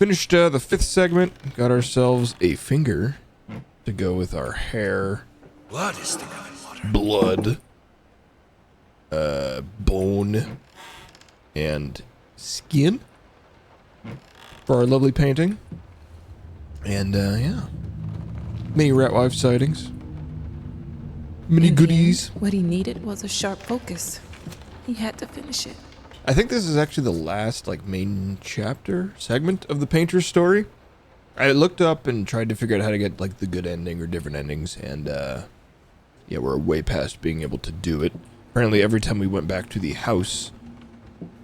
Finished the 5th segment. Got ourselves a finger to go with our hair. Blood is thicker than water. Blood. Bone. And skin. For our lovely painting. And, yeah. Many Ratwife sightings. Many In the goodies. end, what he needed was a sharp focus. He had to finish it. I think this is actually the last, like, main chapter segment of the Painter's story. I looked up and tried to figure out how to get, like, the good ending or different endings, and, yeah, we're way past being able to do it. Apparently, every time we went back to the house,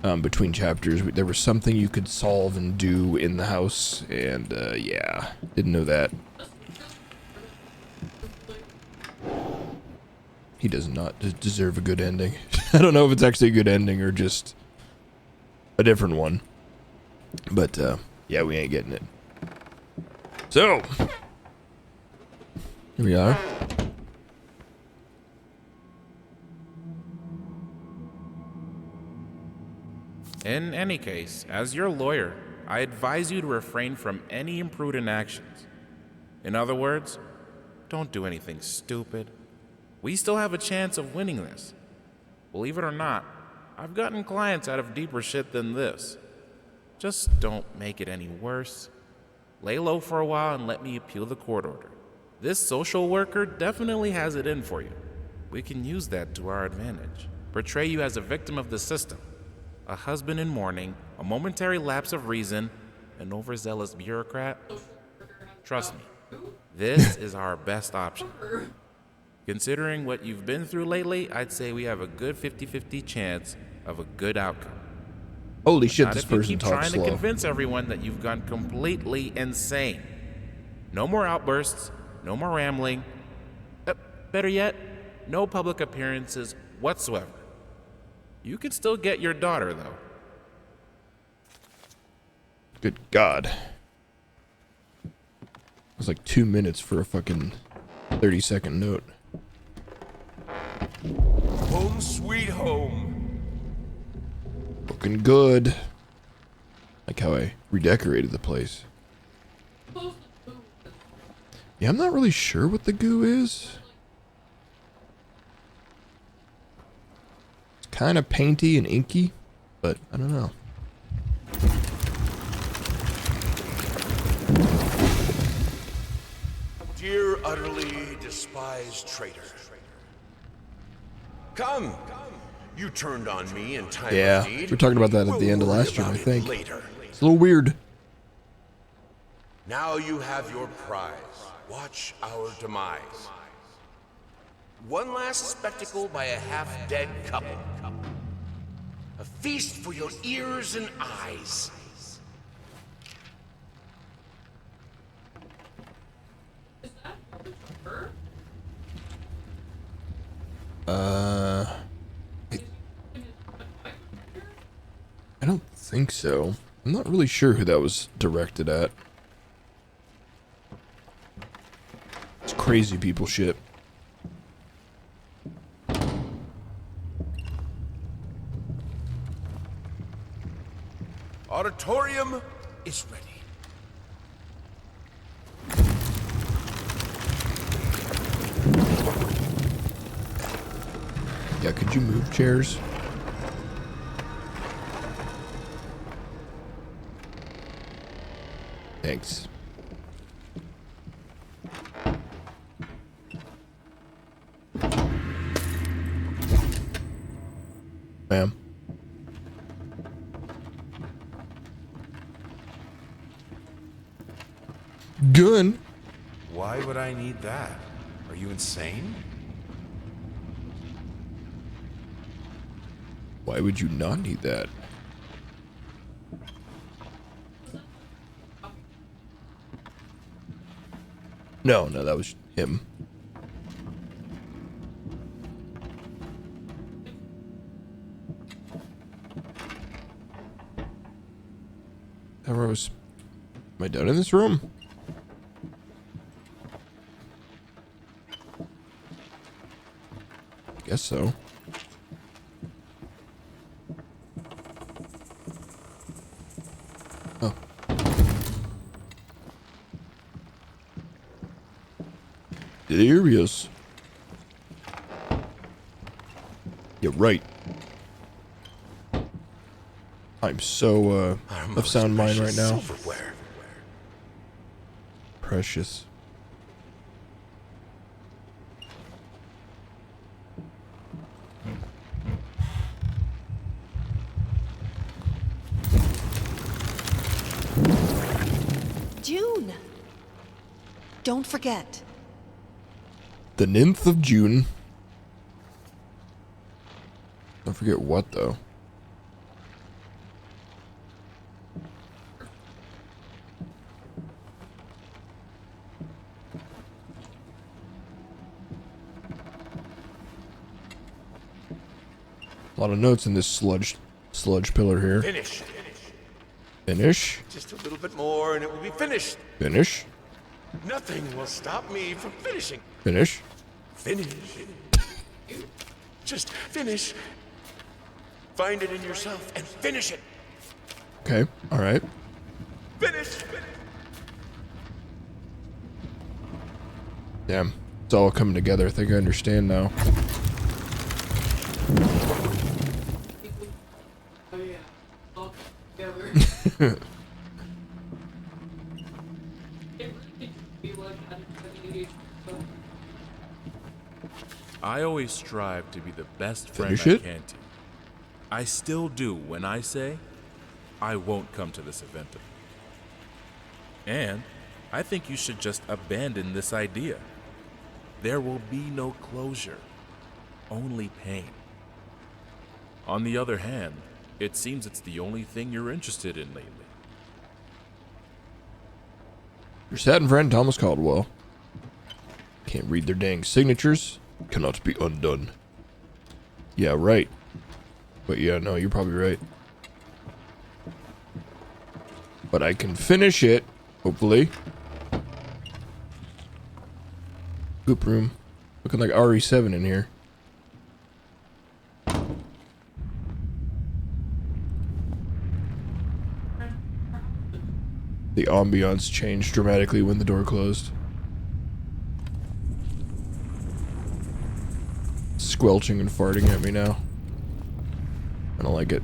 between chapters, there was something you could solve and do in the house, and, yeah, didn't know that. He does not deserve a good ending. I don't know if it's actually a good ending or just a different one. But, yeah, we ain't getting it. So, here we are. In any case, as your lawyer, I advise you to refrain from any imprudent actions. In other words, don't do anything stupid. We still have a chance of winning this. Believe it or not, I've gotten clients out of deeper shit than this. Just don't make it any worse. Lay low for a while and let me appeal the court order. This social worker definitely has it in for you. We can use that to our advantage. Portray you as a victim of the system. A husband in mourning, a momentary lapse of reason, an overzealous bureaucrat. Trust me, this is our best option. Considering what you've been through lately, I'd say we have a good 50-50 chance of a good outcome. Holy shit, Not this if you person keep talks trying slow. to convince everyone that you've gone completely insane. No more outbursts, no more rambling. Better yet, no public appearances whatsoever. You can still get your daughter, though. Good God. It was like 2 minutes for a fucking 30-second note. Home sweet home. Looking good. Like how I redecorated the place. Yeah, I'm not really sure what the goo is. It's kind of painty and inky, but I don't know. Dear utterly despised traitor. Come. You turned on me in time Yeah, of need. we were talking about that at the We'll end of worry last stream, I about it think. later. It's a little weird. Now you have your prize. Watch our demise. One last spectacle by a half-dead couple. A feast for your ears and eyes. I don't think so. I'm not really sure who that was directed at. It's crazy people shit. Auditorium is ready. Yeah, could you move chairs? Thanks. Ma'am. Gun. Why would I need that? Are you insane? Why would you not need that? No, that was him. Am I done in this room? Guess so. Oh. Delirious. You're right. I'm so Our of most sound mind right precious now. silverware. Precious. June! Don't forget. The 9th of June. Don't forget what, though. A lot of notes in this sludge pillar here. Finish. Finish. Just a little bit more and it will be finished. Finish. Nothing will stop me from finishing. Finish. Finish. Just finish. Find it in yourself and finish it. Okay. All right. Finish. Damn. It's all coming together. I think I understand now. I always strive to be the best friend Finish I it? can to you. I still do when I say I won't come to this event. And I think you should just abandon this idea. There will be no closure, only pain. On the other hand, it seems it's the only thing you're interested in lately. Your satin friend Thomas Caldwell. Can't read their dang signatures. Cannot be undone. Yeah, right. But yeah, no, you're probably right. But I can finish it, hopefully. Goop room. Looking like RE7 in here. The ambiance changed dramatically when the door closed. Squelching and farting at me now. I don't like it.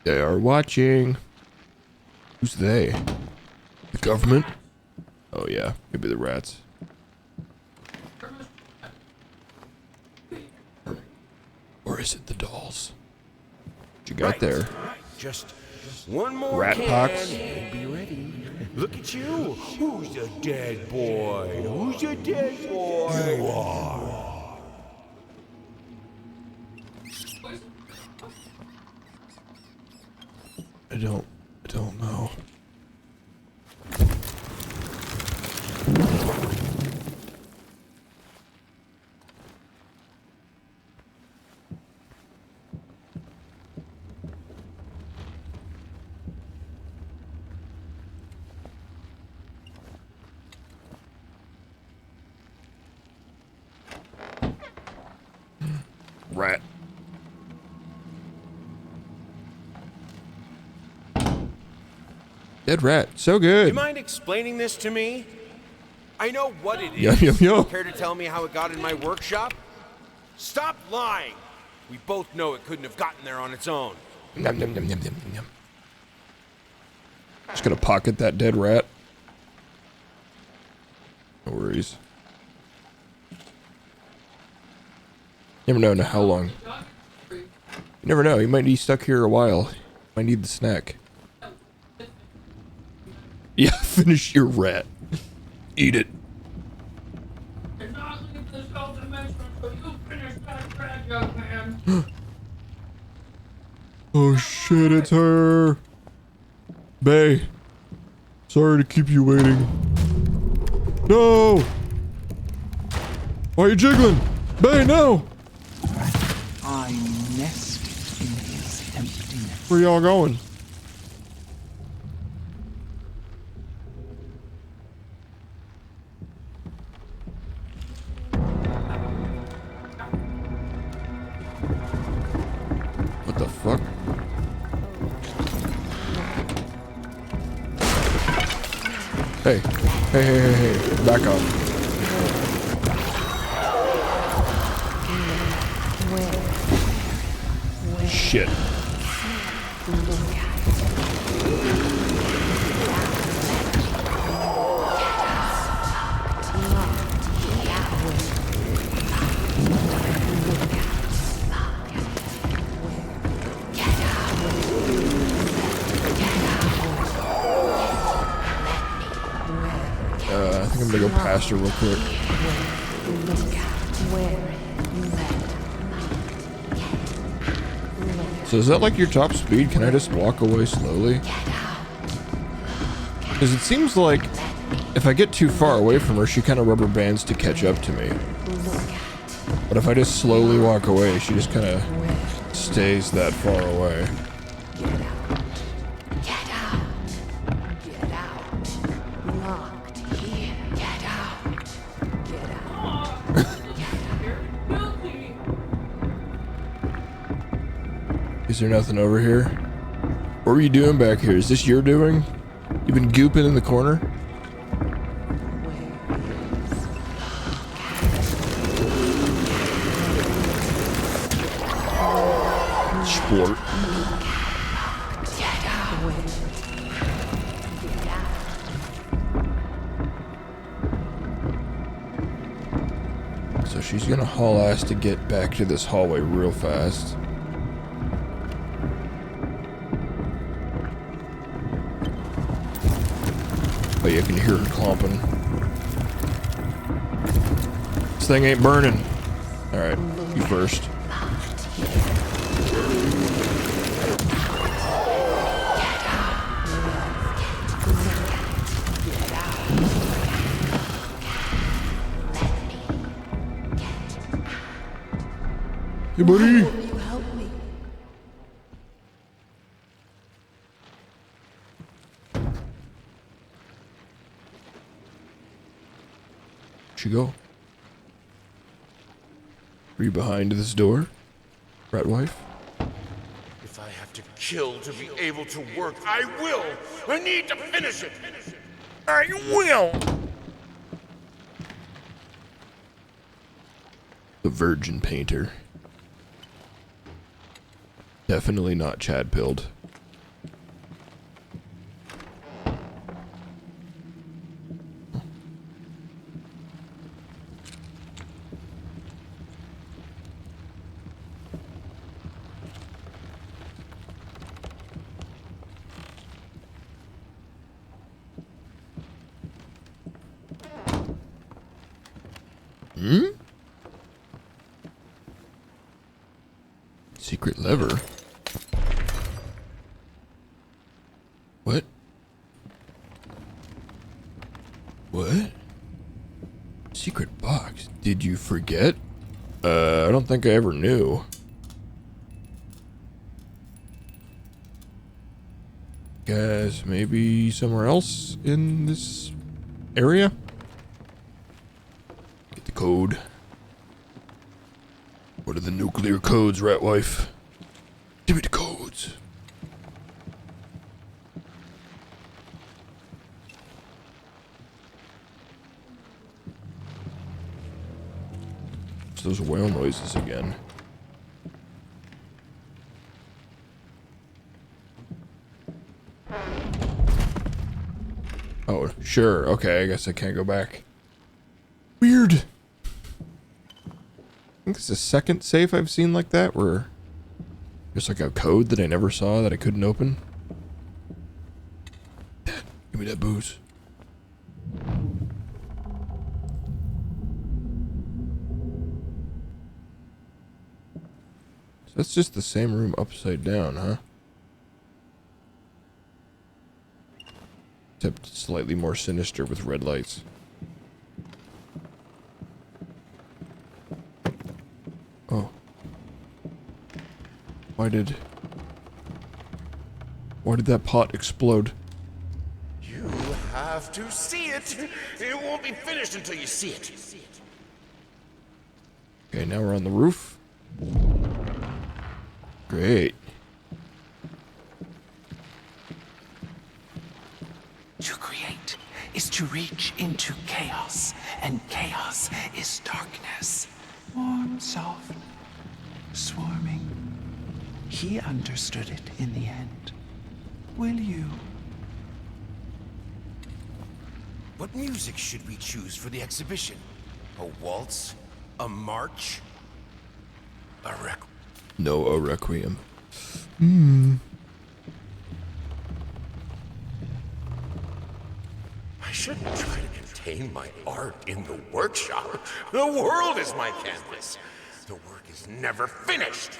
They are watching. Who's they? The government? Oh yeah, maybe the rats. Or is it the dolls? What you got there? Just one more Rat can pox? and be ready. Look at you. Who's the dead boy? Who's the dead boy? You are. I don't know. Rat. Dead rat. So Do you good. mind explaining this to me? I know what it is. Yum, yum, yum. Care to tell me how it got in my workshop? Stop lying. We both know it couldn't have gotten there on its own. Yum, yum, yum, yum, yum, yum. Just gonna pocket that dead rat. No worries. You never know how long. You never know. You might be stuck here a while. Might need the snack. Yeah, finish your rat. Eat it. And not leave this whole dimension until you finish that bread, young man. Oh shit, it's her. Bay. Sorry to keep you waiting. No! Why are you jiggling? Bay, no! I nested in his emptiness. Where y'all going? What the fuck? Hey, hey, back off. Shit. I think I'm gonna go past her real quick. So is that like your top speed? Can I just walk away slowly? Because it seems like if I get too far away from her, she kind of rubber bands to catch up to me. But if I just slowly walk away, she just kind of stays that far away. Is there nothing over here? What were you doing back here? Is this your doing? You've been gooping in the corner? Sport. So she's gonna haul ass to get back to this hallway real fast. Oh, you can hear her clomping. This thing ain't burning. Alright, you first. Hey, buddy. You help me. Where'd she go? Are you behind this door, rat wife? If I have to kill to be able to work, I will. I need to finish it. I will. The Virgin Painter. Definitely not Chad Pilled. Secret lever? What? What? Secret box? Did you forget? I don't think I ever knew. Guess maybe somewhere else in this area? Get the code. What are the nuclear codes, rat wife? Give me the codes. It's those whale noises again. Oh, sure. Okay, I guess I can't go back. Weird. I think it's the second safe I've seen like that where there's like a code that I never saw that I couldn't open. Dad, give me that booze. So that's just the same room upside down, huh? Except slightly more sinister with red lights. Why did that pot explode? You have to see it. It won't be finished until you see it. Okay, now we're on the roof. Great. To create is to reach into chaos, and chaos is darkness. Warm, soft, swarming. He understood it in the end. Will you? What music should we choose for the exhibition? A waltz? A march? A requiem? No, a requiem. I shouldn't try to contain my art in the workshop. The world is my canvas. The work is never finished.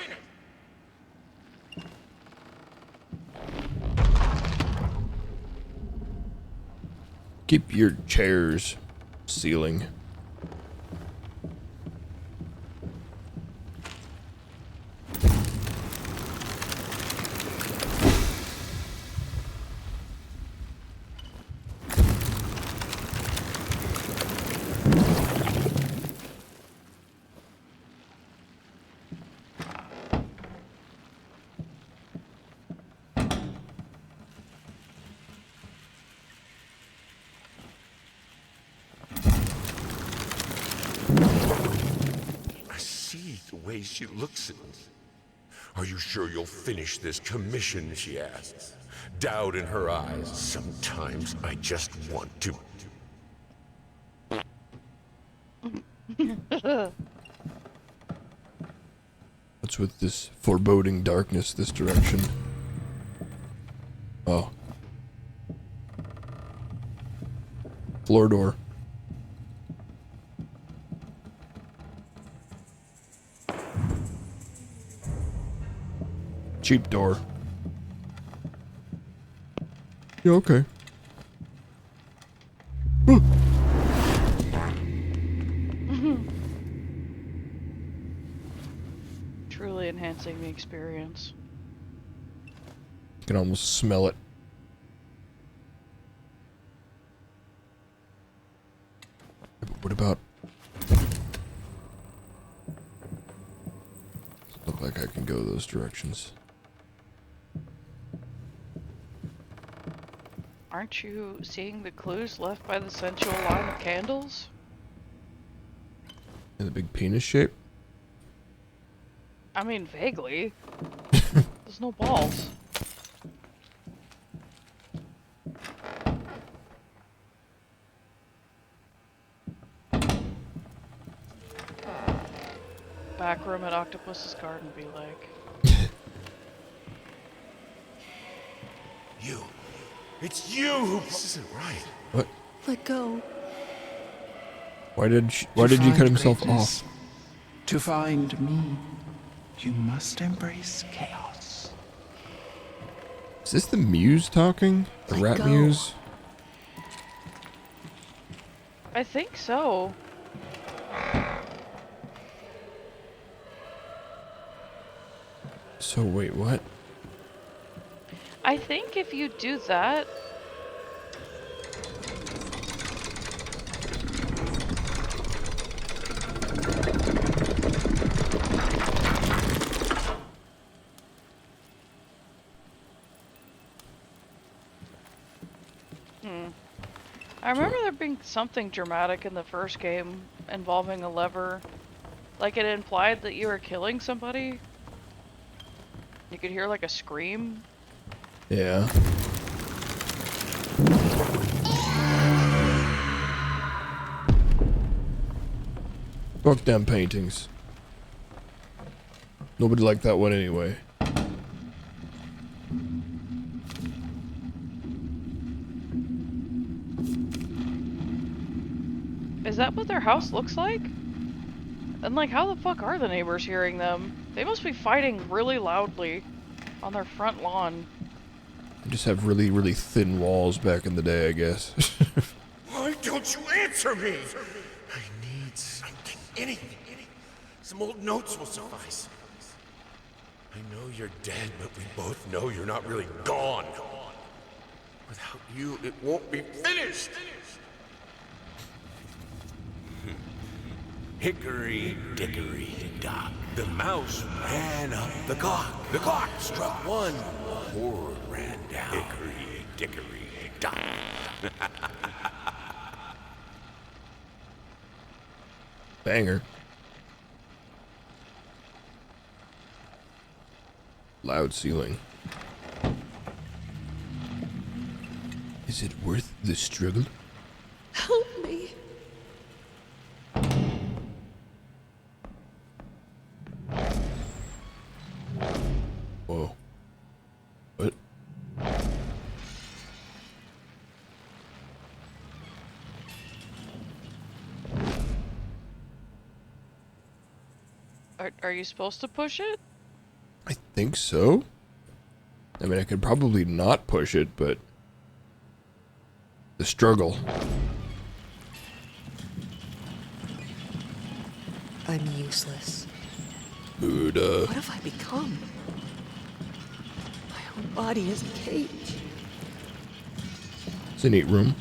Keep your chairs ceiling. The way she looks at me. Are you sure you'll finish this commission, she asks. Doubt in her eyes. Sometimes I just want to. What's with this foreboding darkness this direction? Oh. Floor door. Cheap door. Yeah, okay. Truly enhancing the experience. You can almost smell it. What about... Look like I can go those directions. Aren't you seeing the clues left by the sensual line of candles? In the big penis shape? I mean, vaguely. There's no balls. Back room at Octopus's Garden be like. You. It's you who... This isn't right. What? Let go. Why did you cut himself off? To find me, you must embrace chaos. Is this the muse talking? The Let rat go. muse? I think so. So wait, what? I think if you do that... I remember there being something dramatic in the first game involving a lever. Like it implied that you were killing somebody. You could hear like a scream. Yeah. Fuck them paintings. Nobody liked that one anyway. Is that what their house looks like? And like, how the fuck are the neighbors hearing them? They must be fighting really loudly on their front lawn. They just have really, really thin walls back in the day, I guess. Why don't you answer me? I need something. Anything. Some old notes will suffice. I know you're dead, but we both know you're not really gone. Without you, it won't be finished. Hickory dickory dock. The mouse ran up the clock. The clock struck 1. The horde ran down. Hickory dickory dock. Banger. Loud ceiling. Is it worth the struggle? Help me. Whoa. What? Are you supposed to push it? I think so. I mean, I could probably not push it, but the struggle. I'm useless. Buddha. What have I become? My own body is a cage. It's a neat room.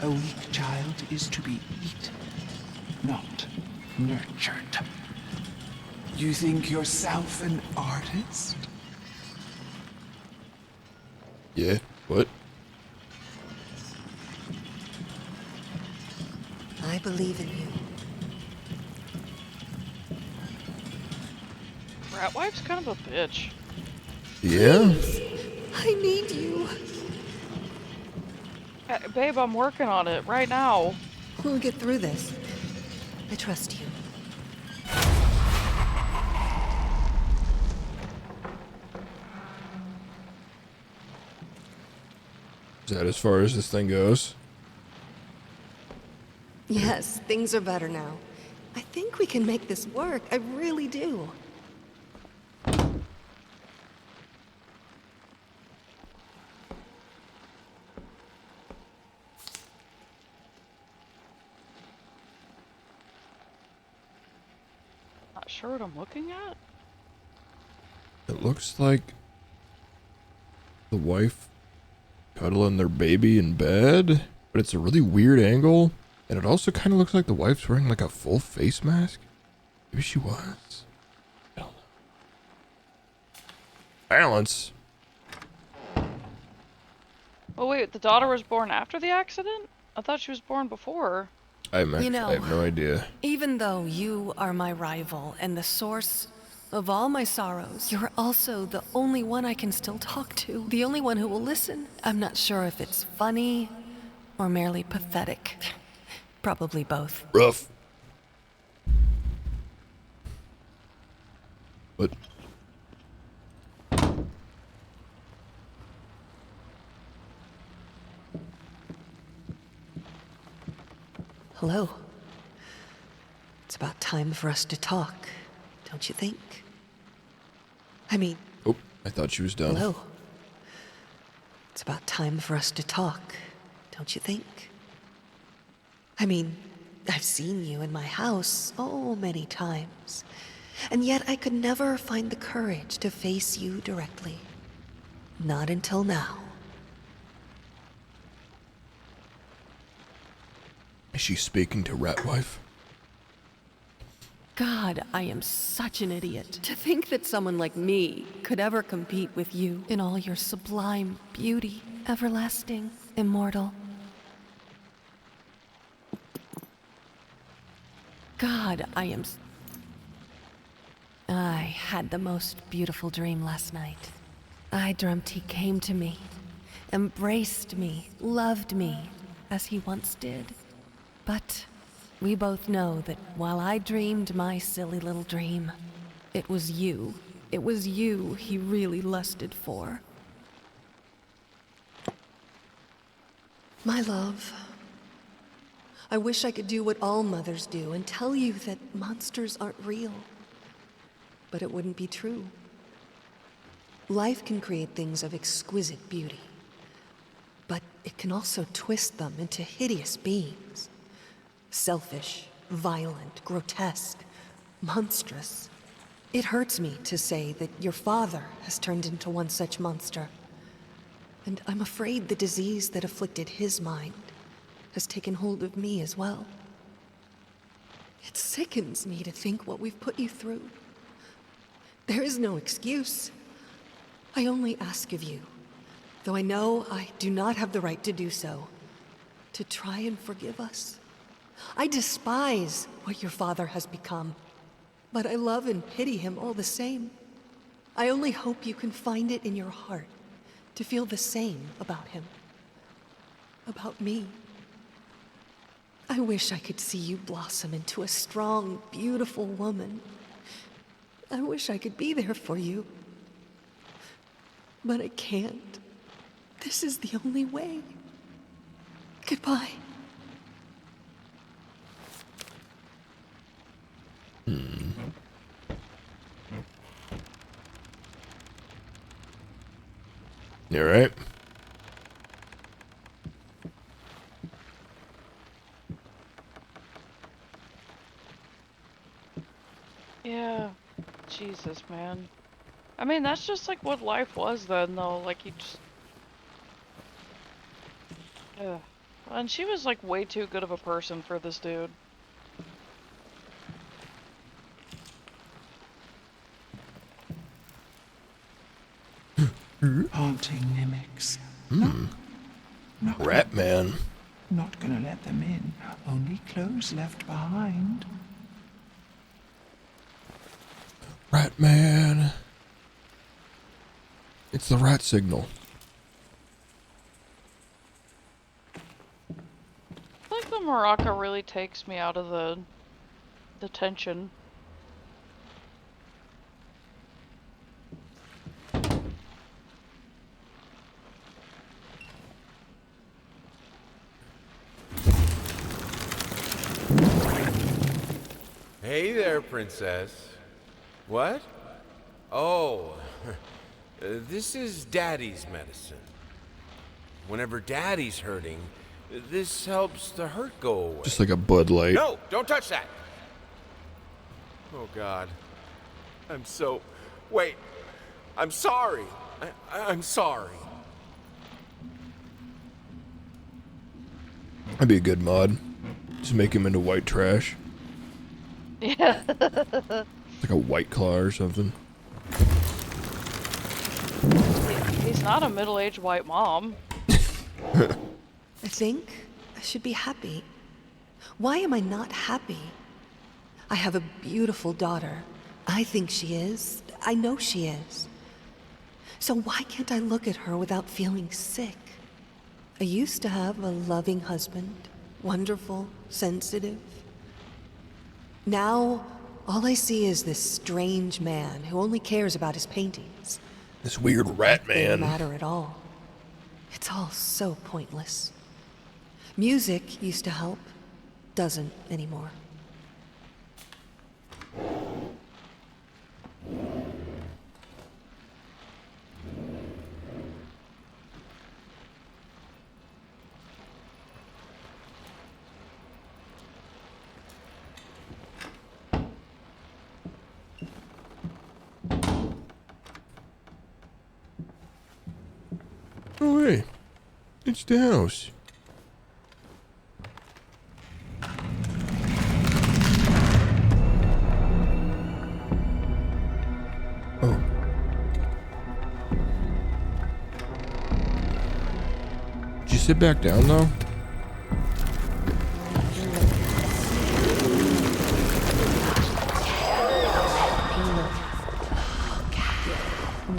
A weak child is to be eaten, not nurtured. You think yourself an artist? Yeah. What? I believe in you. Ratwife's kind of a bitch. Yeah. I need you. Babe, I'm working on it right now. We'll get through this. I trust you. Is that as far as this thing goes? Yes, things are better now. I think we can make this work. I really do. Not sure what I'm looking at. It looks like the wife cuddling their baby in bed, but it's a really weird angle. And it also kind of looks like the wife's wearing like a full face mask. Maybe she was. I don't know. Balance. Oh wait, the daughter was born after the accident? I thought she was born before. I have no idea. Even though you are my rival and the source of all my sorrows, you're also the only one I can still talk to. The only one who will listen. I'm not sure if it's funny or merely pathetic. Probably both. Rough. But Hello. It's about time for us to talk, don't you think? I mean, oh, I thought she was done. hello. It's about time for us to talk, don't you think? I mean, I've seen you in my house so many times, and yet I could never find the courage to face you directly. Not until now. Is she speaking to Ratwife? God, I am such an idiot. To think that someone like me could ever compete with you in all your sublime beauty, everlasting, immortal. God, I had the most beautiful dream last night. I dreamt he came to me, embraced me, loved me, as he once did. But we both know that while I dreamed my silly little dream, it was you he really lusted for. My love, I wish I could do what all mothers do and tell you that monsters aren't real. But it wouldn't be true. Life can create things of exquisite beauty, but it can also twist them into hideous beings. Selfish, violent, grotesque, monstrous. It hurts me to say that your father has turned into one such monster. And I'm afraid the disease that afflicted his mind has taken hold of me as well. It sickens me to think what we've put you through. There is no excuse. I only ask of you, though I know I do not have the right to do so, to try and forgive us. I despise what your father has become, but I love and pity him all the same. I only hope you can find it in your heart to feel the same about him, about me. I wish I could see you blossom into a strong, beautiful woman. I wish I could be there for you. But I can't. This is the only way. Goodbye. You alright? Yeah. Jesus, man. I mean, that's just like what life was then, though. Like, you just... Ugh. And she was like way too good of a person for this dude. Haunting mimics. Not Rat man. Not gonna let them in. Only clothes left behind. Rat man. It's the rat signal. I think the maraca really takes me out of the tension. Hey there, princess. What? Oh, this is Daddy's medicine. Whenever Daddy's hurting, this helps the hurt go away. Just like a Bud Light. No, don't touch that! Oh, God. I'm so... Wait. I'm sorry. I'm sorry. That'd be a good mod. Just make him into white trash. Yeah. Like a White Claw or something. He's not a middle-aged white mom. I think I should be happy. Why am I not happy? I have a beautiful daughter. I think she is. I know she is. So why can't I look at her without feeling sick? I used to have a loving husband, wonderful, sensitive. Now, all I see is this strange man who only cares about his paintings. This weird rat They don't man. matter at all. It's all so pointless. Music used to help, doesn't anymore. Oh, hey. It's the house. Oh. Did you sit back down, though?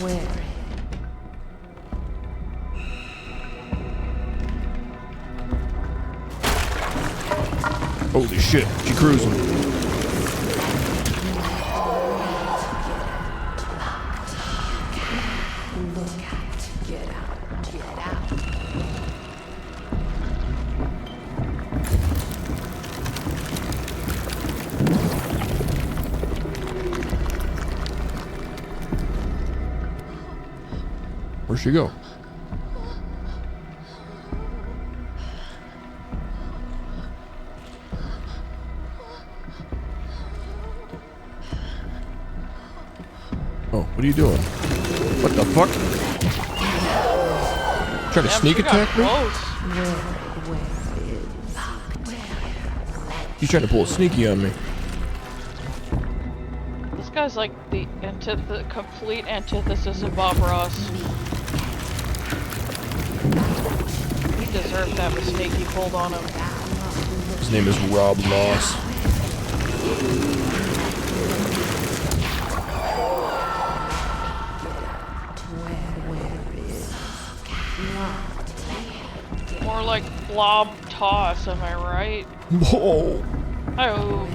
Where? Holy shit, she cruising. Get out. Get out. Where'd she go? Oh, what are you doing? What the fuck? Trying to Damn, sneak she got attack me? close. He's trying to pull a sneaky on me. This guy's like the complete antithesis of Bob Ross. He deserved to have a sneaky pulled on him. His name is Rob Loss. More like blob toss, am I right? Whoa. Oh,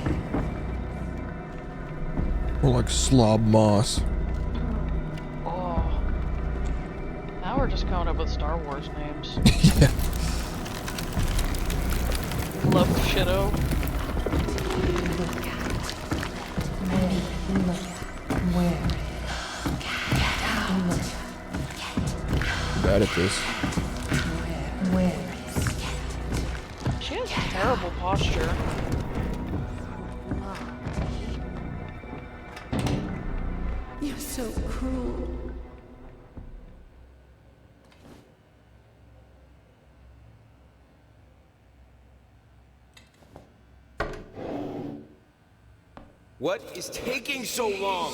More like slob moss. oh. Now we're just coming up with Star Wars names. Yeah. Love Shido. Bad at this. She has terrible posture. You're so cruel. What is taking so long?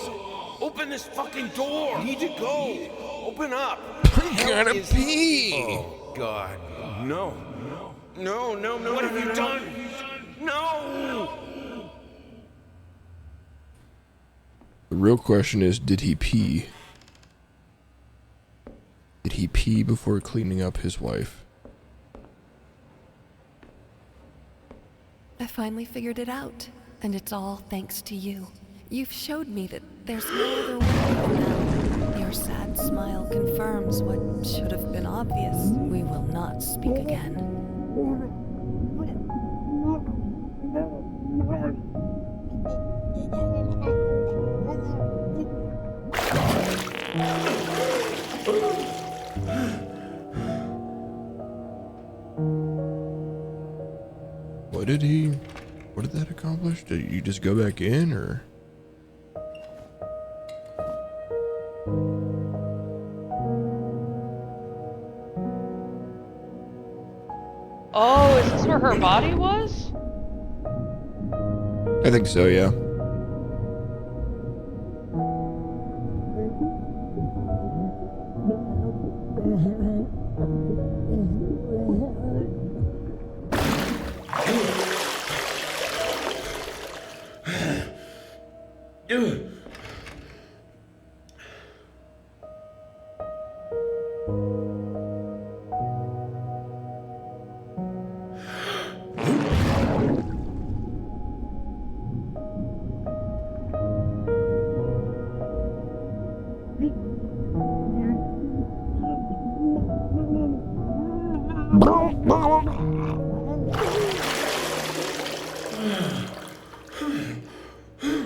Open this fucking door! I need to go! Open up! I gotta pee! Oh, God. No. No, no, no, what have you done? No! The real question is, did he pee? Did he pee before cleaning up his wife? I finally figured it out, and it's all thanks to you. You've showed me that there's no other way now. Your sad smile confirms what should have been obvious. We will not speak again. What did that accomplish? Did you just go back in, or? Oh, is this where her body was? I think so, yeah.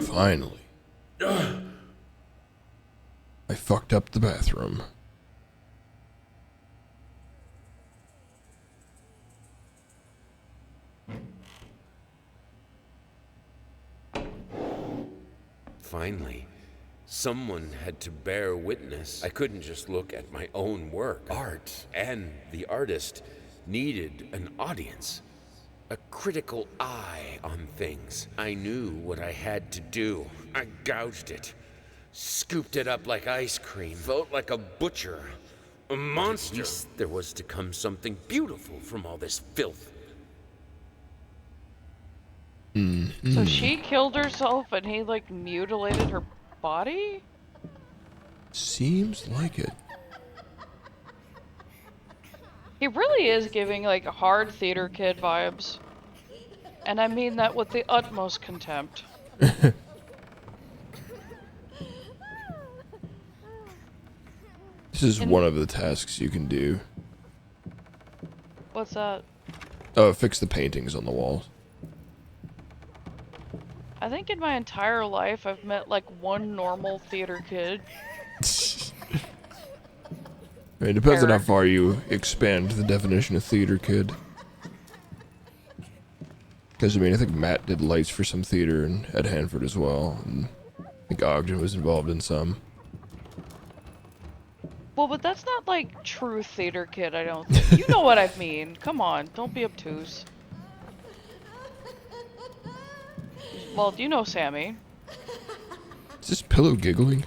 Finally. I fucked up the bathroom. Finally, someone had to bear witness. I couldn't just look at my own work. Art and the artist needed an audience. A critical eye on things. I knew what I had to do. I gouged it. Scooped it up like ice cream. Felt like a butcher. A monster. At least there was to come something beautiful from all this filth. So she killed herself and he like mutilated her body? Seems like it. He really is giving like hard theater kid vibes. And I mean that with the utmost contempt. This is one of the tasks you can do. What's that? Oh, fix the paintings on the walls. I think in my entire life I've met like one normal theater kid. I mean, it depends on how far you expand the definition of theater kid. Because, I mean, I think Matt did lights for some theater and at Hanford as well. And I think Ogden was involved in some. Well, but that's not like true theater kid, I don't think. You know what I mean. Come on, don't be obtuse. Well, you know Sammy. Is this pillow giggling?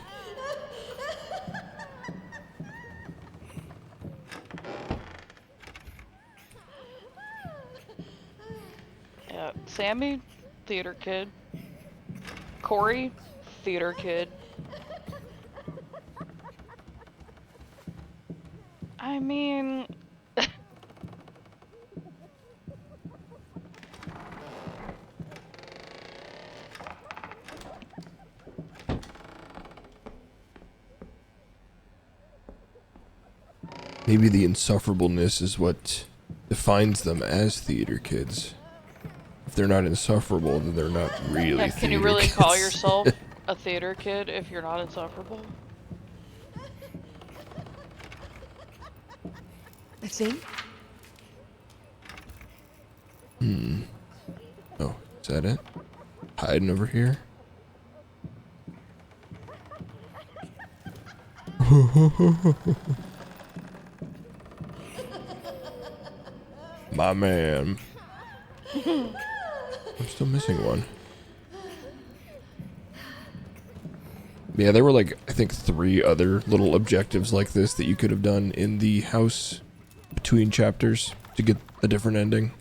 Yeah, Sammy, theater kid. Corey, theater kid. I mean... Maybe the insufferableness is what defines them as theater kids. If they're not insufferable, then they're not really Yeah, theater can you really kids. call yourself a theater kid if you're not insufferable? I think. Oh, is that it? Hiding over here? My man. I'm still missing one. Yeah, there were like, I think 3 other little objectives like this that you could have done in the house between chapters to get a different ending.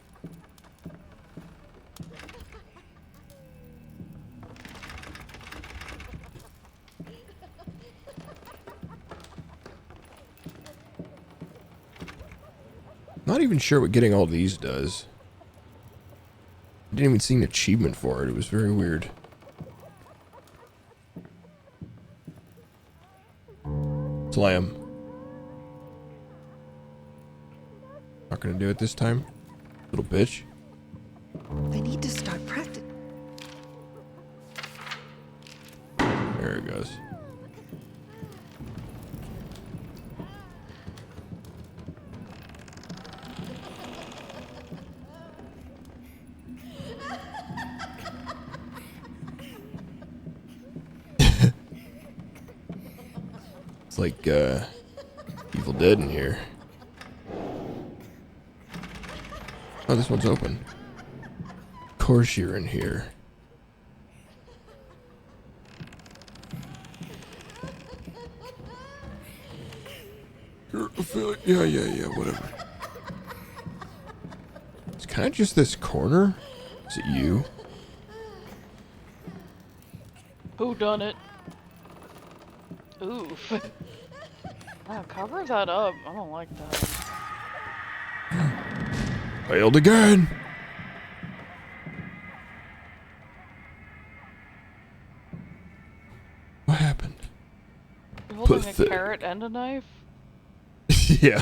Not even sure what getting all these does. I didn't even see an achievement for it. It was very weird. Slam. Not gonna do it this time, little bitch. I need to start practice. There it goes. It's like Evil Dead in here. Oh, this one's open. Of course you're in here. Yeah, whatever. It's kind of just this corner. Is it you? Who done it? Oof. Ah, cover that up. I don't like that. Failed again. What happened? You're holding a Pathetic. carrot and a knife? Yeah.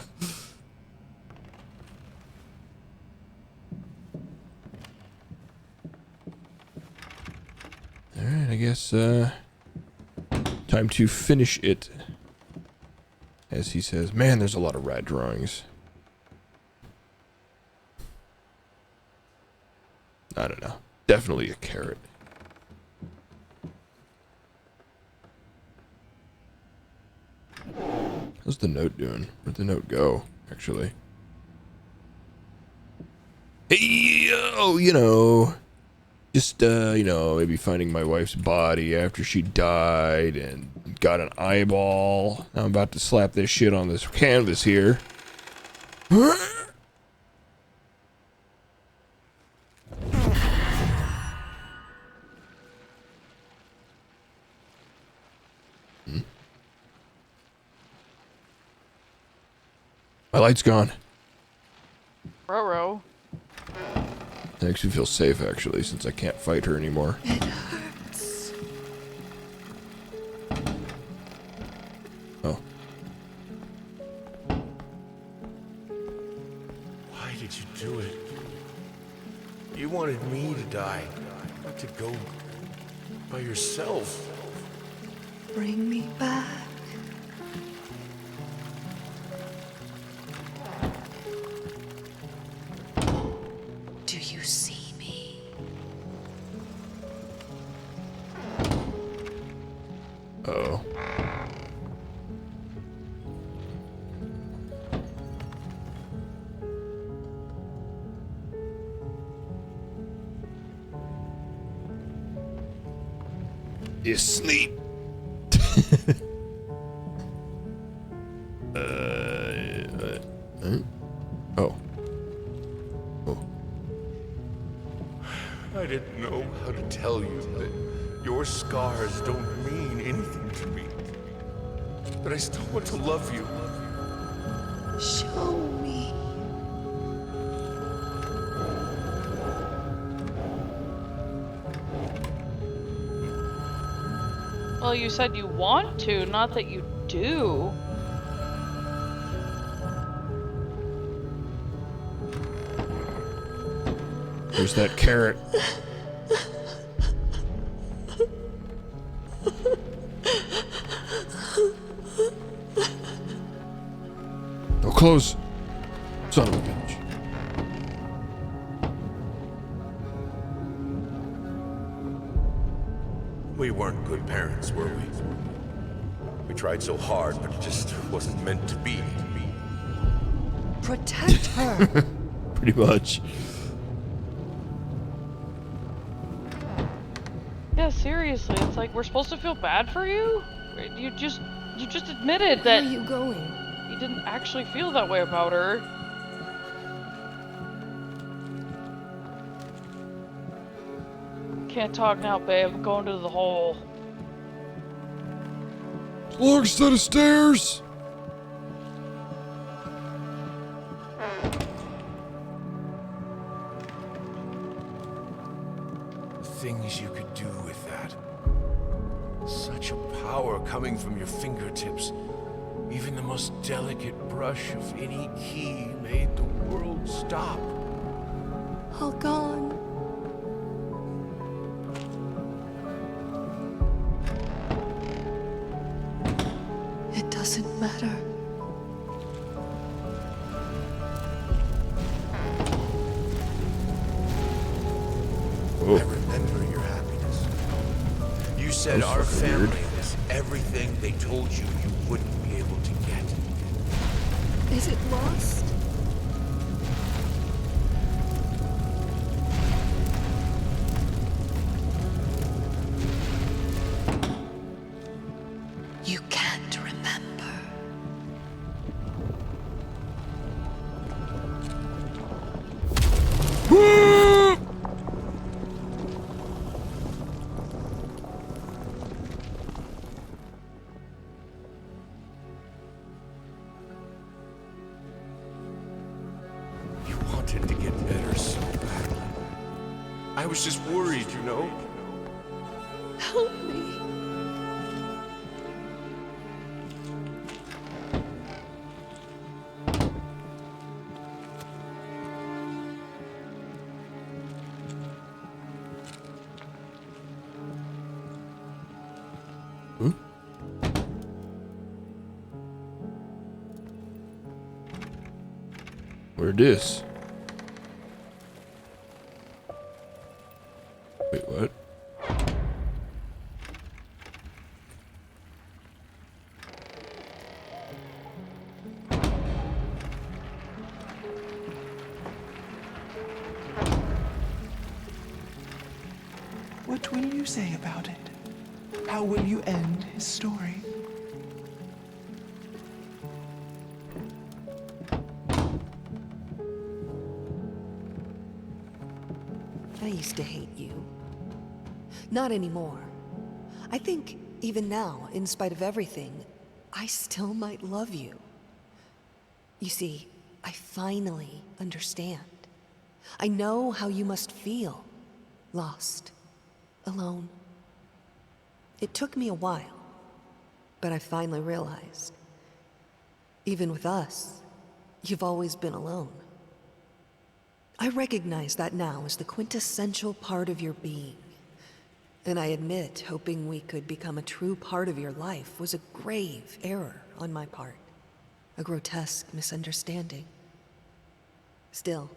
Alright, I guess, time to finish it. As he says, man, there's a lot of rat drawings. I don't know. Definitely a carrot. How's the note doing? Where'd the note go, actually? Hey, oh, you know, just, maybe finding my wife's body after she died and got an eyeball. Now I'm about to slap this shit on this canvas here. My light's gone. Roro. It makes me feel safe, actually, since I can't fight her anymore. It hurts. Oh. Why did you do it? You wanted me to die, not to go by yourself. Bring me back. Do you see me? Oh. You sleep. Oh. Oh. I didn't know how to tell you that your scars don't mean anything to me. But I still want to love you. Show me. Well, you said you want to, not that you do. There's that carrot. Oh, close. Son of a bitch. We weren't good parents, were we? We tried so hard, but it just wasn't meant to be. Protect her. Pretty much. Yeah, seriously, it's like we're supposed to feel bad for you? You just admitted Where that are you going? you didn't actually feel that way about her. Can't talk now, babe. I'm going to the hole. Long set of stairs. The things you could do with that. Such a power coming from your fingertips. Even the most delicate brush of any key made the world stop. All gone. It doesn't matter. I remember your happiness. You said our family was everything they told you you wouldn't be able to get. Is it lost? You can't remember. You wanted to get better so badly. I was just worried, you know? Help me. Where it is? Wait, what? What will you say about it? How will you end his story? I used to hate you. Not anymore. I think, even now, in spite of everything, I still might love you. You see, I finally understand. I know how you must feel. Lost. Alone. It took me a while, but I finally realized. Even with us, you've always been alone. I recognize that now as the quintessential part of your being. And I admit, hoping we could become a true part of your life was a grave error on my part. A grotesque misunderstanding. Still,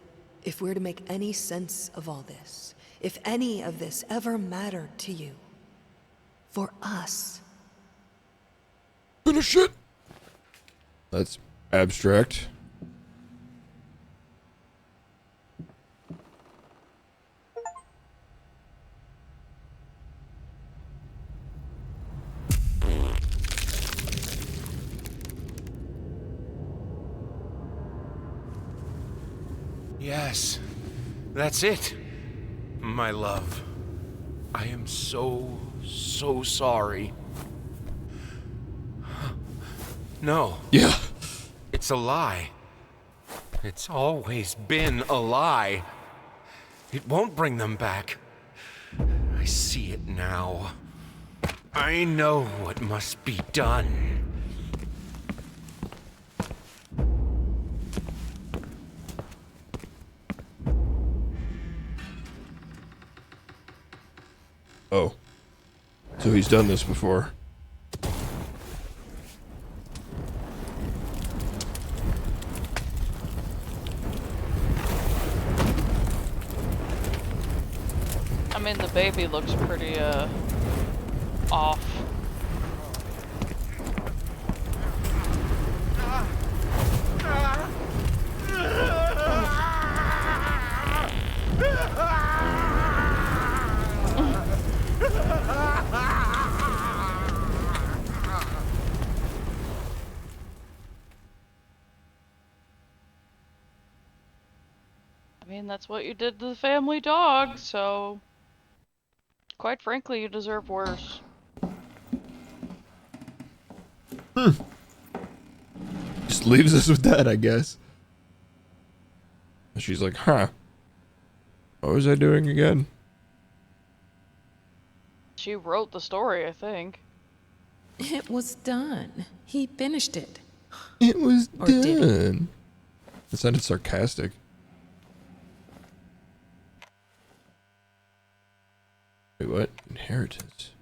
if we're to make any sense of all this, if any of this ever mattered to you, for us. Finish it! That's abstract. Yes, that's it. My love. I am so sorry. No. Yeah. It's a lie. It's always been a lie. It won't bring them back. I see it now. I know what must be done. Oh. So he's done this before. I mean, the baby looks pretty, off. I mean, that's what you did to the family dog, so... Quite frankly, you deserve worse. Just leaves us with that, I guess. And she's like, huh. What was I doing again? She wrote the story, I think. It was done. He finished it. It was Or did he? done. It sounded sarcastic. Wait, what? Inheritance.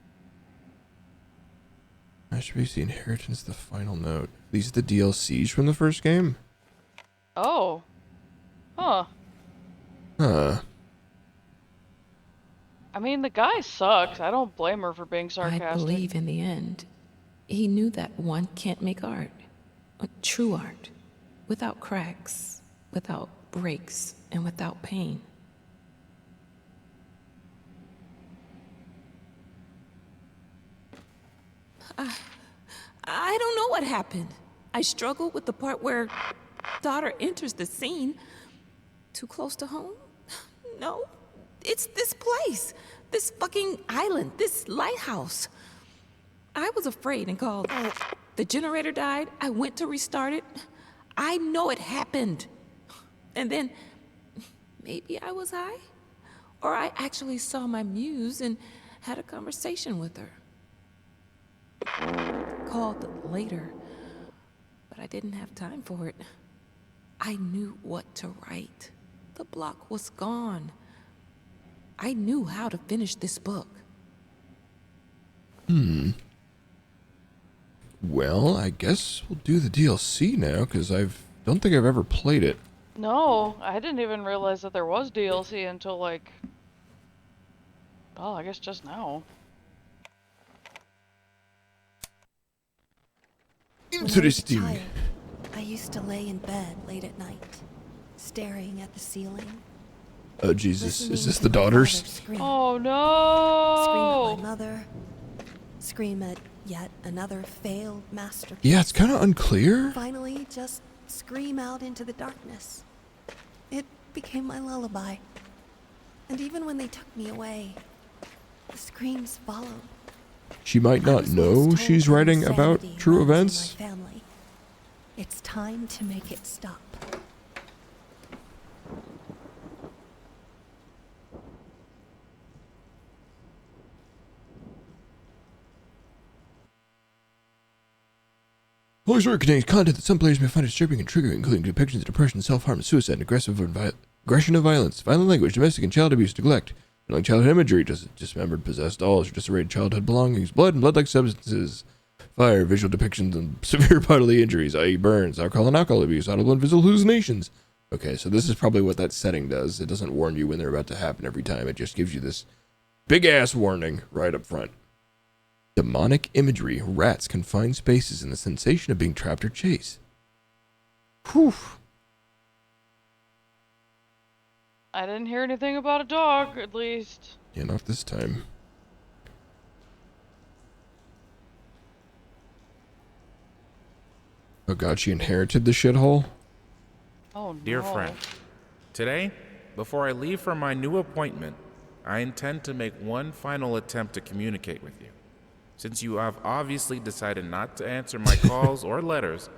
Masterpiece, the inheritance, the final note. These are the DLCs from the first game? Oh. Huh. Huh. I mean, the guy sucks. I don't blame her for being sarcastic. I believe in the end, he knew that one can't make art, true art, without cracks, without breaks, and without pain. I don't know what happened. I struggled with the part where daughter enters the scene. Too close to home? No. It's this place. This fucking island. This lighthouse. I was afraid and called. The generator died. I went to restart it. I know it happened. And then, maybe I was high? Or I actually saw my muse and had a conversation with her. Called later, but I didn't have time for it. I knew what to write. The block was gone. I knew how to finish this book. Well, I guess we'll do the DLC now, because don't think I've ever played it. No, I didn't even realize that there was DLC until, like... Well, I guess just now. Interesting. When I was a child, I used to lay in bed late at night, staring at the ceiling. Oh, Jesus. Is listening this to the my daughters? father scream. Oh Scream at no! my mother. Scream at yet another failed masterpiece. Yeah, it's kind of unclear. Finally, just scream out into the darkness. It became my lullaby. And even when they took me away, the screams followed. She might I not was know once told she's that writing about insanity true runs in events. my family. It's time to make it stop. Holy Story contains content that some players may find disturbing and triggering, including depictions of depression, self-harm, suicide, and aggression of violence, violent language, domestic and child abuse, neglect, like childhood imagery, dismembered, possessed dolls, or disarrayed childhood belongings, blood and blood-like substances, fire, visual depictions, and severe bodily injuries, i.e. burns, alcohol and alcohol abuse, audible and visual hallucinations. Okay, so this is probably what that setting does. It doesn't warn you when they're about to happen every time. It just gives you this big-ass warning right up front. Demonic imagery, rats, confined spaces, and the sensation of being trapped or chased. Whew. I didn't hear anything about a dog, at least. Yeah, not this time. Oh god, she inherited the shithole? Oh no. Dear friend, Today, before I leave for my new appointment, I intend to make one final attempt to communicate with you. Since you have obviously decided not to answer my calls or letters,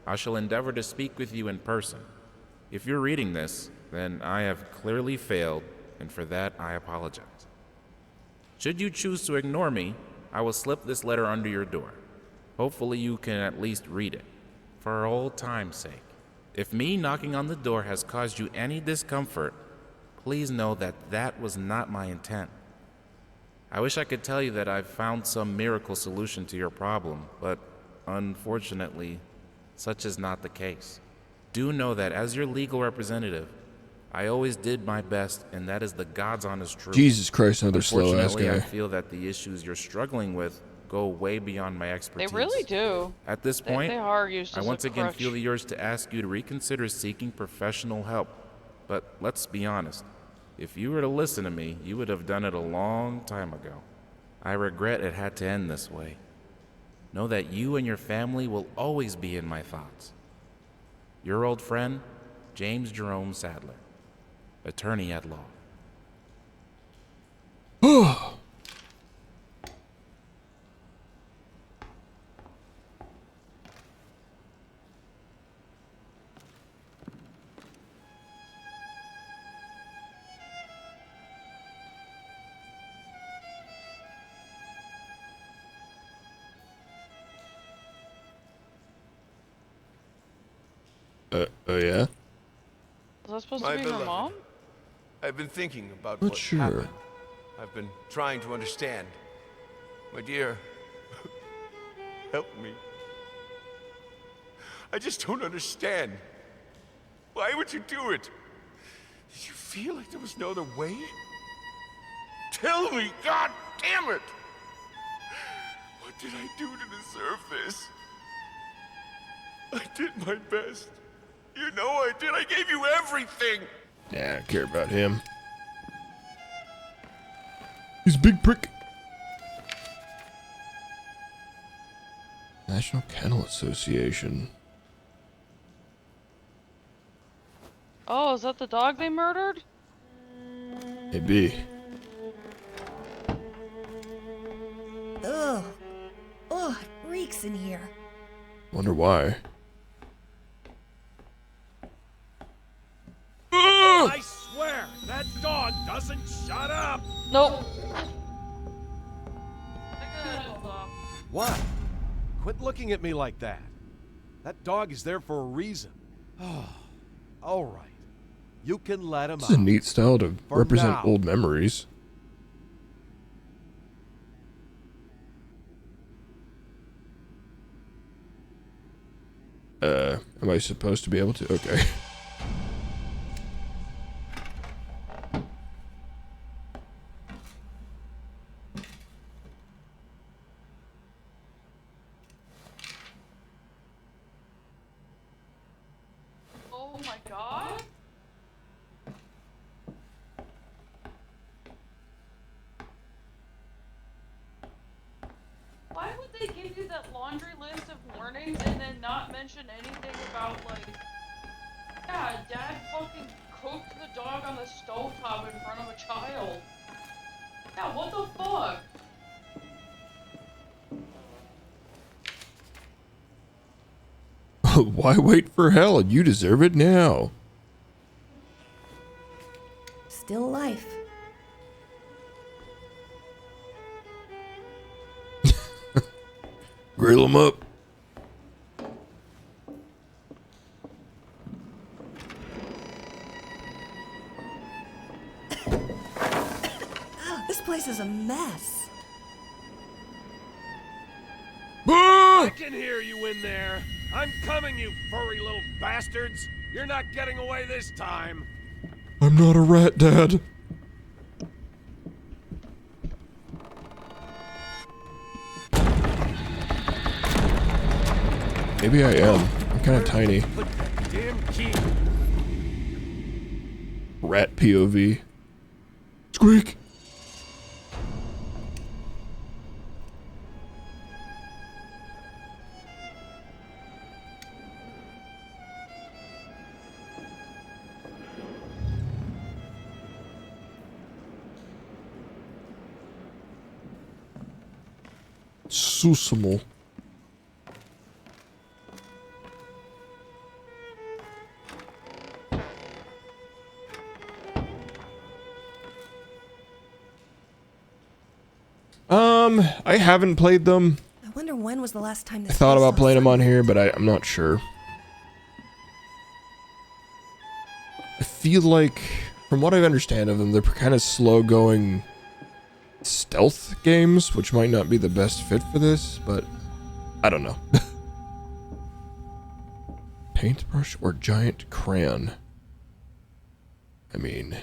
I shall endeavor to speak with you in person. If you're reading this, then I have clearly failed, and for that I apologize. Should you choose to ignore me, I will slip this letter under your door. Hopefully you can at least read it, for old time's sake. If me knocking on the door has caused you any discomfort, please know that that was not my intent. I wish I could tell you that I've found some miracle solution to your problem, but unfortunately, such is not the case. Do know that as your legal representative, I always did my best, and that is the God's honest truth. Jesus Christ, another slow-ass Unfortunately, I guy. feel that the issues you're struggling with go way beyond my expertise. They really do. At this point, They are used I as once a again crutch. feel the urge to ask you to reconsider seeking professional help. But let's be honest. If you were to listen to me, you would have done it a long time ago. I regret it had to end this way. Know that you and your family will always be in my thoughts. Your old friend, James Jerome Sadler, attorney at law. Oh yeah? Is that supposed My to be her beloved. mom? I've been thinking about Not what sure. happened. I've been trying to understand. My dear, help me. I just don't understand. Why would you do it? Did you feel like there was no other way? Tell me, God damn it! What did I do to deserve this? I did my best. You know I did. I gave you everything. Yeah, I don't care about him. He's a big prick. National Kennel Association. Oh, is that the dog they murdered? Maybe. Ugh. Ugh, it reeks in here. Wonder why. I swear, that dog doesn't shut up! Nope. What? Quit looking at me like that. That dog is there for a reason. Oh, all right. You can let him This is a out. neat style to For represent now. old memories. Am I supposed to be able to? Okay. Oh my god. Why would they give you that laundry list of warnings and then not mention anything about, like, yeah, dad fucking cooked the dog on the stovetop in front of a child? Yeah, what the fuck? Why wait for hell? You deserve it now. Still life. Grill him up. This place is a mess. I can hear you in there. I'm coming, you furry little bastards. You're not getting away this time. I'm not a rat, Dad. Maybe I am. I'm kind of tiny. Put that damn key. Rat POV. Squeak! Susumu. I haven't played them. I wonder when was the last time I this thought place about saw playing them on sunlight. here, but I'm not sure. I feel like, from what I understand of them, they're kind of slow-going stealth games, which might not be the best fit for this, but I don't know. Paintbrush or giant crayon? I mean,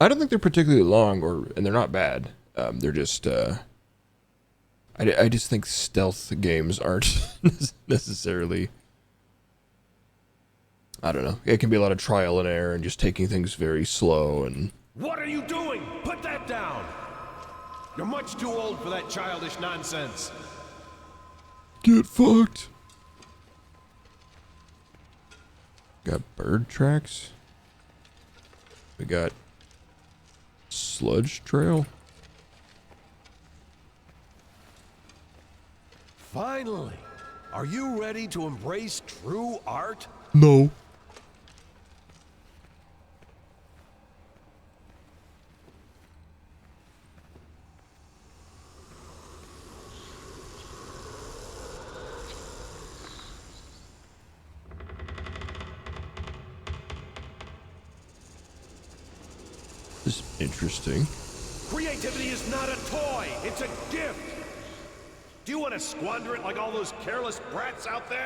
I don't think they're particularly long, and they're not bad. They're just, I just think stealth games aren't necessarily, I don't know. It can be a lot of trial and error and just taking things very slow and... What are you doing? Put that down! You're much too old for that childish nonsense. Get fucked. Got bird tracks. We got sludge trail. Finally! Are you ready to embrace true art? No. This is interesting. Creativity is not a toy, it's a gift! Do you want to squander it like all those careless brats out there?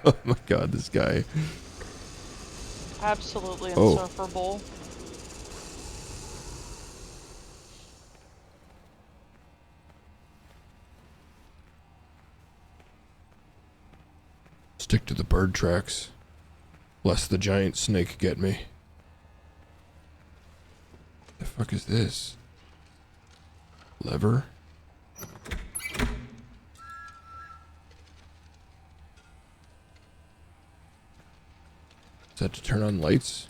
Oh my god, this guy. Absolutely Oh. insufferable. Stick to the bird tracks. Lest the giant snake get me. The fuck is this? Lever? Is that to turn on lights?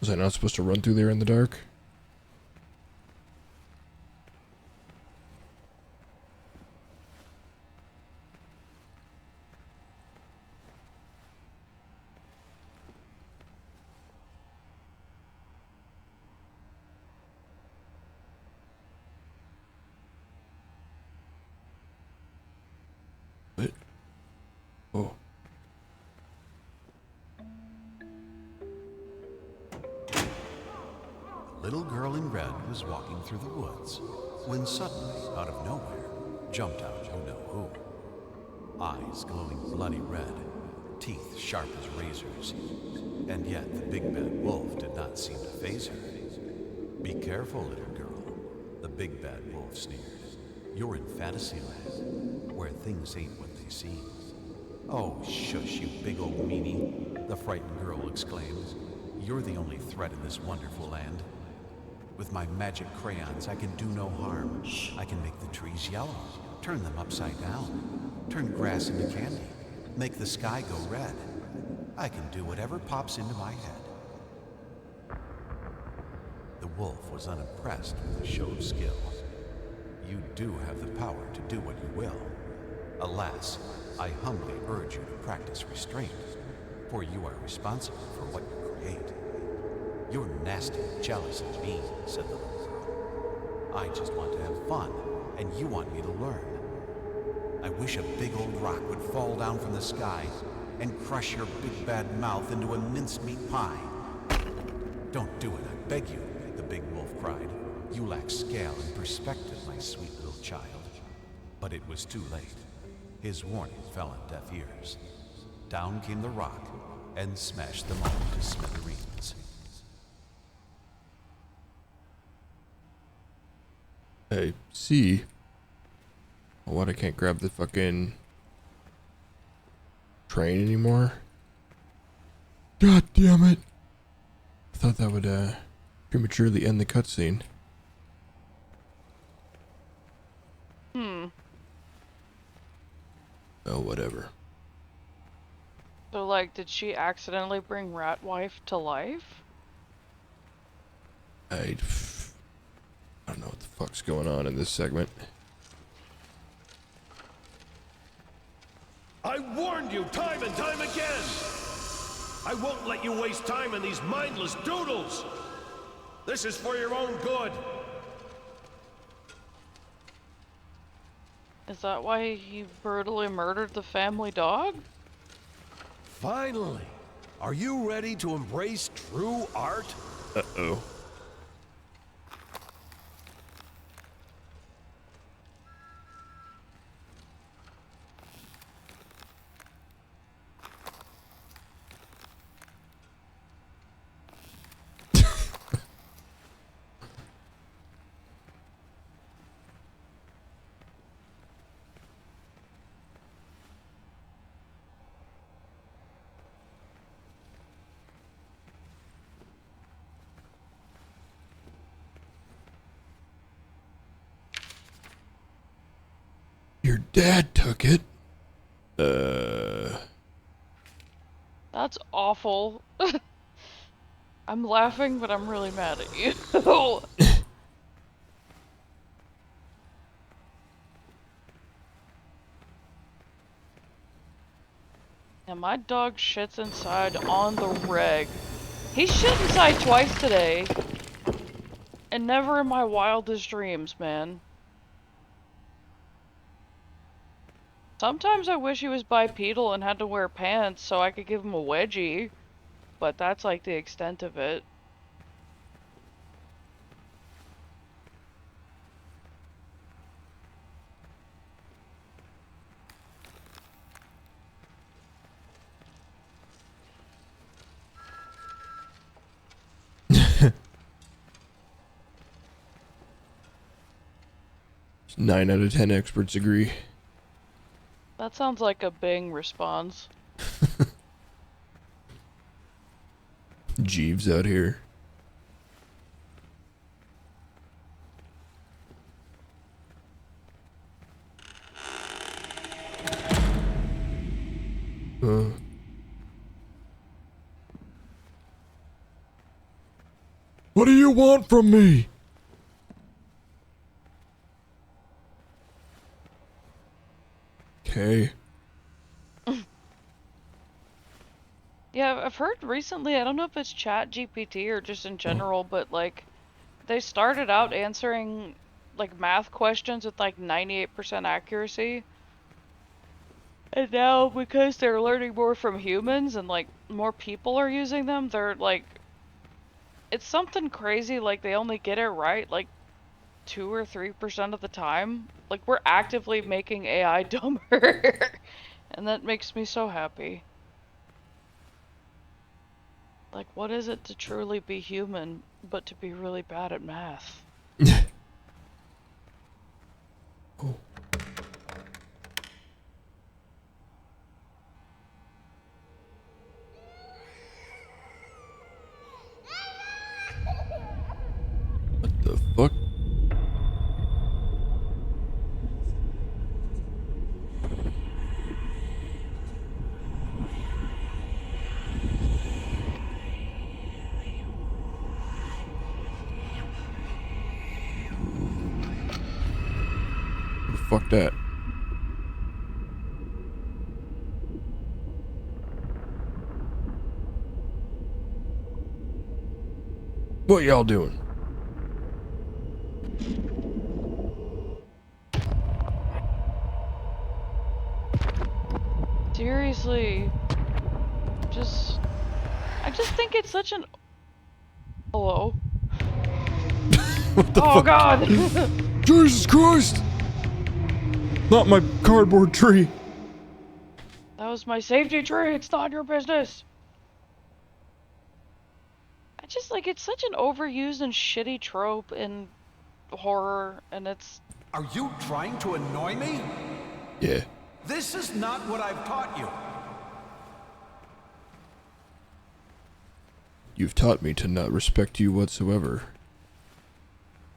Was I not supposed to run through there in the dark? What? Oh. A little girl in red was walking through the woods when suddenly, out of nowhere, jumped out you know who. Eyes glowing bloody red, teeth sharp as razors, and yet the big bad wolf did not seem to faze her. Be careful, little girl, the big bad wolf sneered. You're in Fantasyland, where things ain't what they seem. Oh, shush, you big old meanie, the frightened girl exclaimed. You're the only threat in this wonderful land. With my magic crayons, I can do no harm. I can make the trees yellow, turn them upside down, turn grass into candy, make the sky go red. I can do whatever pops into my head. The wolf was unimpressed with the show of skill. You do have the power to do what you will. Alas, I humbly urge you to practice restraint, for you are responsible for what you create. You're nasty, jealous, and mean, said the little girl. I just want to have fun, and you want me to learn. I wish a big old rock would fall down from the sky and crush your big bad mouth into a mincemeat pie. Don't do it, I beg you, the big wolf cried. You lack scale and perspective, my sweet little child. But it was too late. His warning fell on deaf ears. Down came the rock and smashed them all to smithereens. I see. Well, what, I can't grab the fucking train anymore? God damn it. I thought that would prematurely end the cutscene. Oh, whatever. So, like, did she accidentally bring Rat Wife to life? Fuck's going on in this segment? I warned you time and time again! I won't let you waste time on these mindless doodles! This is for your own good! Is that why he brutally murdered the family dog? Finally! Are you ready to embrace true art? Uh-oh. Your dad took it. That's awful. I'm laughing, but I'm really mad at you. And my dog shits inside on the reg. He shit inside twice today. And never in my wildest dreams, man. Sometimes I wish he was bipedal and had to wear pants so I could give him a wedgie. But that's like the extent of it. Nine out of 10 experts agree. That sounds like a Bing response. Jeeves out here. What do you want from me? Okay. Yeah, I've heard recently, I don't know if it's ChatGPT or just in general, but like, they started out answering like math questions with like 98% accuracy. And now, because they're learning more from humans and like more people are using them, they're like, it's something crazy, like they only get it right like 2 or 3% of the time. Like, we're actively making AI dumber. And that makes me so happy. Like, what is it to truly be human, but to be really bad at math? Oh. What the fuck? Fuck that. What y'all doing? Seriously. I just think it's such an... Hello? What the oh fuck? God! Jesus Christ! Not my cardboard tree. That was my safety tree, it's not your business! I just like, it's such an overused and shitty trope in horror, and it's... Are you trying to annoy me? Yeah. This is not what I've taught you. You've taught me to not respect you whatsoever.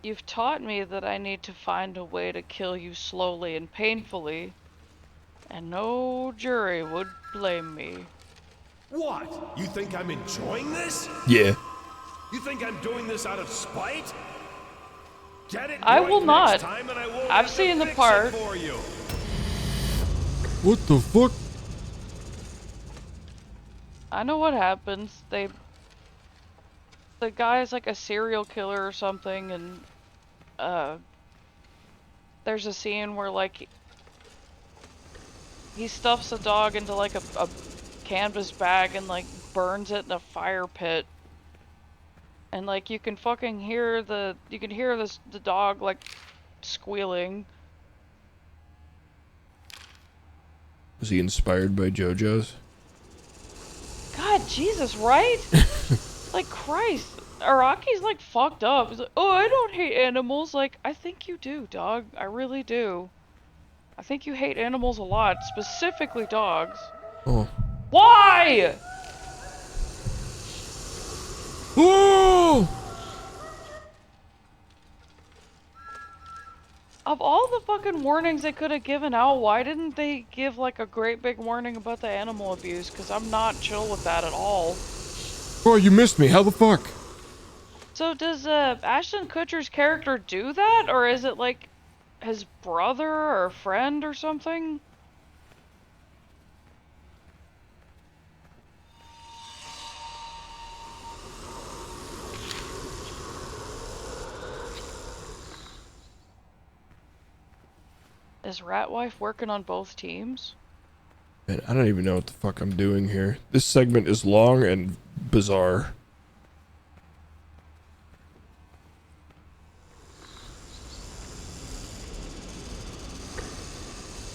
You've taught me that I need to find a way to kill you slowly and painfully, and no jury would blame me. What? You think I'm enjoying this? Yeah. You think I'm doing this out of spite? Get it I right will next not. time and I won't I've have to seen the fix it part. for you. What the fuck? I know what happens. The guy's like a serial killer or something, and there's a scene where like he stuffs a dog into like a canvas bag and like burns it in a fire pit. And like you can fucking hear the dog like squealing. Was he inspired by JoJo's? God, Jesus, right? Like, Christ. Araki's like fucked up. He's like, oh, I don't hate animals. Like, I think you do, dog. I really do. I think you hate animals a lot, specifically dogs. Oh. Why? Oh! Of all the fucking warnings they could have given out, why didn't they give like a great big warning about the animal abuse? Because I'm not chill with that at all. Oh, you missed me. How the fuck? So does Ashton Kutcher's character do that? Or is it like his brother or friend or something? Is Ratwife working on both teams? Man, I don't even know what the fuck I'm doing here. This segment is long and bizarre.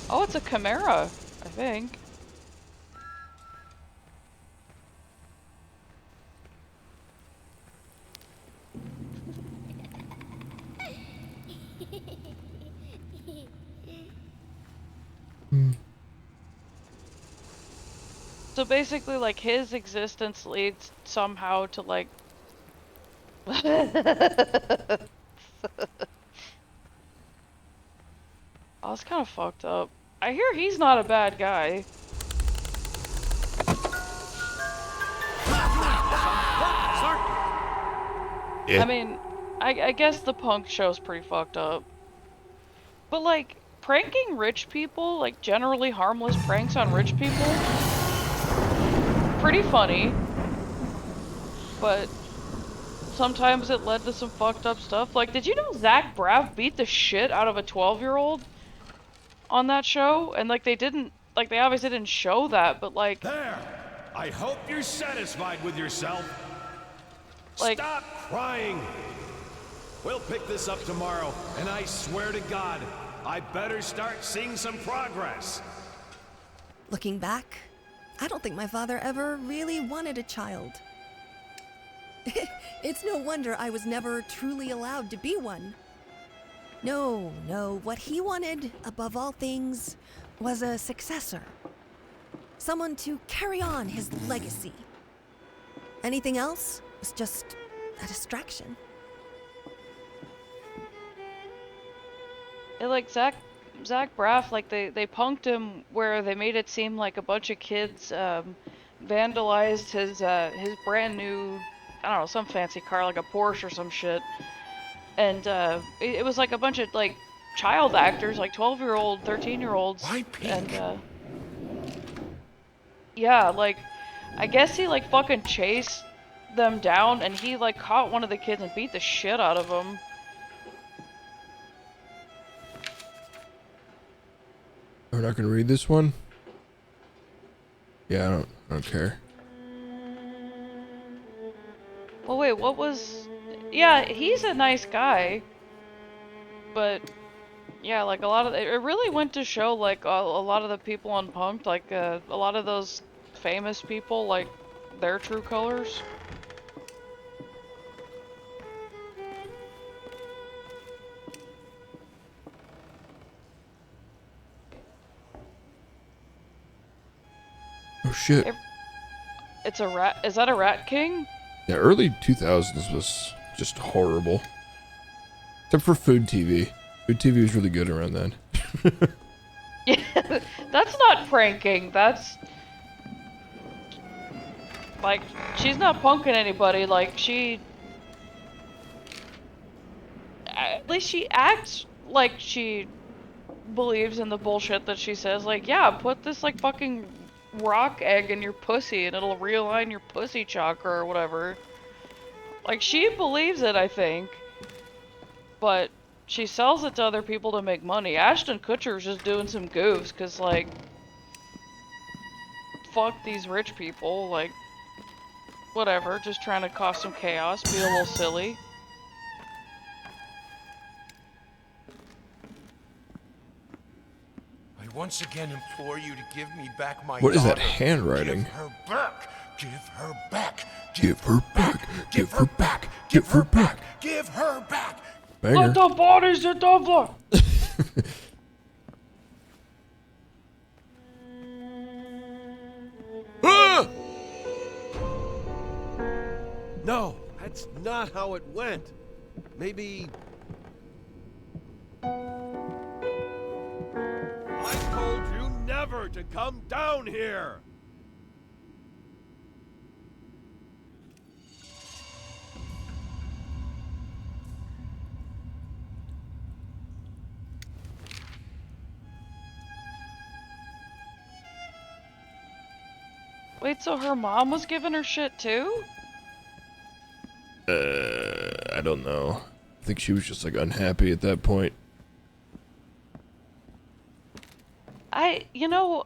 Oh, it's a Chimera, I think. So basically, like, his existence leads somehow to, like... Oh, it's kind of fucked up. I hear he's not a bad guy. Yeah. I mean, I guess the punk show's pretty fucked up. But, like, pranking rich people, like, generally harmless pranks on rich people, pretty funny. But sometimes it led to some fucked up stuff. Like, did you know Zach Braff beat the shit out of a 12-year-old on that show? And, like, they obviously didn't show that, but, like... There! I hope you're satisfied with yourself. Like, stop crying! We'll pick this up tomorrow, and I swear to God, I better start seeing some progress. Looking back, I don't think my father ever really wanted a child. It's no wonder I was never truly allowed to be one. No, what he wanted, above all things, was a successor. Someone to carry on his legacy. Anything else was just a distraction. like Zach Braff, like they punked him where they made it seem like a bunch of kids vandalized his brand new, I don't know, some fancy car like a Porsche or some shit, and it was like a bunch of like child actors, like 12-year-old, 13-year-olds. Why pink? And yeah, like I guess he like fucking chased them down, and he like caught one of the kids and beat the shit out of him. We're not gonna read this one? Yeah, I don't care. Well, wait, what was... Yeah, he's a nice guy. But, yeah, like a lot of... It really went to show, like, a lot of the people on Punk'd, like, a lot of those famous people, like, their true colors. Oh shit. It's a rat... Is that a Rat King? Yeah, early 2000s was just horrible. Except for Food TV. Food TV was really good around then. Yeah, that's not pranking, that's... Like, she's not punking anybody, like, she... at least she acts like she believes in the bullshit that she says. Like, yeah, put this like fucking rock egg in your pussy and it'll realign your pussy chakra or whatever. Like, she believes it, I think. But she sells it to other people to make money. Ashton Kutcher's just doing some goofs, cause like, fuck these rich people, like, whatever, just trying to cause some chaos, be a little silly. I once again implore you to give me back my What is that daughter. handwriting? Give her back. Give her back. Give her back. Give her back. Give her back. Give her back. Banger. Let the bodies hit the floor. Ah! No, that's not how it went. Maybe... I told you never to come down here! Wait, so her mom was giving her shit too? I don't know. I think she was just like unhappy at that point. You know,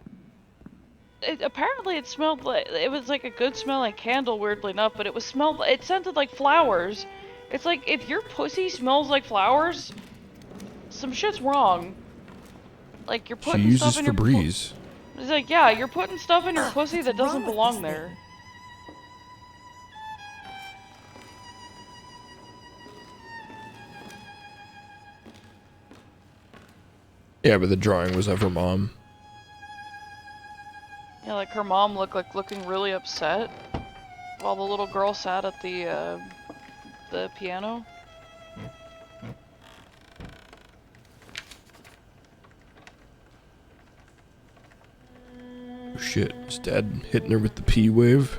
apparently it smelled like, it was like a good smelling candle, weirdly enough, but it scented like flowers. It's like, if your pussy smells like flowers, some shit's wrong. Like, you're She putting uses stuff in your Febreze. It's like, yeah, you're putting stuff in your pussy that doesn't wrong with belong this there. Yeah, but the drawing was of her mom. Yeah, like her mom looked like looking really upset while the little girl sat at the piano. Oh, shit, is Dad hitting her with the P wave?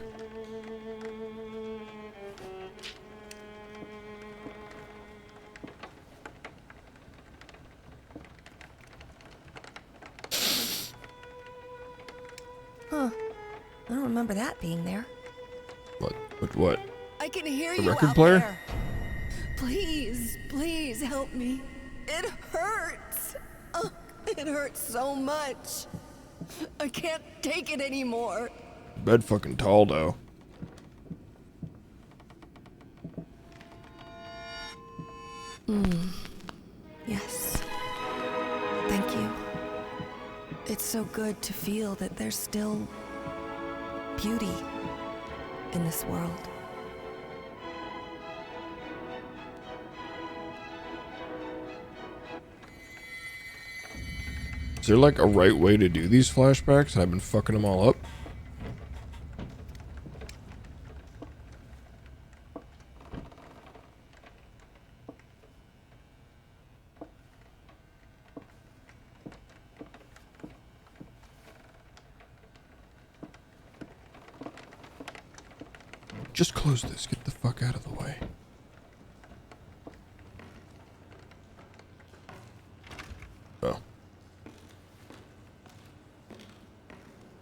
Huh. I don't remember that being there. What? I can hear The you record out player? there. Please, please help me. It hurts. It hurts so much. I can't take it anymore. Bed fucking tall, though. Yes. Thank you. It's so good to feel that there's still beauty in this world. Is there like a right way to do these flashbacks and I've been fucking them all up? Just close this. Get the fuck out of the way. Oh.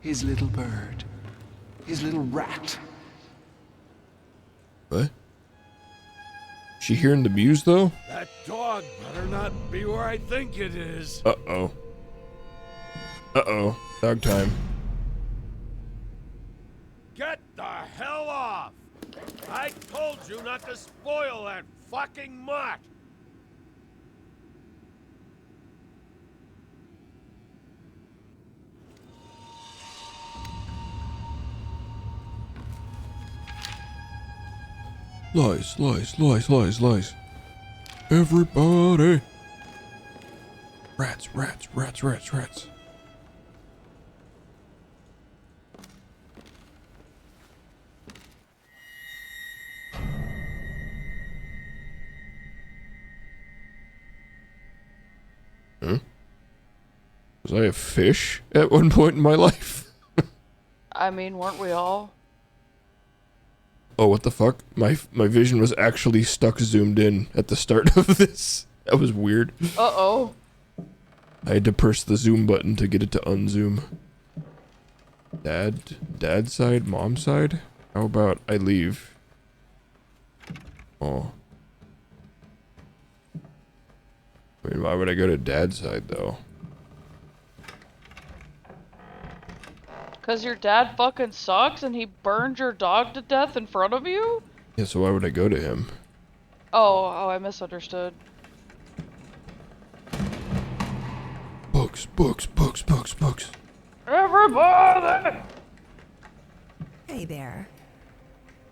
His little bird. His little rat. What? She hearing the muse though? That dog better not be where I think it is. Uh-oh. Uh-oh. Dog time. Get the hell off! I told you not to spoil that fucking mutt! Lies, lies, lies, lies, lies. Everybody. Rats, rats, rats, rats, rats. Huh? Was I a fish at one point in my life? I mean, weren't we all? Oh, what the fuck? My vision was actually stuck zoomed in at the start of this. That was weird. Uh-oh. I had to press the zoom button to get it to unzoom. Dad's side, mom's side? How about I leave? Oh. I mean, why would I go to dad's side, though? Because your dad fucking sucks and he burned your dog to death in front of you? Yeah, so why would I go to him? Oh, I misunderstood. Books, books, books, books, books. Everybody! Hey there.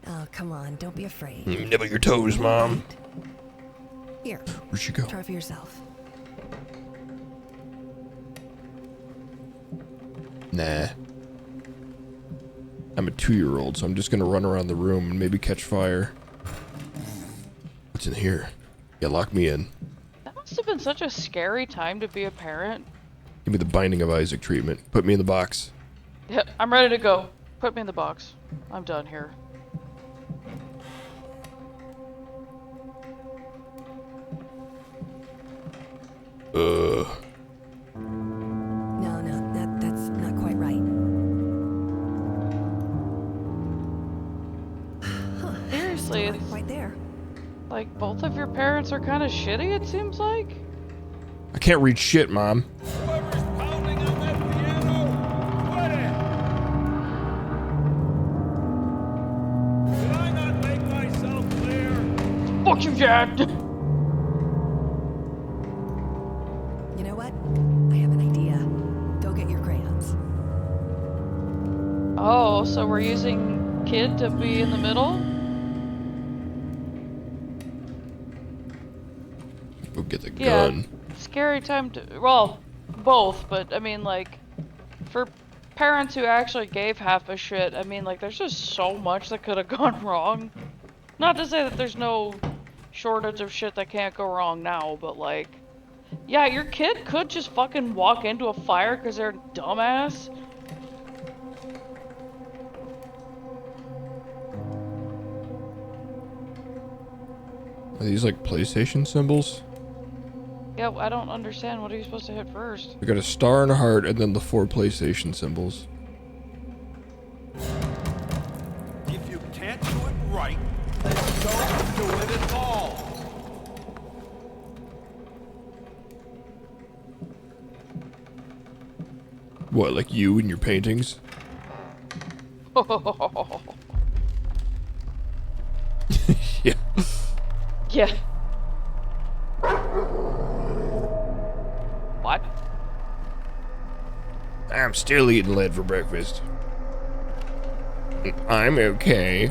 Oh, come on, don't be afraid. Nibble your toes, Mom. Here. Where'd she go? Try for yourself. Nah. I'm a 2-year-old, so I'm just gonna run around the room and maybe catch fire. What's in here? Yeah, lock me in. That must have been such a scary time to be a parent. Give me the Binding of Isaac treatment. Put me in the box. Yeah, I'm ready to go. Put me in the box. I'm done here. No, that's not quite right. Seriously, It's right there. like both of your parents are kind of shitty, it seems like. I can't read shit, Mom. Whoever's pounding on that piano, quit it! Did I not make myself clear? Fuck you, Dad! You know what? I have an idea. Go get your crayons. Oh, so we're using Kid to be in the middle? Go get the Yeah. gun. Scary time to, well, both, but I mean, like, for parents who actually gave half a shit, I mean, like, there's just so much that could have gone wrong. Not to say that there's no shortage of shit that can't go wrong now, but like, yeah, your kid could just fucking walk into a fire because they're a dumbass. Are these like PlayStation symbols? Yeah, I don't understand. What are you supposed to hit first? We got a star and a heart and then the 4 PlayStation symbols. If you can't do it right, then don't do it at all. What, like you and your paintings? Yeah. Yeah. What? I'm still eating lead for breakfast. I'm okay.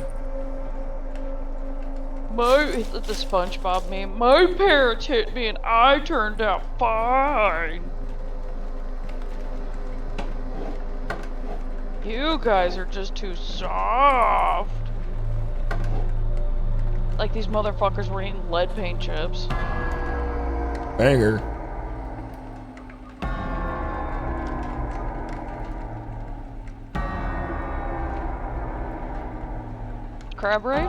The SpongeBob meme. My parents hit me and I turned out fine. You guys are just too soft. Like these motherfuckers were eating lead paint chips. Banger. Crab Rave?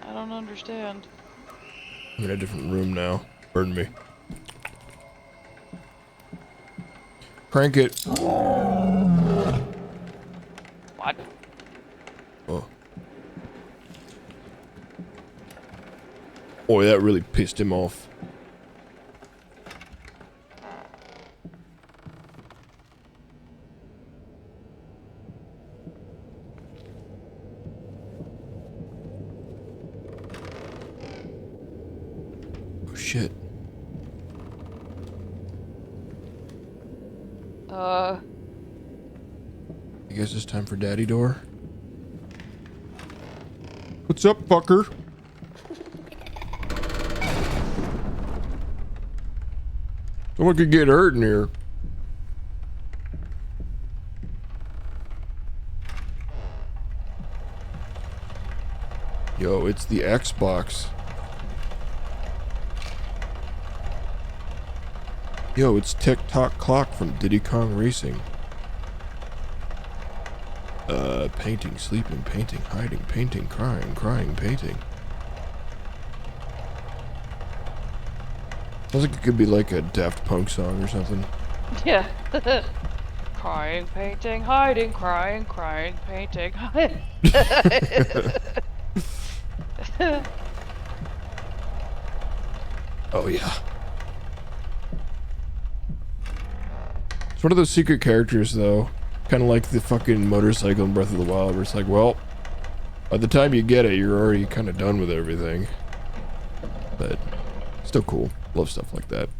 I don't understand. I'm in a different room now. Pardon me. Crank it. What? Oh. Boy, that really pissed him off. Oh shit. I guess it's time for Daddy Door. What's up, fucker? Someone could get hurt in here. Yo, it's the Xbox. Yo, it's Tick Tock Clock from Diddy Kong Racing. Painting, sleeping, painting, hiding, painting, crying, crying, painting. Sounds like it could be like a Daft Punk song or something. Yeah. Crying, painting, hiding, crying, crying, painting. Oh yeah. It's one of those secret characters though. Kind of like the fucking motorcycle in Breath of the Wild where it's like, well, by the time you get it, you're already kind of done with everything. But still cool. Love stuff like that.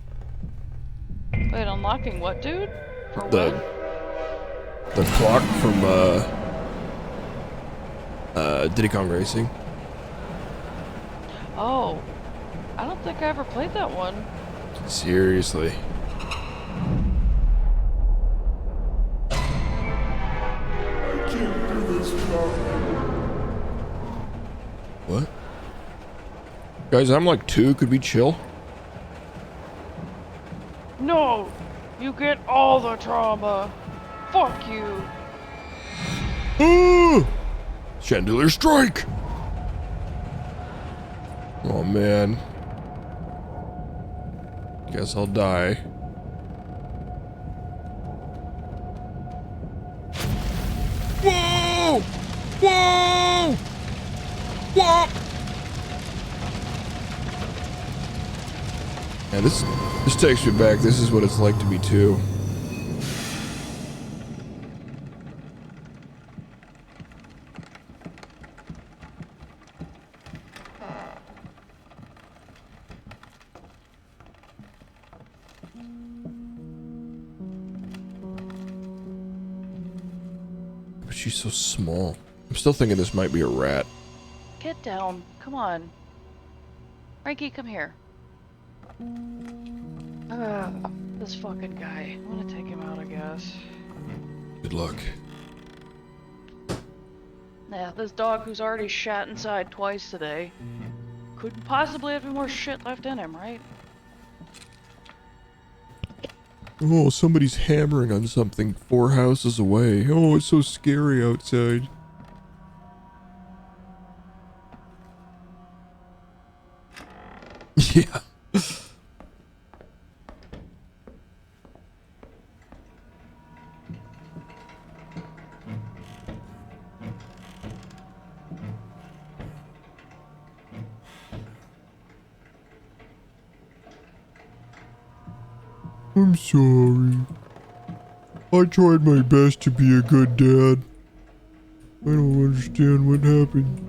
Wait, unlocking what, dude? For The what? the clock from Diddy Kong Racing. Oh. I don't think I ever played that one. Seriously. What? Guys, I'm like 2. Could we chill? No! You get all the trauma! Fuck you! Chandelier strike! Oh man. Guess I'll die. Whoa! Whoa! Whoa! Yeah, this takes me back. This is what it's like to be 2. But she's so small. I'm still thinking this might be a rat. Get down. Come on. Frankie, come here. This fucking guy. I'm gonna take him out, I guess. Good luck. Yeah, this dog who's already shat inside twice today couldn't possibly have any more shit left in him, right? Oh, somebody's hammering on something 4 houses away. Oh, it's so scary outside. Yeah. I'm sorry. I tried my best to be a good dad. I don't understand what happened.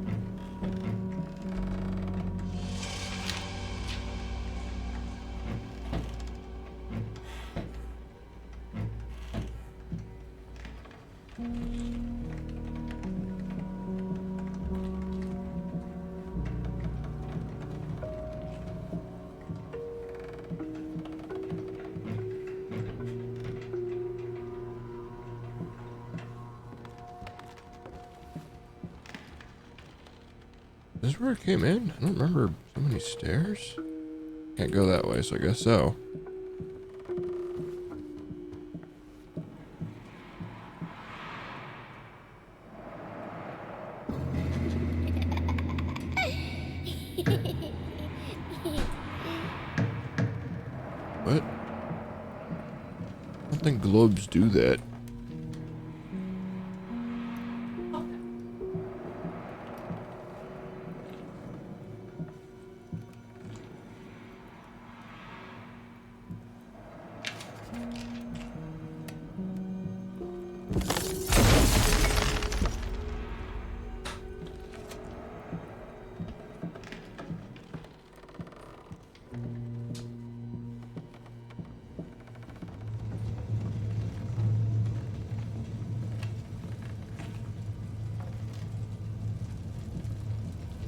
Is this where it came in? I don't remember so many stairs. Can't go that way, so I guess so. What? I don't think globes do that.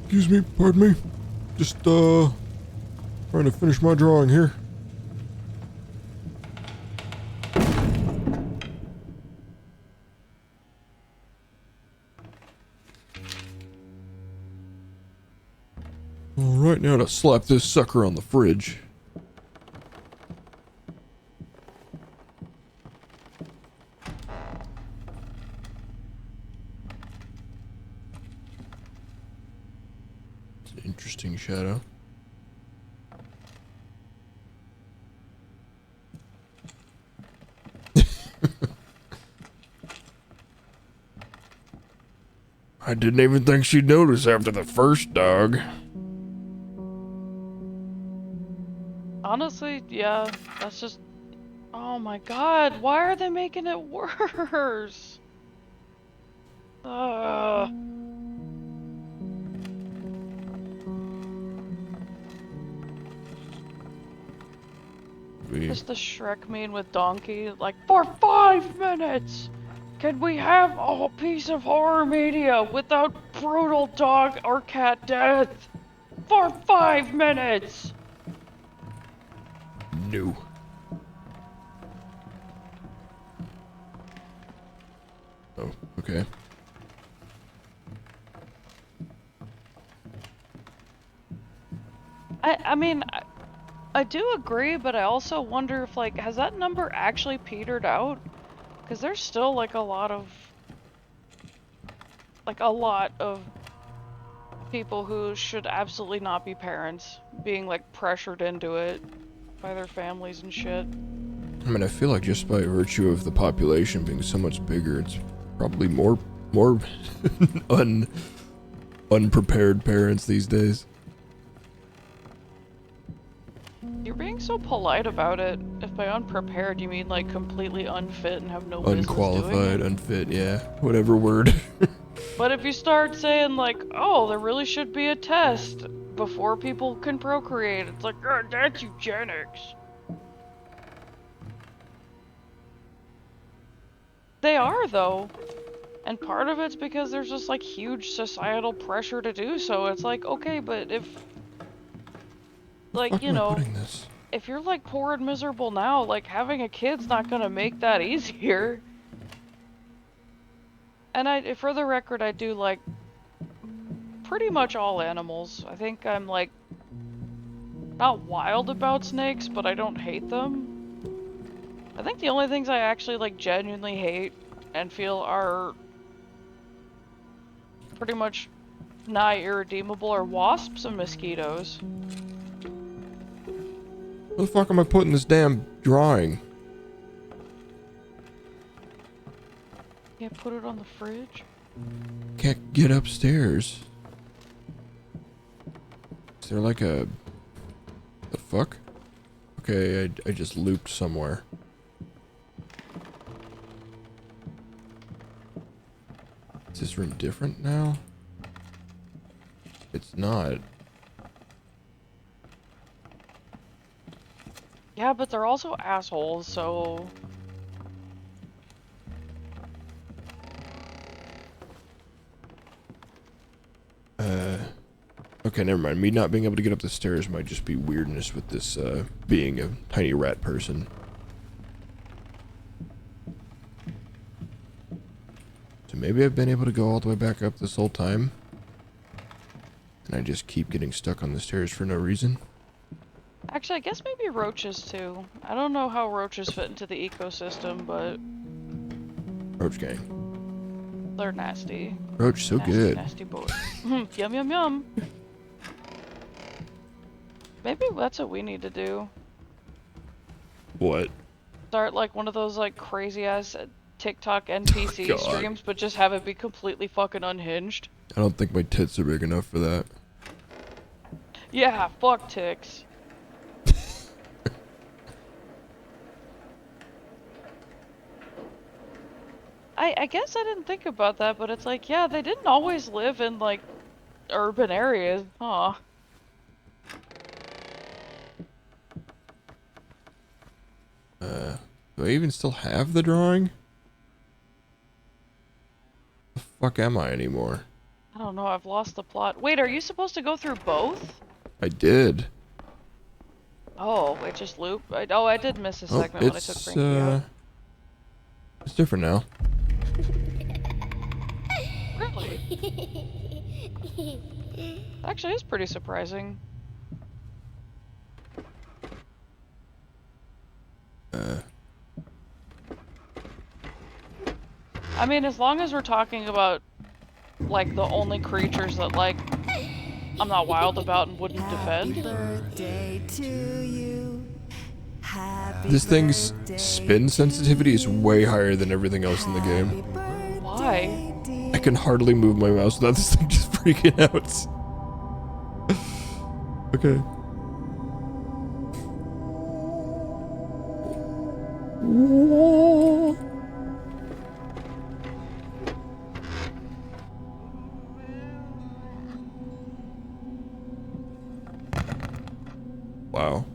Excuse me, pardon me. Just, trying to finish my drawing here. Alright, now to slap this sucker on the fridge. Interesting shadow. I didn't even think she'd notice after the first dog. Honestly, yeah, that's just... Oh my god, why are they making it worse? Ugh. Just the Shrek meme with Donkey, like, for 5 minutes! Can we have a piece of horror media without brutal dog or cat death? For 5 minutes! No. Oh, okay. I mean, I do agree, but I also wonder if, like, has that number actually petered out? Because there's still, like, a lot of people who should absolutely not be parents being, like, pressured into it by their families and shit. I mean, I feel like just by virtue of the population being so much bigger, it's probably more unprepared parents these days. You're being so polite about it. If by unprepared you mean like completely unfit and have no business doing Unqualified, it. unfit, yeah. Whatever word. But if you start saying like, oh, there really should be a test before people can procreate, it's like, oh, that's eugenics. They are though. And part of it's because there's just like huge societal pressure to do so. It's like, okay, but if like, you know, if you're like poor and miserable now, like having a kid's not gonna make that easier. And for the record, I do like pretty much all animals. I think I'm like not wild about snakes, but I don't hate them. I think the only things I actually like genuinely hate and feel are pretty much nigh irredeemable are wasps and mosquitoes. Where the fuck am I putting this damn drawing? Yeah, put it on the fridge. Can't get upstairs. Is there like a... The fuck? Okay, I just looped somewhere. Is this room different now? It's not. Yeah, but they're also assholes, so... Okay, never mind. Me not being able to get up the stairs might just be weirdness with this, being a tiny rat person. So maybe I've been able to go all the way back up this whole time. And I just keep getting stuck on the stairs for no reason. Actually, I guess maybe roaches too. I don't know how roaches fit into the ecosystem, but... Roach gang. They're nasty. Roach, so nasty, good. Nasty boy. Yum, yum, yum. Maybe that's what we need to do. What? Start like one of those like crazy ass TikTok NPC streams, but just have it be completely fucking unhinged. I don't think my tits are big enough for that. Yeah, fuck ticks. I guess I didn't think about that, but it's like, yeah, they didn't always live in like urban areas, huh? Do I even still have the drawing? The fuck am I anymore? I don't know, I've lost the plot. Wait, are you supposed to go through both? I did. Oh, it just looped? I did miss a segment when I took Frankie out. It's different now. Really? Actually, it's pretty surprising. I mean, as long as we're talking about, like, the only creatures that, like, I'm not wild about and wouldn't defend. Birthday to you. Happy This thing's spin sensitivity is way higher than everything else in the game. Why? I can hardly move my mouse without this thing just freaking out. Okay. Wow.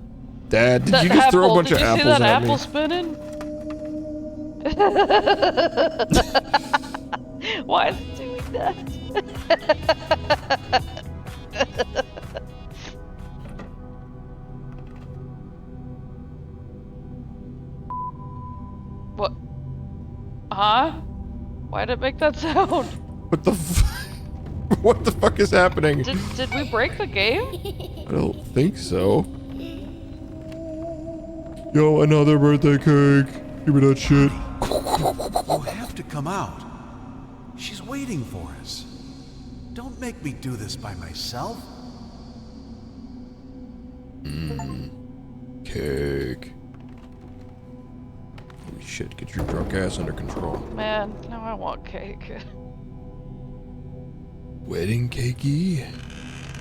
Dad, did That you just throw a apple, bunch did of you see apples that at apple me? spinning? Why is it doing that? What? Huh? Why'd it make that sound? What the what the fuck is happening? Did we break the game? I don't think so. Yo, another birthday cake. Give me that shit. You have to come out. She's waiting for us. Don't make me do this by myself. Cake. Holy shit, get your drunk ass under control. Man, now I want cake. Wedding cakey?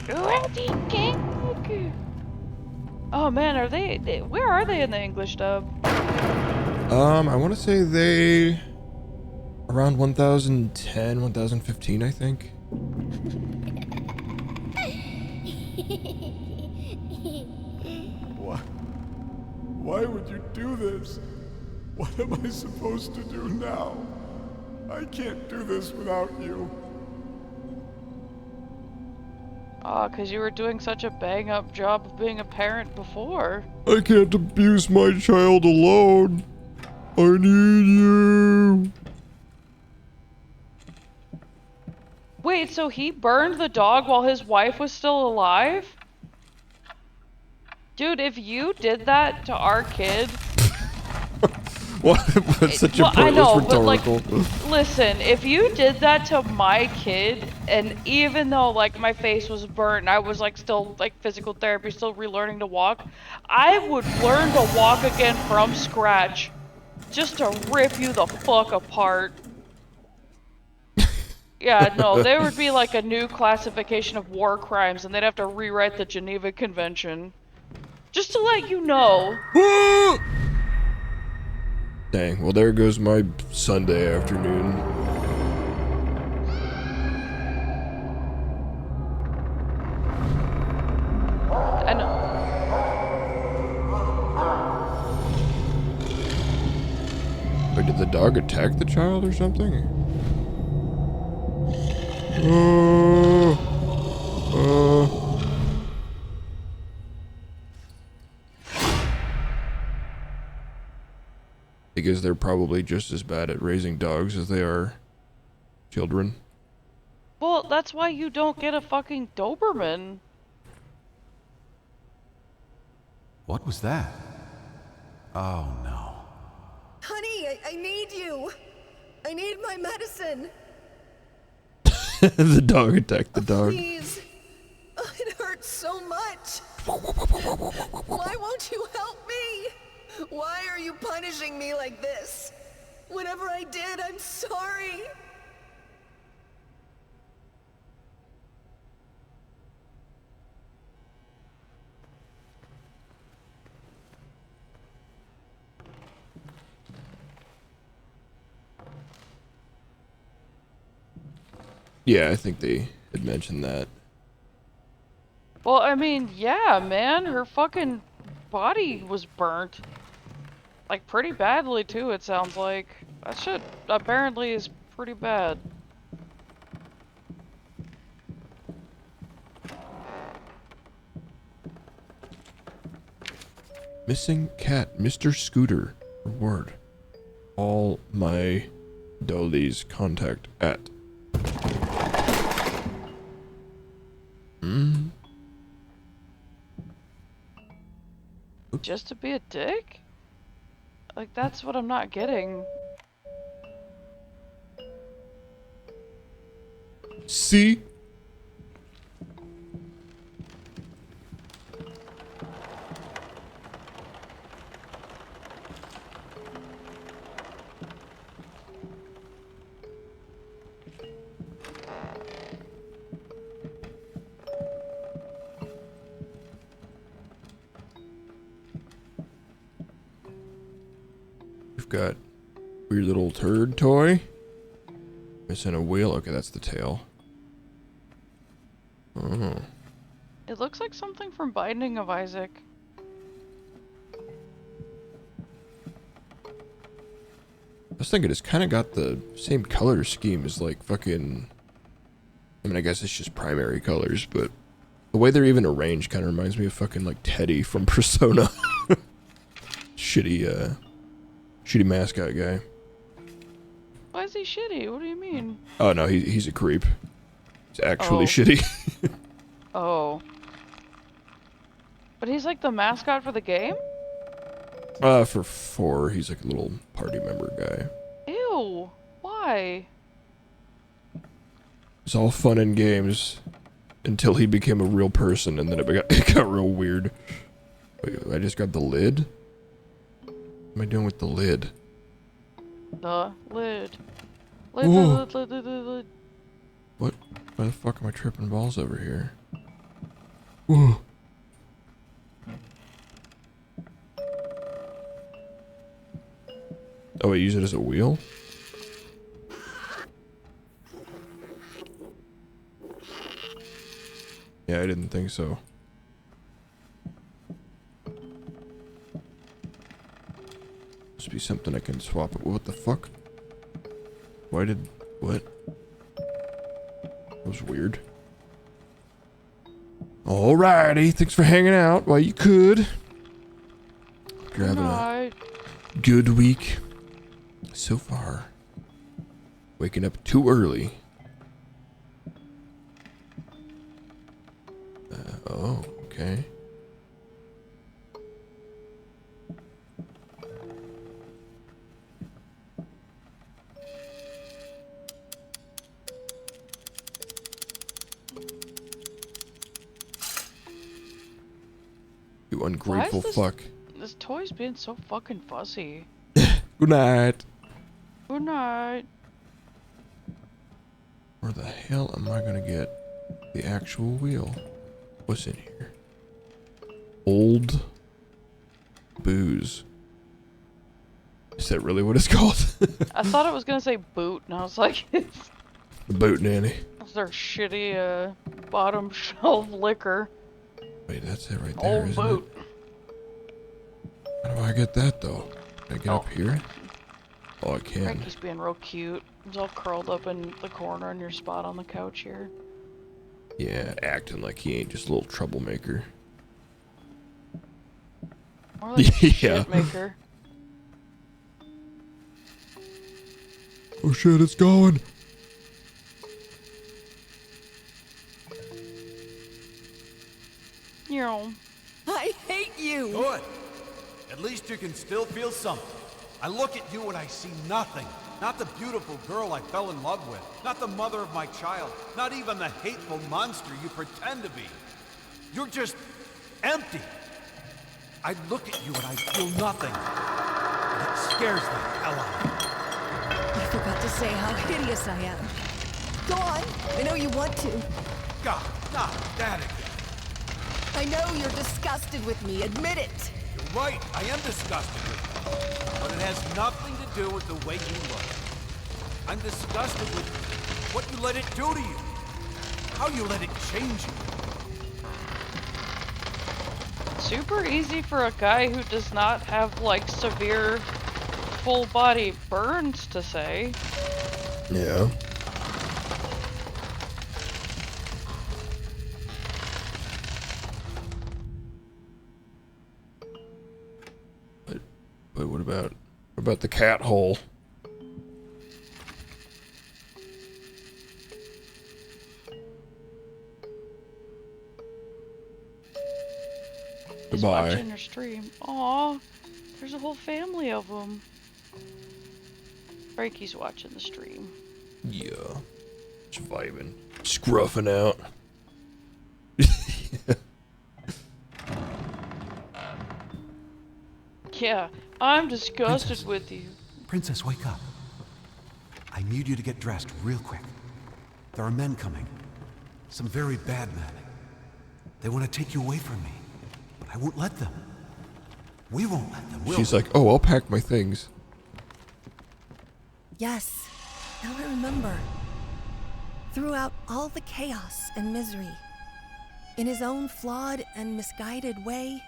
Wedding cake. Oh man, are they where are they in the English dub? I want to say they around 1010, 1015, I think. Why would you do this? What am I supposed to do now? I can't do this without you. Oh, because you were doing such a bang-up job of being a parent before. I can't abuse my child alone. I need you. Wait, so he burned the dog while his wife was still alive? Dude, if you did that to our kid... What? That's such a I know, rhetorical. but like, listen, if you did that to my kid, and even though like my face was burnt, and I was like still like physical therapy, still relearning to walk, I would learn to walk again from scratch, just to rip you the fuck apart. Yeah, no, there would be like a new classification of war crimes, and they'd have to rewrite the Geneva Convention, just to let you know. Dang, well there goes my Sunday afternoon. I know. Wait, did the dog attack the child or something? Because they're probably just as bad at raising dogs as they are children. Well, that's why you don't get a fucking Doberman. What was that? Oh no. Honey, I need you. I need my medicine. The dog attacked the dog. Please. It hurts so much. Why won't you help me? Why are you punishing me like this? Whatever I did, I'm sorry. Yeah, I think they had mentioned that. Well, I mean, yeah, man, her fucking body was burnt. Like, pretty badly, too, it sounds like. That shit apparently is pretty bad. Missing cat, Mr. Scooter. Reward. All my dollies contact at. Just to be a dick? Like, that's what I'm not getting. See? got weird little turd toy. Missing a wheel. Okay, that's the tail. Oh. It looks like something from Binding of Isaac. I was thinking it's kind of got the same color scheme as like fucking... I mean, I guess it's just primary colors, but the way they're even arranged kind of reminds me of fucking like Teddy from Persona. Shitty mascot guy. Why is he shitty? What do you mean? Oh no, he's a creep. He's actually Oh. shitty. Oh. But he's like the mascot for the game? For 4, he's like a little party member guy. Ew. Why? It's all fun and games until he became a real person, and then it got real weird. Wait, I just got the lid? What am I doing with the lid? The lid. Lid, Ooh. lid, lid, lid, lid, lid. What? Why the fuck am I tripping balls over here? Ooh. Oh, I use it as a wheel? Yeah, I didn't think so. Must be something I can swap it. What the fuck? Why did... what? That was weird. Alrighty, thanks for hanging out while you could. Hope you're having a good week so far. Waking up too early. Oh, okay. You ungrateful fuck. This toy's being so fucking fussy. Good night. Good night. Where the hell am I gonna get the actual wheel? What's in here? Old booze. Is that really what it's called? I thought it was gonna say boot, and I was like, it's The boot nanny. their shitty bottom shelf liquor. Wait, that's it right there, Old isn't boot. it? How do I get that though? Can I get up here? Oh, I can. Frankie's being real cute. He's all curled up in the corner in your spot on the couch here. Yeah, acting like he ain't just a little troublemaker. More like a Yeah. shit maker. Oh shit, it's going. I hate you! Good. At least you can still feel something. I look at you and I see nothing. Not the beautiful girl I fell in love with. Not the mother of my child. Not even the hateful monster you pretend to be. You're just empty. I look at you and I feel nothing. And it scares the hell out of me. I forgot to say how hideous I am. Go on. I know you want to. God, not that again. I know you're disgusted with me. Admit it. You're right, I am disgusted with you. But it has nothing to do with the way you look. I'm disgusted with what you let it do to you. How you let it change you. Super easy for a guy who does not have like severe full body burns to say. Yeah. But what about the cat hole? He's Goodbye. watching your stream. Aw, there's a whole family of them. Frankie's watching the stream. Yeah. Just vibing. Scruffing out. Yeah, I'm disgusted with you. Princess, wake up. I need you to get dressed real quick. There are men coming. Some very bad men. They want to take you away from me. But I won't let them. We won't let them, will She's we? like, oh, I'll pack my things. Yes, now I remember. Throughout all the chaos and misery, in his own flawed and misguided way,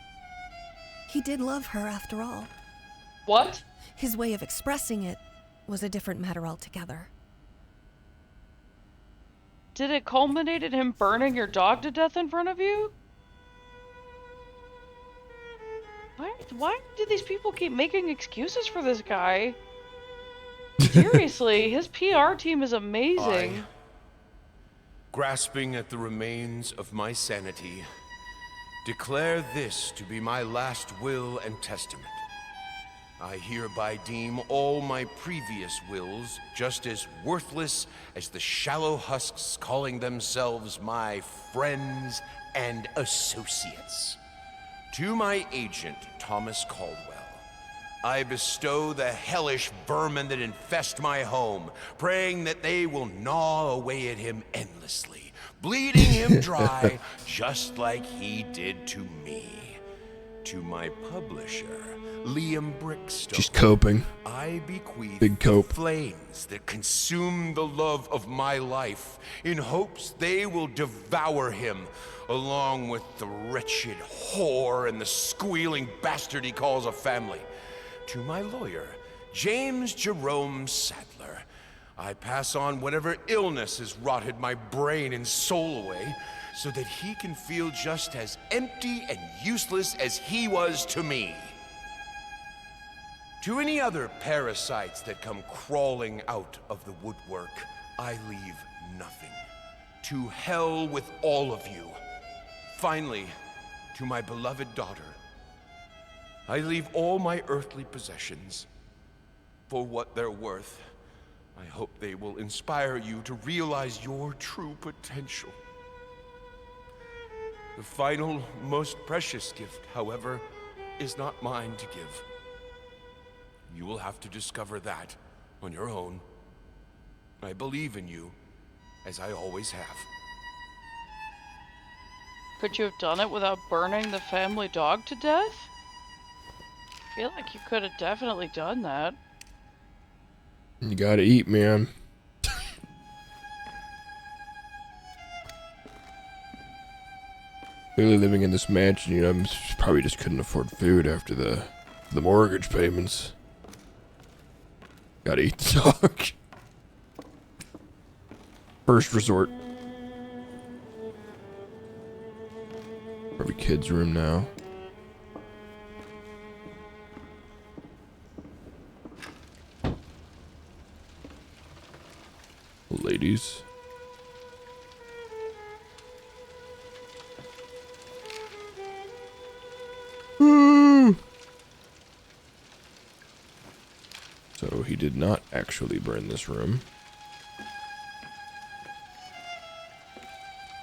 he did love her after all. What? His way of expressing it was a different matter altogether. Did it culminate in him burning your dog to death in front of you? Why do these people keep making excuses for this guy? Seriously, his PR team is amazing. Grasping at the remains of my sanity, declare this to be my last will and testament. I hereby deem all my previous wills just as worthless as the shallow husks calling themselves my friends and associates. To my agent, Thomas Caldwell, I bestow the hellish vermin that infest my home, praying that they will gnaw away at him endlessly, bleeding him dry just like he did to me. To my publisher, Liam Brickstone, She's coping. I bequeath Big cope. the flames that consume the love of my life in hopes they will devour him, along with the wretched whore and the squealing bastard he calls a family. To my lawyer, James Jerome Sadler, I pass on whatever illness has rotted my brain and soul away, so that he can feel just as empty and useless as he was to me. To any other parasites that come crawling out of the woodwork, I leave nothing. To hell with all of you. Finally, to my beloved daughter, I leave all my earthly possessions. For what they're worth, I hope they will inspire you to realize your true potential. The final, most precious gift, however, is not mine to give. You will have to discover that on your own. I believe in you, as I always have. Could you have done it without burning the family dog to death? I feel like you could have definitely done that. You gotta eat, man. Clearly living in this mansion, you know, I probably just couldn't afford food after the mortgage payments. Gotta eat the dog. First resort. Probably kids' room now. Ladies. So he did not actually burn this room.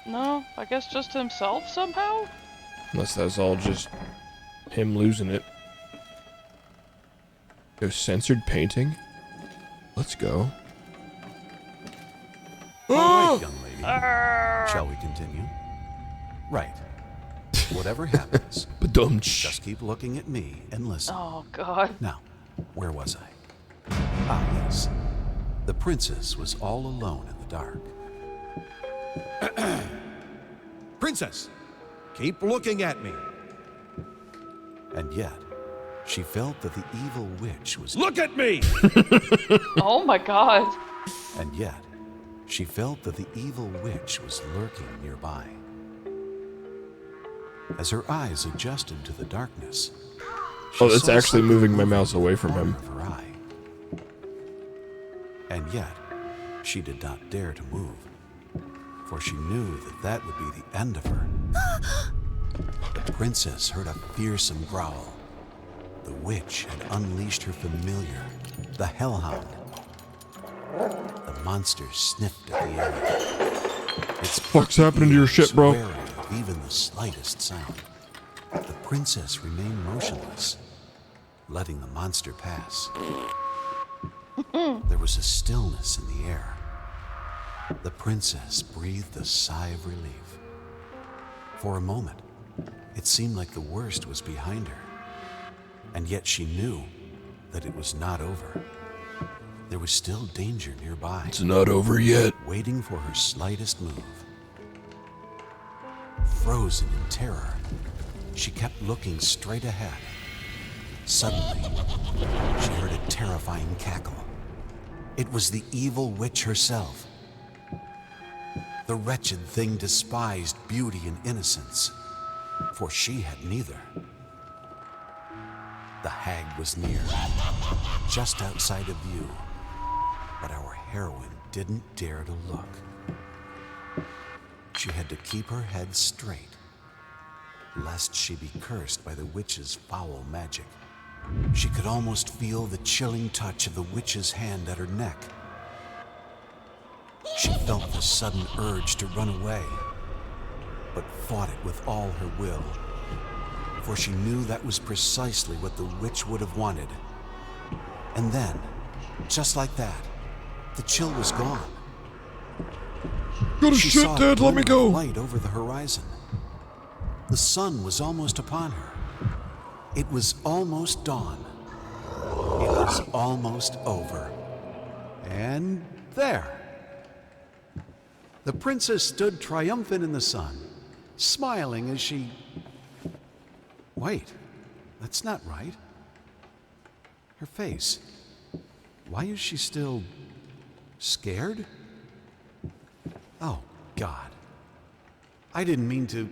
No, I guess just himself somehow? Unless that's all just him losing it. Yo, censored painting? Let's go. All right, young lady. Shall we continue? Right. Whatever happens, just keep looking at me and listen. Oh, God. Now, where was I? Ah, yes. The princess was all alone in the dark. Princess, keep looking at me. And yet, she felt that the evil witch was... Look at me! Oh my God. And yet, she felt that the evil witch was lurking nearby. As her eyes adjusted to the darkness, Oh, it's actually moving my mouse away from him. of her eye. And yet, she did not dare to move, for she knew that that would be the end of her. The princess heard a fearsome growl. The witch had unleashed her familiar, the hellhound. The monster sniffed at the air. Its What's happening to your shit, bro? wary of even the slightest sound. The princess remained motionless, letting the monster pass. There was a stillness in the air. The princess breathed a sigh of relief. For a moment, it seemed like the worst was behind her, and yet she knew that it was not over. there was still danger nearby. It's not over yet. Waiting for her slightest move. Frozen in terror, she kept looking straight ahead. Suddenly, she heard a terrifying cackle. It was the evil witch herself. The wretched thing despised beauty and innocence, for she had neither. The hag was near, just outside of view, but our heroine didn't dare to look. She had to keep her head straight, lest she be cursed by the witch's foul magic. She could almost feel the chilling touch of the witch's hand at her neck. She felt the sudden urge to run away, but fought it with all her will, for she knew that was precisely what the witch would have wanted. And then, just like that, the chill was gone. Go to She shit, saw a Dad, let me glimmer of go. light over the horizon. The sun was almost upon her. It was almost dawn. It was almost over. And there. The princess stood triumphant in the sun, smiling as she... Wait, that's not right. Her face. Why is she still... scared? Oh, God. I didn't mean to...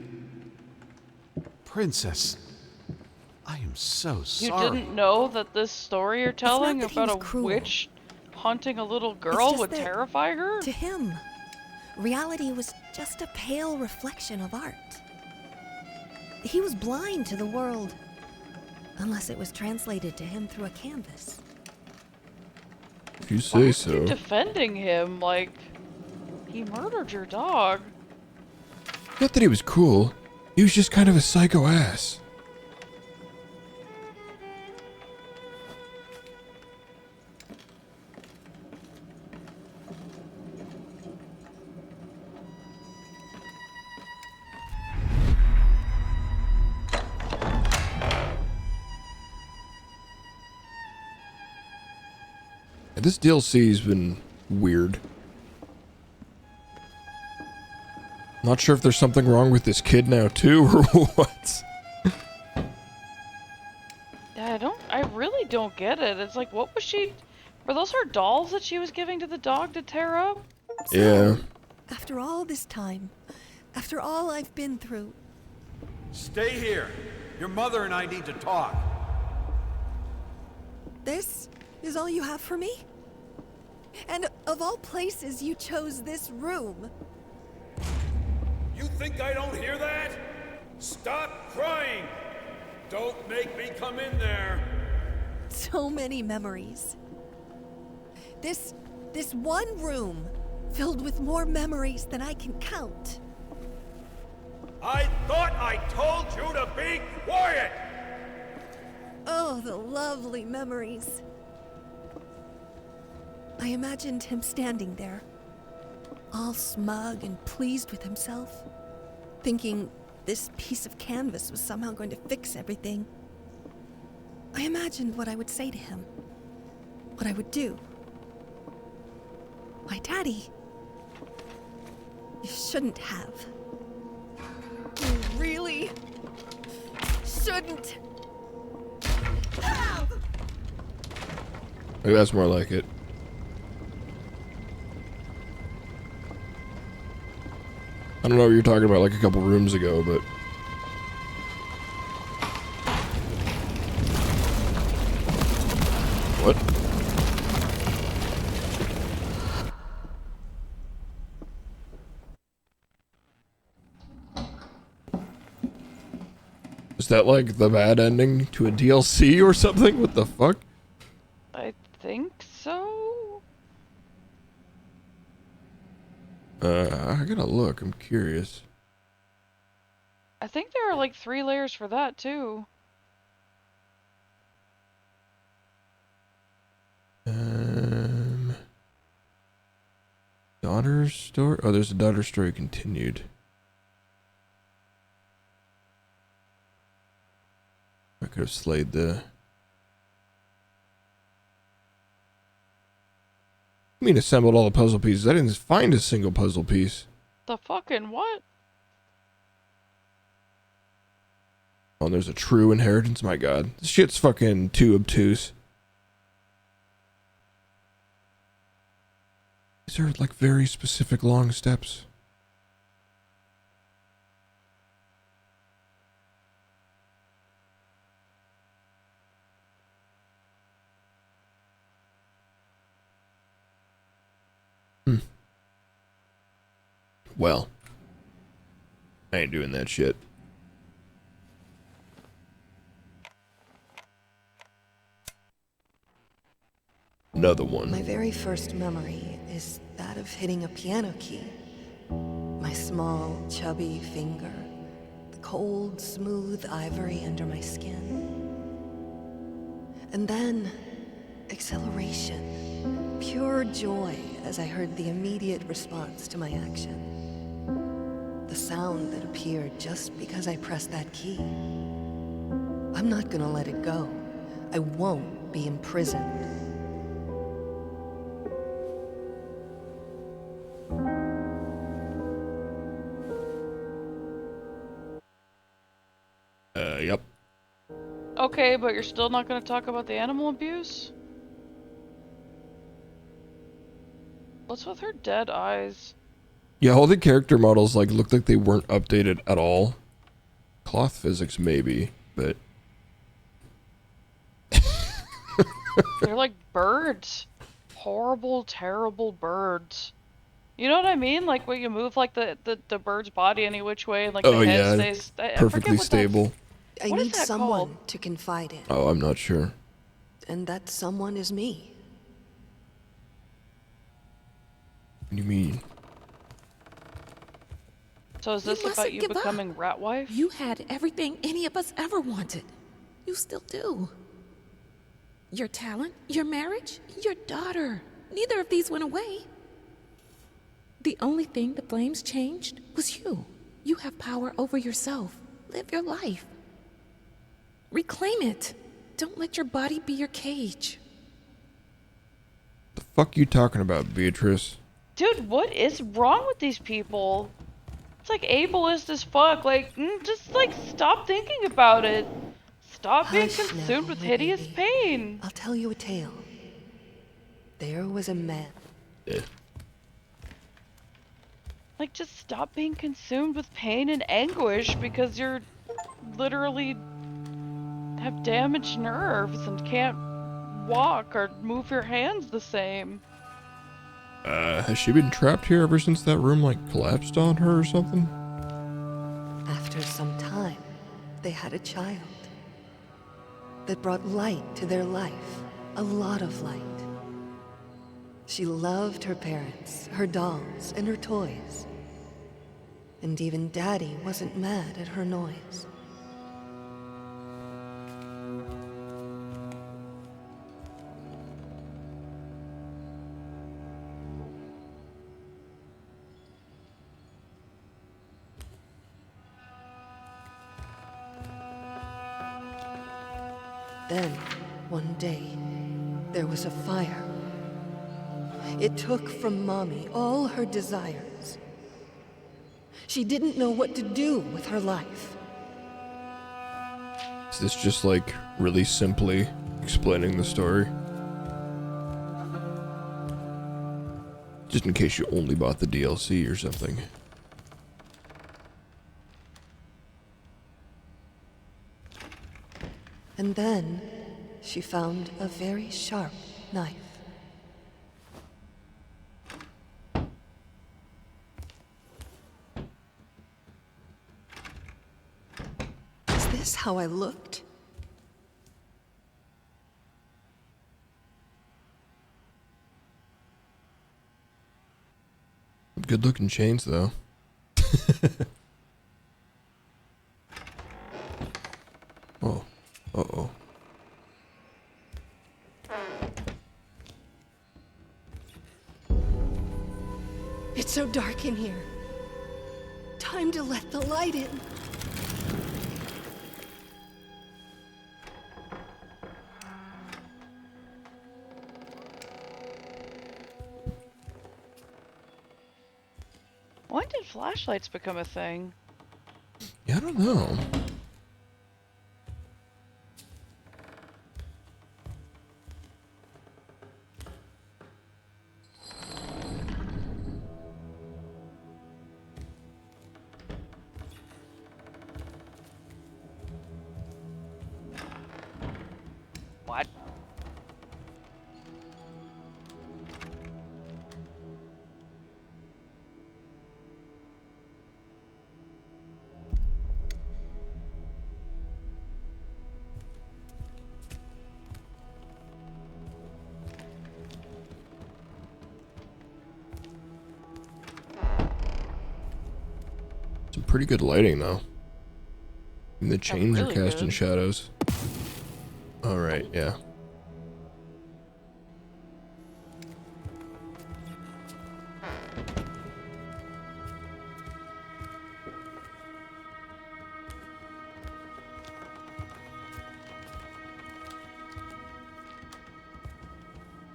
Princess, I am so sorry. You didn't know that this story you're telling that he about was a cruel. witch hunting a little It's girl just would that, terrify her? To him, reality was just a pale reflection of art. He was blind to the world, unless it was translated to him through a canvas. If you Why say are you so. defending him like he murdered your dog? Not that he was cool. He was just kind of a psycho ass. This DLC's been weird. Not sure if there's something wrong with this kid now too, or what. Yeah, I really don't get it. It's like, what was she... Were those her dolls that she was giving to the dog to tear up? Yeah. After all this time, after all I've been through, Stay here. Your mother and I need to talk. this is all you have for me? And of all places, you chose this room. You think I don't hear that? Stop crying! Don't make me come in there! So many memories. This one room, filled with more memories than I can count. I thought I told you to be quiet! Oh, the lovely memories. I imagined him standing there, all smug and pleased with himself, thinking this piece of canvas was somehow going to fix everything. I imagined what I would say to him, what I would do. Why, Daddy, you shouldn't have. You really shouldn't have. Maybe that's more like it. I don't know what you're talking about like a couple rooms ago, but... What? Is that like the bad ending to a DLC or something? What the fuck? I think so. I gotta look. I'm curious. I think there are like 3 layers for that too. Daughter's story? Oh, there's a daughter's story continued. I could have slayed the... I mean, assembled all the puzzle pieces. I didn't find a single puzzle piece. The fucking what? Oh, and there's a true inheritance. My God, this shit's fucking too obtuse. These are like very specific long steps. Well, I ain't doing that shit. Another one. My very first memory is that of hitting a piano key. My small, chubby finger, the cold, smooth ivory under my skin. And then, acceleration, pure joy as I heard the immediate response to my action. The sound that appeared just because I pressed that key. I'm not gonna let it go. I won't be imprisoned. Yep. Okay, but you're still not going to talk about the animal abuse? What's with her dead eyes? Yeah, all the character models like looked like they weren't updated at all. Cloth physics maybe, but They're like birds. Horrible, terrible birds. You know what I mean? Like when you move like the bird's body any which way and like oh the yeah, head stays perfectly stable. I need someone to confide in. Oh, I'm not sure. And that someone is me. What do you mean? So is this about you becoming rat wife? You had everything any of us ever wanted. You still do. Your talent, your marriage, your daughter. Neither of these went away. The only thing the flames changed was you. You have power over yourself. Live your life. Reclaim it. Don't let your body be your cage. The fuck you talking about, Beatrice? Dude, what is wrong with these people? It's like ableist as fuck. Like, just like stop thinking about it. Stop being consumed with hideous pain. I'll tell you a tale. There was a man. Yeah. Like, just stop being consumed with pain and anguish because you're literally have damaged nerves and can't walk or move your hands the same. Has she been trapped here ever since that room like collapsed on her or something? After some time, they had a child that brought light to their life, a lot of light. She loved her parents, her dolls, and her toys. And even Daddy wasn't mad at her noise. Then, one day, there was a fire. It took from Mommy all her desires. She didn't know what to do with her life. Is this just like really simply explaining the story? Just in case you only bought the DLC or something. And then, she found a very sharp knife. Is this how I looked? Good looking chains though. Oh. Uh-oh. It's so dark in here. Time to let the light in. When did flashlights become a thing? Yeah, I don't know. What? Some pretty good lighting though. And the chains really are casting good. shadows. Alright, yeah.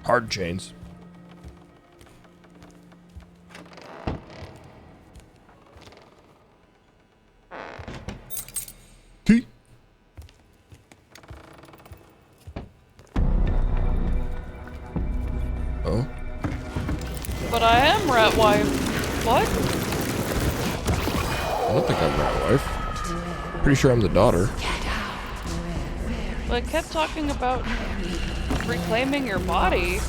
Hard chains. T. Oh. But I am rat wife. What? I don't think I'm that wife. Pretty sure I'm the daughter. But it kept talking about reclaiming your body.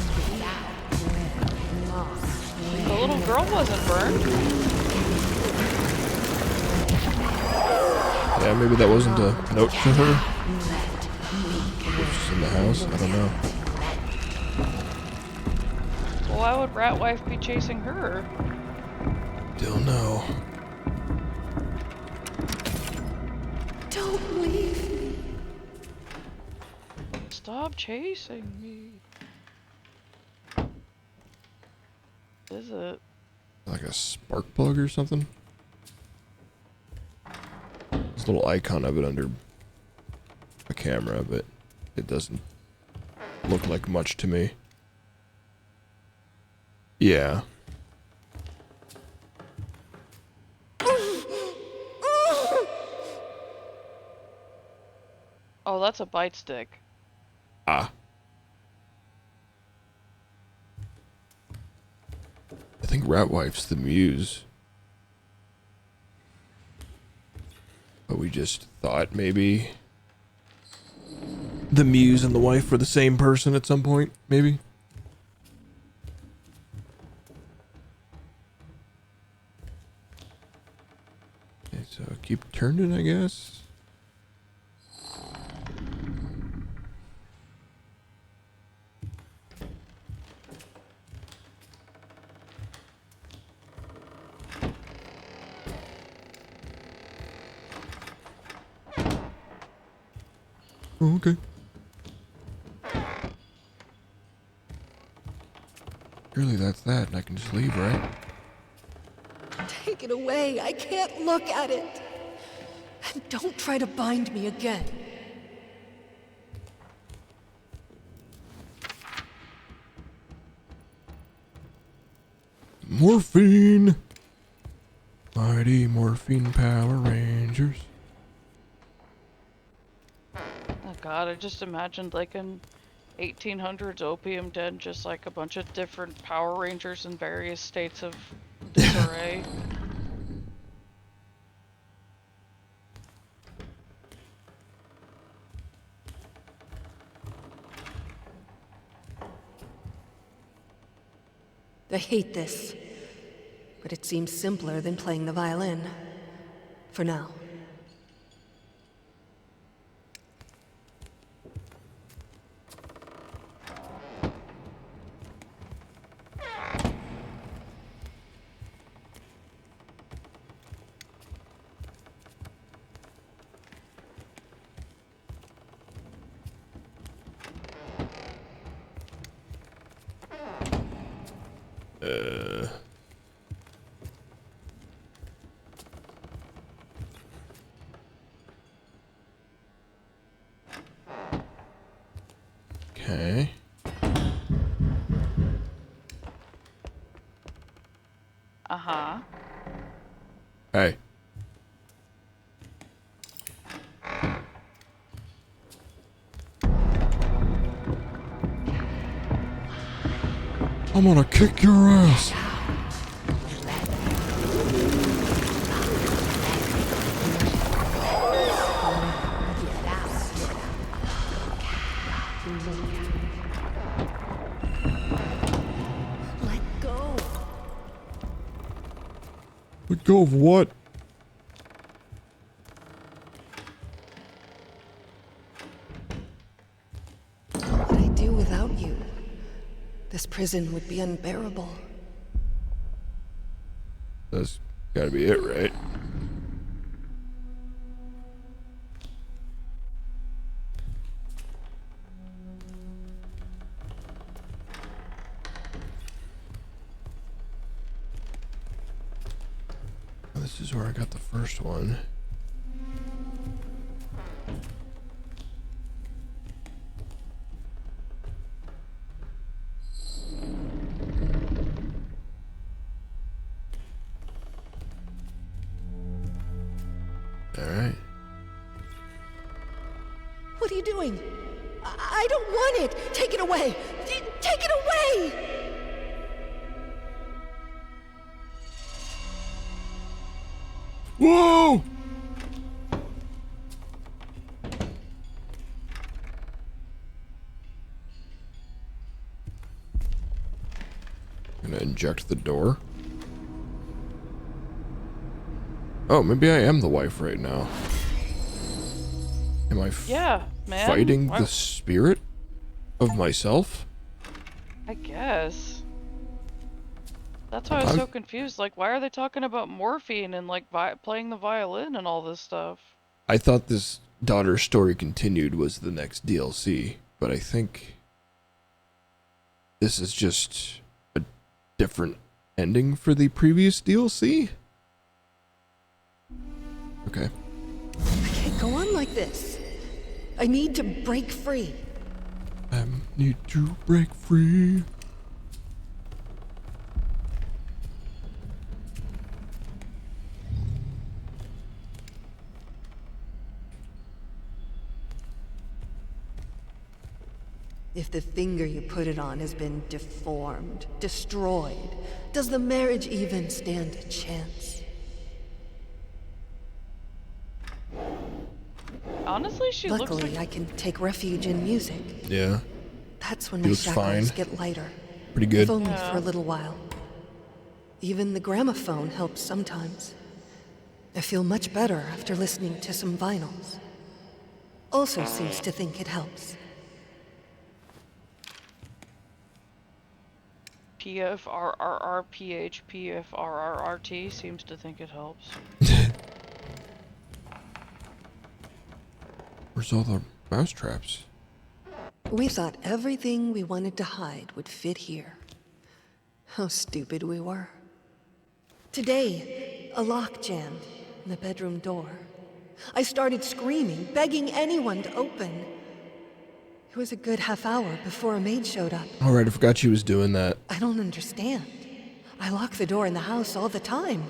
The little girl wasn't burned. Yeah, maybe that wasn't a note to her. Maybe she's in the house. I don't know. Well, why would rat wife be chasing her? Don't know. Don't leave me. Stop chasing me. What is it? Like a spark plug or something? There's a little icon of it under a camera, but it doesn't look like much to me. Yeah. Oh, that's a bite stick. Ah. I think Ratwife's the muse. But we just thought maybe the muse and the wife were the same person at some point, maybe? Okay, so keep turning, I guess. Oh, okay. Surely that's that, and I can just leave, right? Take it away. I can't look at it. And don't try to bind me again. Morphine! Mighty Morphine Power Rangers. Oh god, I just imagined like an 1800s opium den, just like a bunch of different Power Rangers in various states of disarray. I hate this. But it seems simpler than playing the violin. For now. Okay. Uh-huh. Hey. I'm gonna kick your ass. Let go. Let go of what? What would I do without you? This prison would be unbearable. That's gotta be it, right? This is where I got the first one. Alright. What are you doing? I don't want it! Take it away! Take it away! Whoa! Gonna inject the door. Oh, maybe I am the wife right now. Am I Yeah, man. fighting Why- the spirit of myself? I guess. That's why I was so confused. Like, why are they talking about morphine and like playing the violin and all this stuff? I thought this daughter story continued was the next DLC, but I think this is just a different ending for the previous DLC. Okay. I can't go on like this. I need to break free. I need to break free. If the finger you put it on has been deformed, destroyed, does the marriage even stand a chance? Honestly, she looks Luckily, like... I can take refuge in music. Yeah. That's when He my looks shackles fine. get lighter. Pretty good. If only for a little while. Even the gramophone helps sometimes. I feel much better after listening to some vinyls. Also seems to think it helps. PFRRRPHPFRRRT seems to think it helps. Where's all the mouse traps? We thought everything we wanted to hide would fit here. How stupid we were. Today, a lock jammed in the bedroom door. I started screaming, begging anyone to open. It was a good half hour before a maid showed up. Alright, I forgot she was doing that. I don't understand. I lock the door in the house all the time.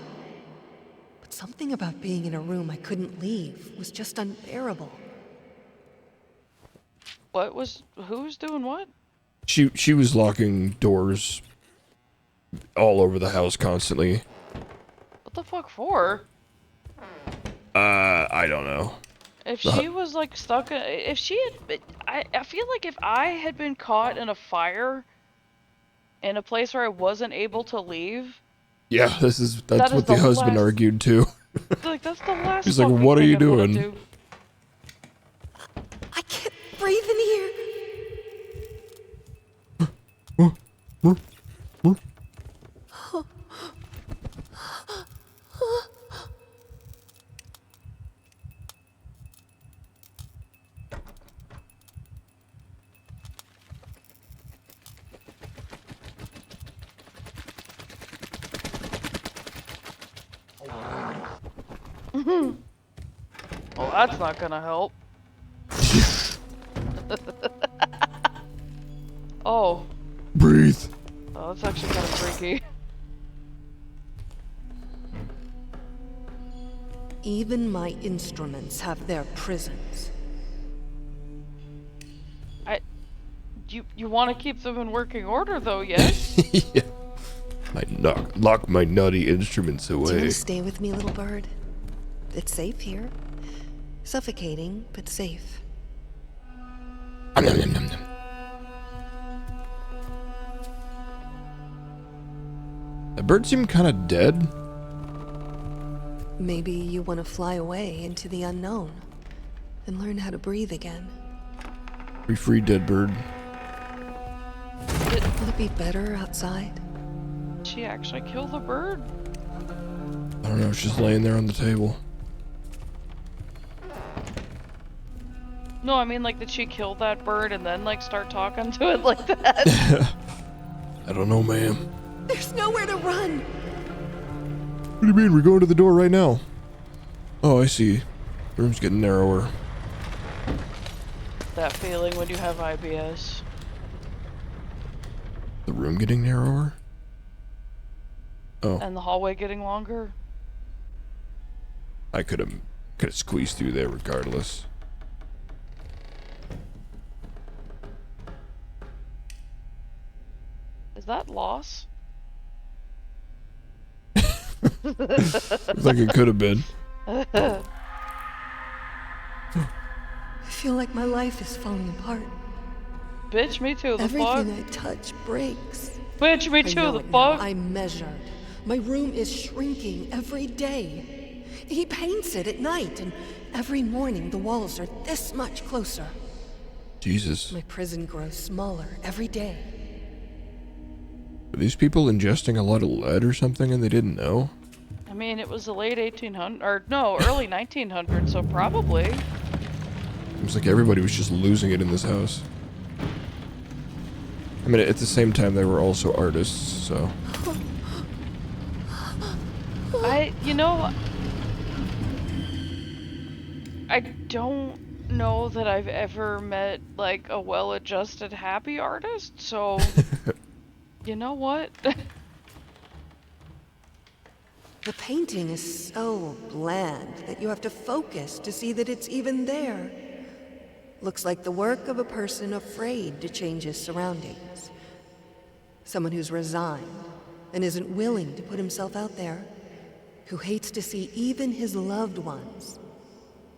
But something about being in a room I couldn't leave was just unbearable. Who was doing what? She was locking doors all over the house constantly. What the fuck for? I don't know. If she was like stuck, if she had, I feel like if I had been caught in a fire, in a place where I wasn't able to leave. Yeah, that's That what is the the husband last- argued too. Like that's the last. He's like, fucking "What are thing you I'd wanna doing?" do. I can't breathe in here. Well, that's not gonna help. Oh. Breathe. Oh, that's actually kind of freaky. Even my instruments have their prisons. You want to keep them in working order, though, yes? Yeah. Lock my nutty instruments Do you away. want to stay with me, little bird? It's safe here. Suffocating, but safe. The bird seemed kind of dead. Maybe you want to fly away into the unknown and learn how to breathe again. Be free, dead bird. Will it be better outside? Did she actually kill the bird? I don't know, it's just laying there on the table. No, I mean, like, did she kill that bird and then, like, start talking to it like that? I don't know, ma'am. There's nowhere to run! What do you mean? We're going to the door right now. Oh, I see. The room's getting narrower. That feeling when you have IBS. The room getting narrower? Oh. And the hallway getting longer? I could have squeezed through there regardless. Is that loss? Looks like it could have been. I feel like my life is falling apart. Bitch, me too, the Everything fuck? I touch breaks. Bitch, me I too, know the it now. fuck? I measured. My room is shrinking every day. He paints it at night, and every morning the walls are this much closer. Jesus. My prison grows smaller every day. Are these people ingesting a lot of lead or something and they didn't know? I mean, it was the late 1800s, or no, early 1900s, so probably. Seems like everybody was just losing it in this house. I mean, at the same time, they were also artists, so... You know, I don't know that I've ever met, like, a well-adjusted, happy artist, so... You know what? The painting is so bland that you have to focus to see that it's even there. Looks like the work of a person afraid to change his surroundings. Someone who's resigned and isn't willing to put himself out there. Who hates to see even his loved ones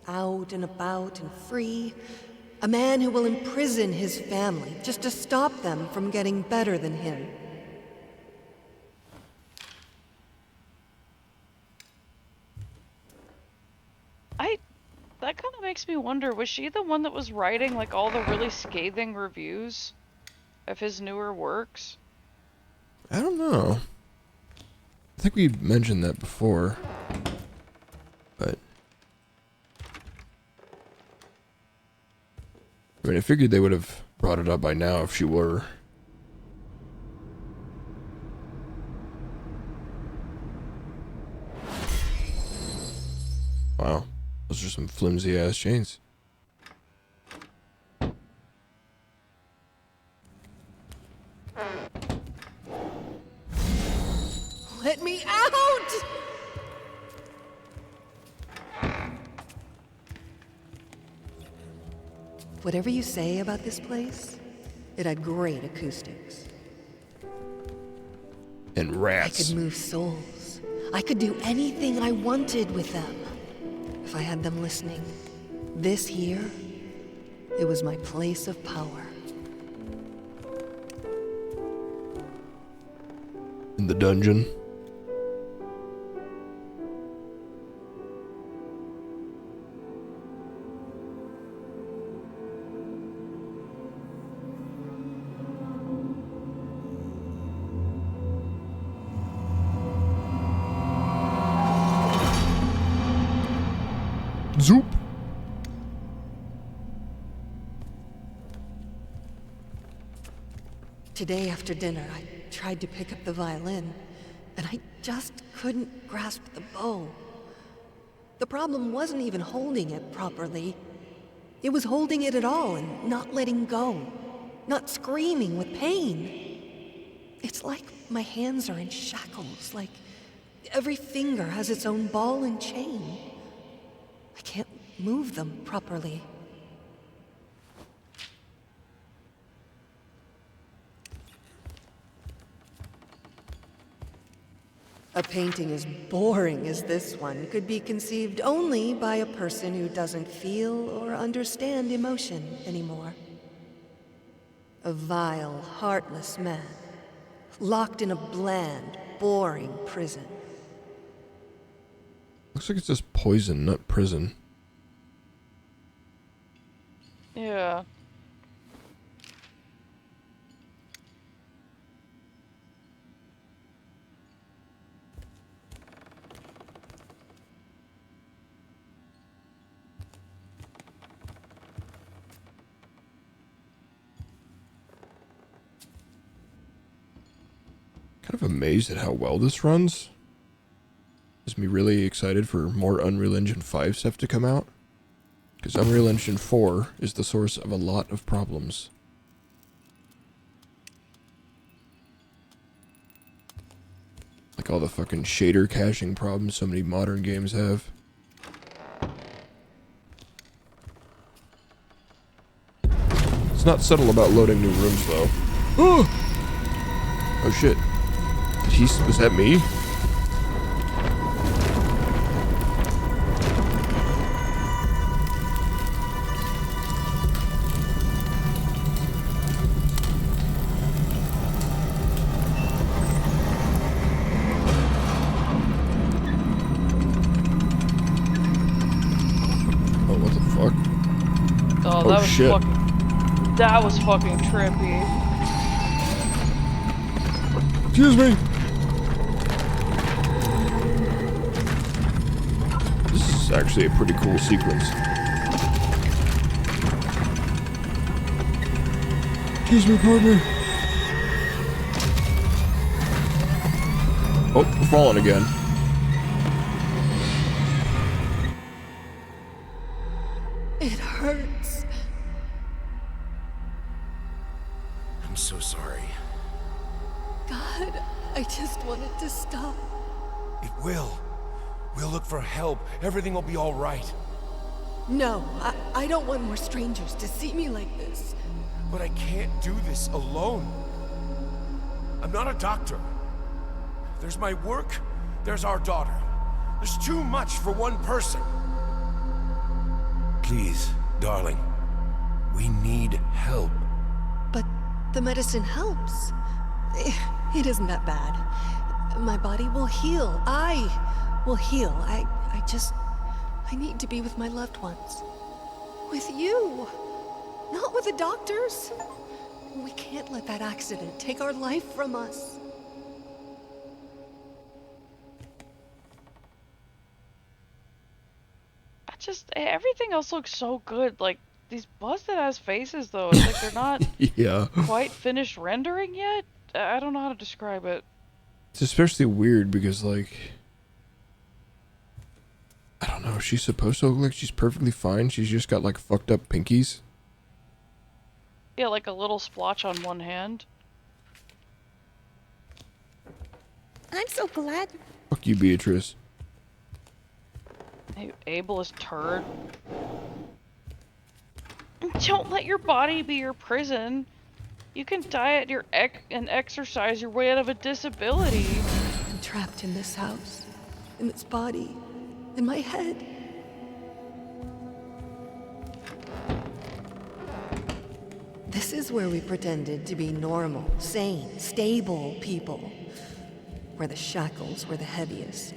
out and about and free. A man who will imprison his family just to stop them from getting better than him. That kind of makes me wonder, was she the one that was writing, like, all the really scathing reviews of his newer works? I don't know. I think we mentioned that before. But... I mean, I figured they would have brought it up by now if she were. Wow. Those are some flimsy ass chains. Let me out! Whatever you say about this place, it had great acoustics. And rats. I could move souls. I could do anything I wanted with them. If I had them listening. This here, it was my place of power. In the dungeon. Zoop. Today after dinner, I tried to pick up the violin, and I just couldn't grasp the bow. The problem wasn't even holding it properly. It was holding it at all and not letting go, not screaming with pain. It's like my hands are in shackles, like every finger has its own ball and chain. I can't move them properly. A painting as boring as this one could be conceived only by a person who doesn't feel or understand emotion anymore. A vile, heartless man, locked in a bland, boring prison. Looks like it's just poison, not prison. Yeah. Kind of amazed at how well this runs. Makes me really excited for more Unreal Engine 5 stuff to come out. Because Unreal Engine 4 is the source of a lot of problems. Like all the fucking shader caching problems so many modern games have. It's not subtle about loading new rooms though. Oh shit. Was that me? Oh, what the fuck? Oh, that was shit. That was fucking trippy. Excuse me. This is actually a pretty cool sequence. Excuse me, partner. Oh, we're falling again. It hurts. I'm so sorry. God, I just wanted to stop. It will. We'll look for help. Everything will be all right. No, I don't want more strangers to see me like this. But I can't do this alone. I'm not a doctor. There's my work, there's our daughter. There's too much for one person. Please, darling, we need help. But the medicine helps. It isn't that bad. My body will heal. I will heal. I need to be with my loved ones. With you. Not with the doctors. We can't let that accident take our life from us. Everything else looks so good. Like, these busted ass faces, though, it's like they're not Yeah. quite finished rendering yet. I don't know how to describe it. It's especially weird because, like, I don't know, she's supposed to look like she's perfectly fine. She's just got, like, fucked up pinkies. Yeah, like a little splotch on one hand. I'm so glad. Fuck you, Beatrice. You ableist turd. Don't let your body be your prison. You can diet and exercise your way out of a disability. I'm trapped in this house, in this body, in my head. This is where we pretended to be normal, sane, stable people. Where the shackles were the heaviest.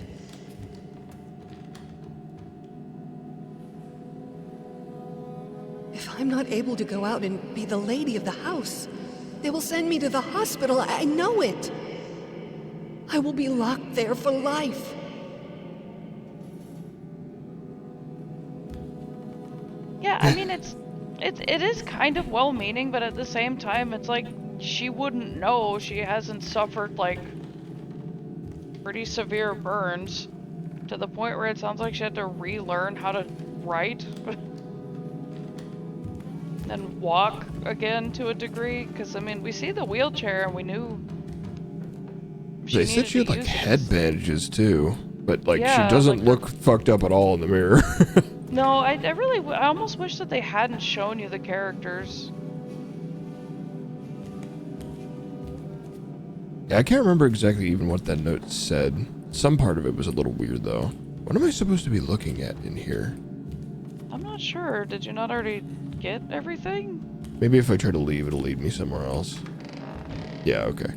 If I'm not able to go out and be the lady of the house, they will send me to the hospital. I know it. I will be locked there for life. Yeah, I mean, it is kind of well-meaning, but at the same time, it's like she wouldn't know. She hasn't suffered, like, pretty severe burns to the point where it sounds like she had to relearn how to write. And walk again to a degree, because I mean we see the wheelchair and we knew They said she had like head bandages too, but like Yeah, she doesn't like look fucked up at all in the mirror. No, I really, I almost wish that they hadn't shown you the characters. Yeah, I can't remember exactly even what that note said. Some part of it was a little weird, though. What am I supposed to be looking at in here? I'm not sure. Did you not already get everything? Maybe if I try to leave, it'll lead me somewhere else. Yeah, okay.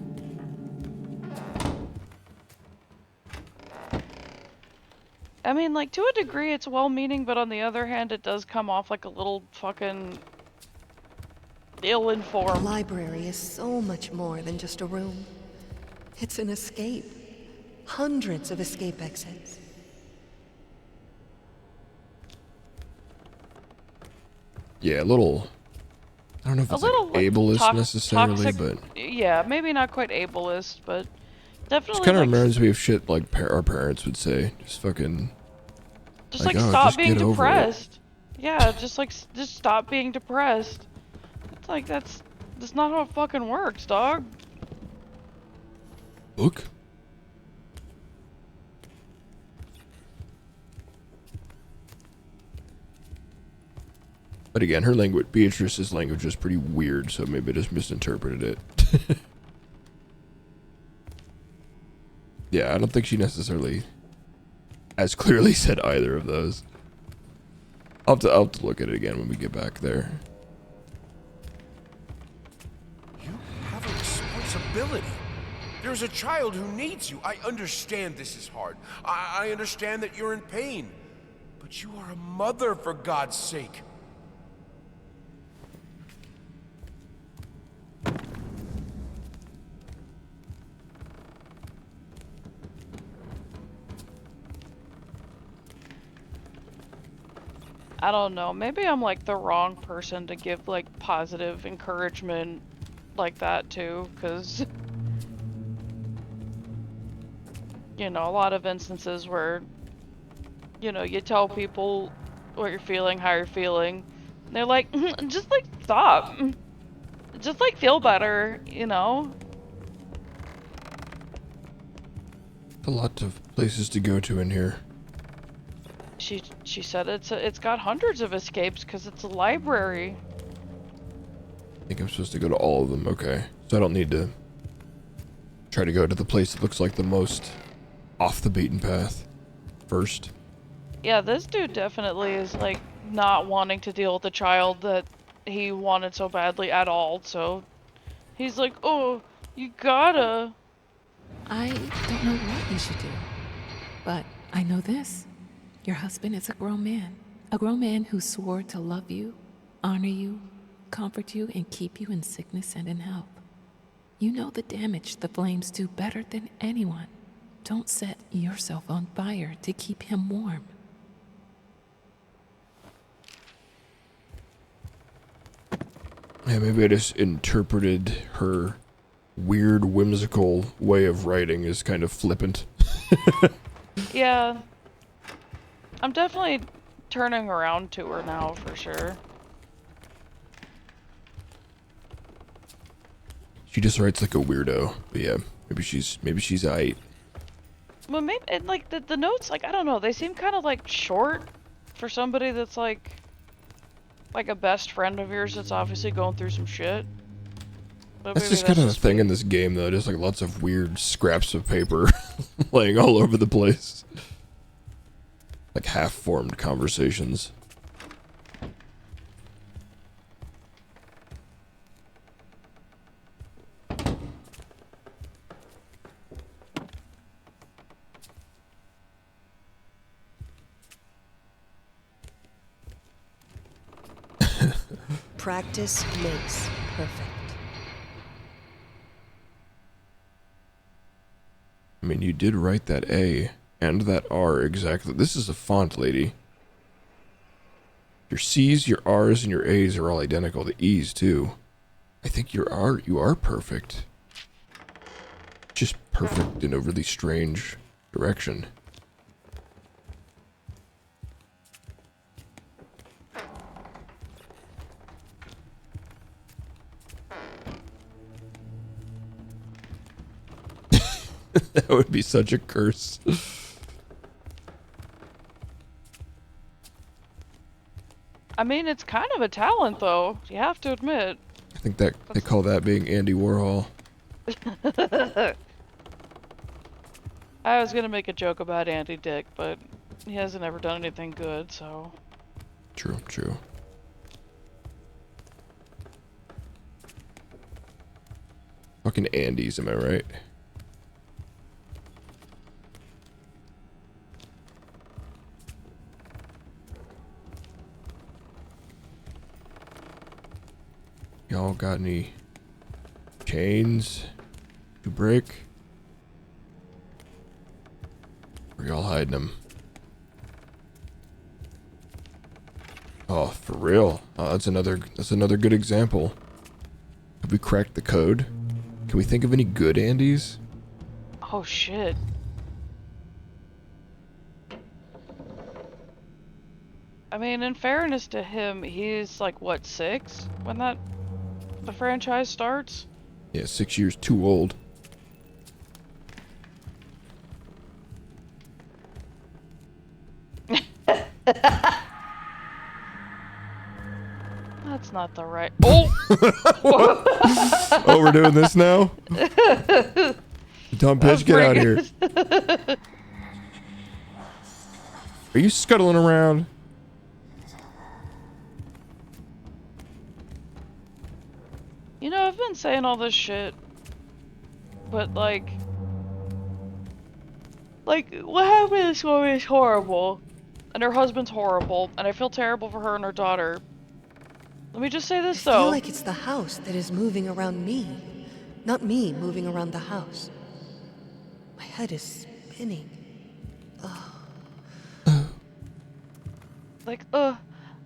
I mean, like, to a degree it's well-meaning, but on the other hand, it does come off like a little fucking ill-informed. The library is so much more than just a room. It's an escape. Hundreds of escape exits. Yeah, a little... I don't know if it's like ableist necessarily, toxic, but... Yeah, maybe not quite ableist, but definitely It kind of like, reminds me of shit like our parents would say. Just fucking... just like oh, stop just being get over it. depressed. Yeah, just stop being depressed. It's like, that's not how it fucking works, dog. Look. But again, her language, Beatrice's language was pretty weird, so maybe I just misinterpreted it. Yeah, I don't think she necessarily as clearly said either of those. I'll have to look at it again when we get back there. You have a responsibility. There's a child who needs you. I understand this is hard. I understand that you're in pain. But you are a mother, for God's sake. I don't know, maybe I'm like the wrong person to give like positive encouragement like that to, because you know, a lot of instances where, you know, you tell people what you're feeling, how you're feeling, and they're like, just like stop, just like feel better, you know. A lot of places to go to in here. She said it's got hundreds of escapes because it's a library. I think I'm supposed to go to all of them. Okay, so I don't need to try to go to the place that looks like the most off the beaten path first. Yeah, this dude definitely is like not wanting to deal with the child that he wanted so badly at all. So he's like, oh, you gotta. I don't know what you should do, but I know this. Your husband is a grown man who swore to love you, honor you, comfort you, and keep you in sickness and in health. You know the damage the flames do better than anyone. Don't set yourself on fire to keep him warm. Yeah, maybe I just interpreted her weird, whimsical way of writing as kind of flippant. Yeah. I'm definitely turning around to her now, for sure. She just writes like a weirdo. But yeah, maybe she's aight. Well, maybe, and like the notes, like, I don't know, they seem kind of like short for somebody that's like a best friend of yours that's obviously going through some shit. But That's maybe just kind of a just thing in this game, though. Just like lots of weird scraps of paper laying all over the place. Like half-formed conversations. Practice makes perfect. I mean, you did write that A and that R exactly. This is a font, lady. Your C's, your R's, and your A's are all identical. The E's, too. I think you are perfect. Just perfect in a really strange direction. That would be such a curse. I mean, it's kind of a talent, though. You have to admit. I think that they call that being Andy Warhol. I was gonna make a joke about Andy Dick, but he hasn't ever done anything good, so. True, true. Fucking Andes, am I right? Y'all got any chains to break? Or y'all hiding them? Oh, for real? Oh, that's another good example. Have we cracked the code? Can we think of any good Andes? Oh shit. I mean, in fairness to him, he's like, what, 6 when the franchise starts? Yeah, 6 years too old. That's not the right. Oh! Oh, we're doing this now? Tom Pitch, get out of here. Are you scuttling around? You know, I've been saying all this shit, but like what happened to this woman is horrible, and her husband's horrible, and I feel terrible for her and her daughter. Let me just say this, I though. feel like it's the house that is moving around me, not me moving around the house. My head is spinning. Like, a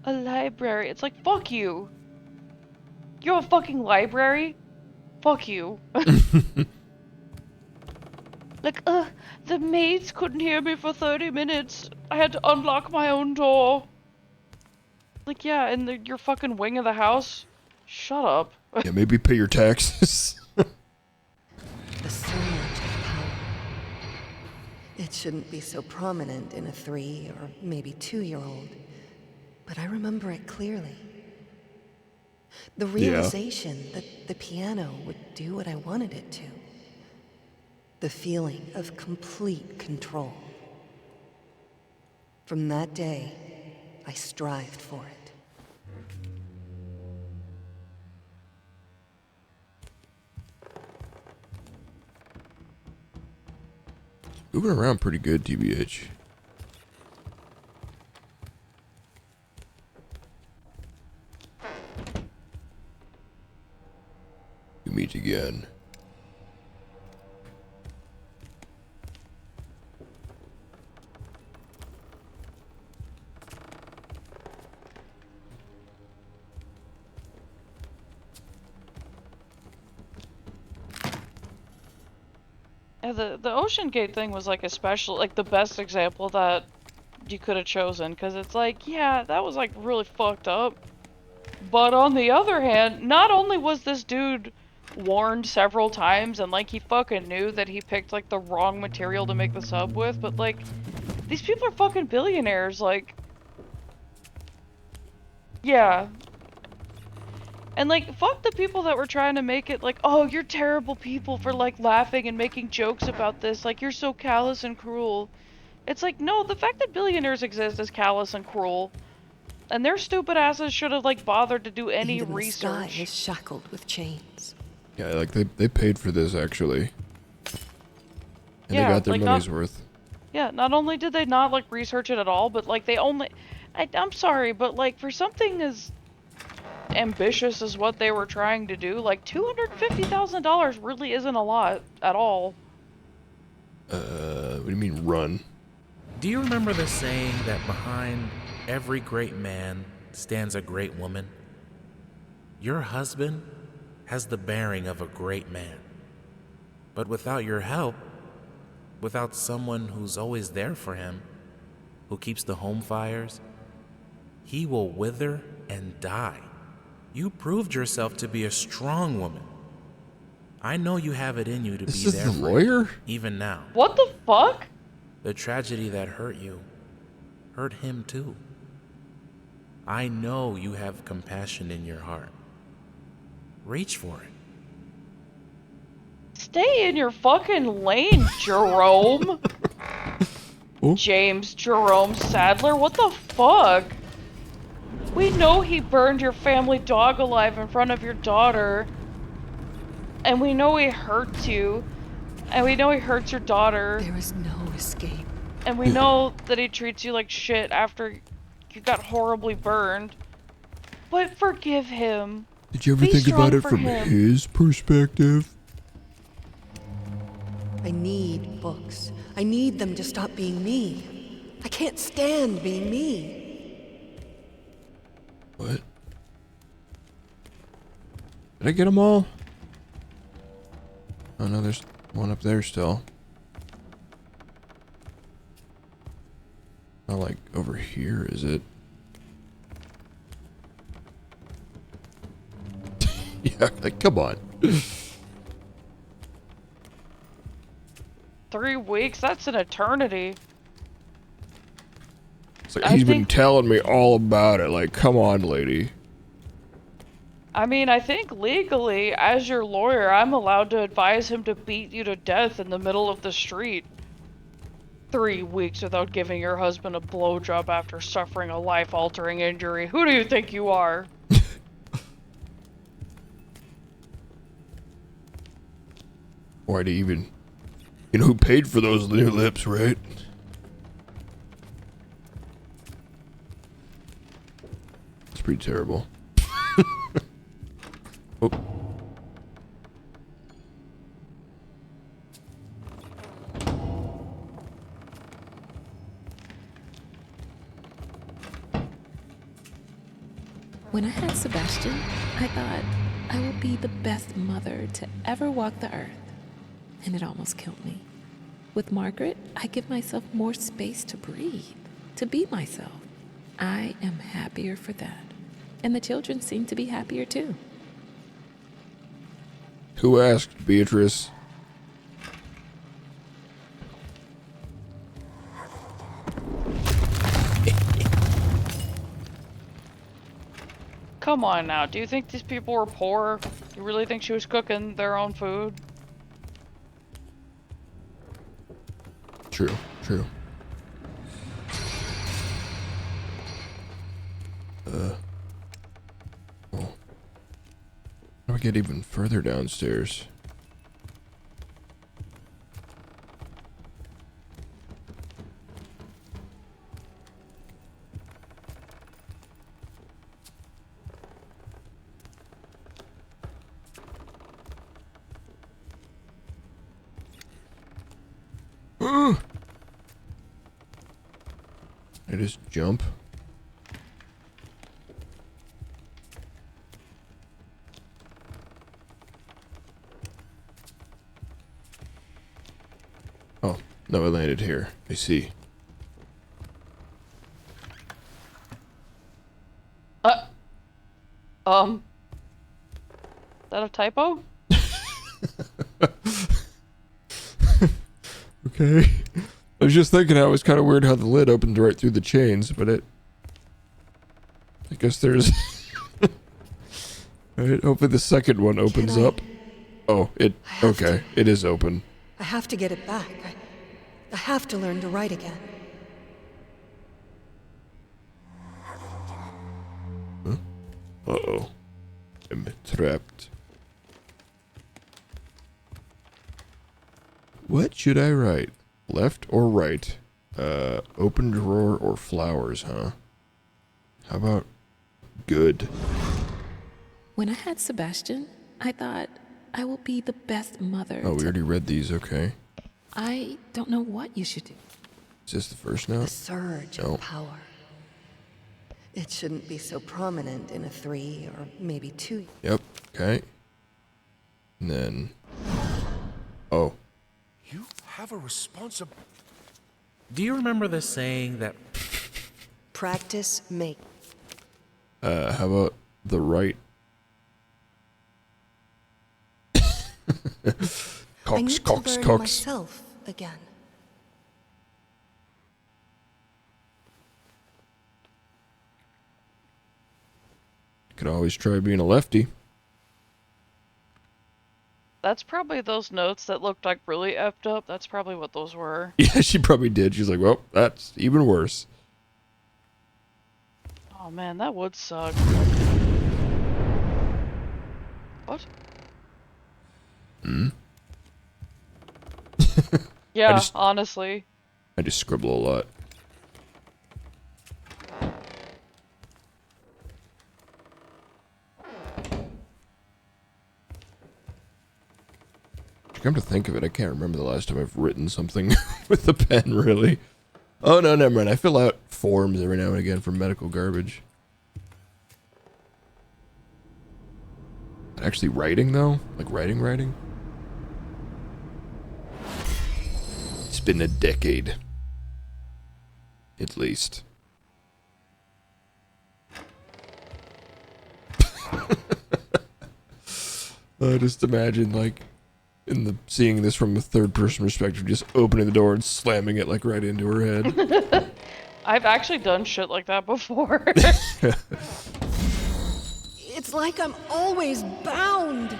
library. It's like, fuck you. You're a fucking library? Fuck you. Like, the maids couldn't hear me for 30 minutes. I had to unlock my own door. Like, yeah, in your fucking wing of the house? Shut up. Yeah, maybe pay your taxes. The surge of power. It shouldn't be so prominent in a 3 or maybe 2-year-old, but I remember it clearly. The realization that the piano would do what I wanted it to. The feeling of complete control. From that day, I strived for it. Moving around pretty good, TBH. We meet again. Yeah, the Ocean Gate thing was like especially like the best example that you could have chosen, because it's like, yeah, that was like really fucked up. But on the other hand, not only was this dude warned several times and like he fucking knew that he picked like the wrong material to make the sub with, but like these people are fucking billionaires, like, yeah. And like, fuck the people that were trying to make it like, oh, you're terrible people for like laughing and making jokes about this, like you're so callous and cruel. It's like, no, the fact that billionaires exist is callous and cruel. And their stupid asses should have like bothered to do any Even research. The sky is shackled with chains. Yeah, like they paid for this actually. And Yeah, they got their like money's worth. Yeah, not only did they not like research it at all, but like they only, I'm sorry, but like for something as ambitious as what they were trying to do, like $250,000 really isn't a lot at all. What do you mean run? Do you remember the saying that behind every great man stands a great woman? Your husband has the bearing of a great man. But without your help, without someone who's always there for him, who keeps the home fires, he will wither and die. You proved yourself to be a strong woman. I know you have it in you to This be is there the for lawyer? him, even now. What the fuck? The tragedy that hurt you hurt him too. I know you have compassion in your heart. Reach for it. Stay in your fucking lane, Jerome. James Jerome Sadler, what the fuck? We know he burned your family dog alive in front of your daughter. And we know he hurt you. And we know he hurts your daughter. There is no escape. And we know that he treats you like shit after you got horribly burned. But forgive him. Did you ever Be think about strong it for from him. his perspective? I need books. I need them to stop being me. I can't stand being me. What? Did I get them all? Oh no, there's one up there still. Not like over here, is it? Yeah, like, come on. 3 weeks? That's an eternity. It's like he's been telling me all about it. Like, come on, lady. I mean, I think legally, as your lawyer, I'm allowed to advise him to beat you to death in the middle of the street. 3 weeks without giving your husband a blowjob after suffering a life-altering injury. Who do you think you are? Why'd he even... You know who paid for those new lips, right? It's pretty terrible. Oh. When I had Sebastian, I thought I would be the best mother to ever walk the earth. And it almost killed me. With Margaret, I give myself more space to breathe, to be myself. I am happier for that. And the children seem to be happier too. Who asked, Beatrice? Come on now, do you think these people were poor? You really think she was cooking their own food? True, true. Oh. How do I get even further downstairs? I just jump. Oh, no, I landed here. I see. Is that a typo? Okay. I was just thinking it was kind of weird how the lid opened right through the chains, but I guess there's... Alright, hopefully the second one opens up. Oh, okay, it is open. I have to get it back. I have to learn to write again. Huh? Uh-oh. I'm trapped. What should I write? Left or right? Open drawer or flowers, huh? How about good? When I had Sebastian, I thought I will be the best mother. Oh, we already read these, okay. I don't know what you should do. Is this the first note? The surge of power. It shouldn't be so prominent in a 3 or maybe 2. Yep, okay. And then... Oh. You have a responsibility. Do you remember the saying that... Practice make. How about the right? I Cox, need Cox, to learn Cox. myself again. Could always try being a lefty. That's probably those notes that looked like really effed up. That's probably what those were. Yeah, she probably did. She's like, well, that's even worse. Oh man, that would suck. What? Hmm? Yeah, honestly. I just scribble a lot. Come to think of it, I can't remember the last time I've written something with a pen, really. Oh, no, never mind. I fill out forms every now and again for medical garbage. Actually writing, though? Like writing? It's been a decade. At least. Just imagine, like, seeing this from a third-person perspective, just opening the door and slamming it, like, right into her head. I've actually done shit like that before. It's like I'm always bound. I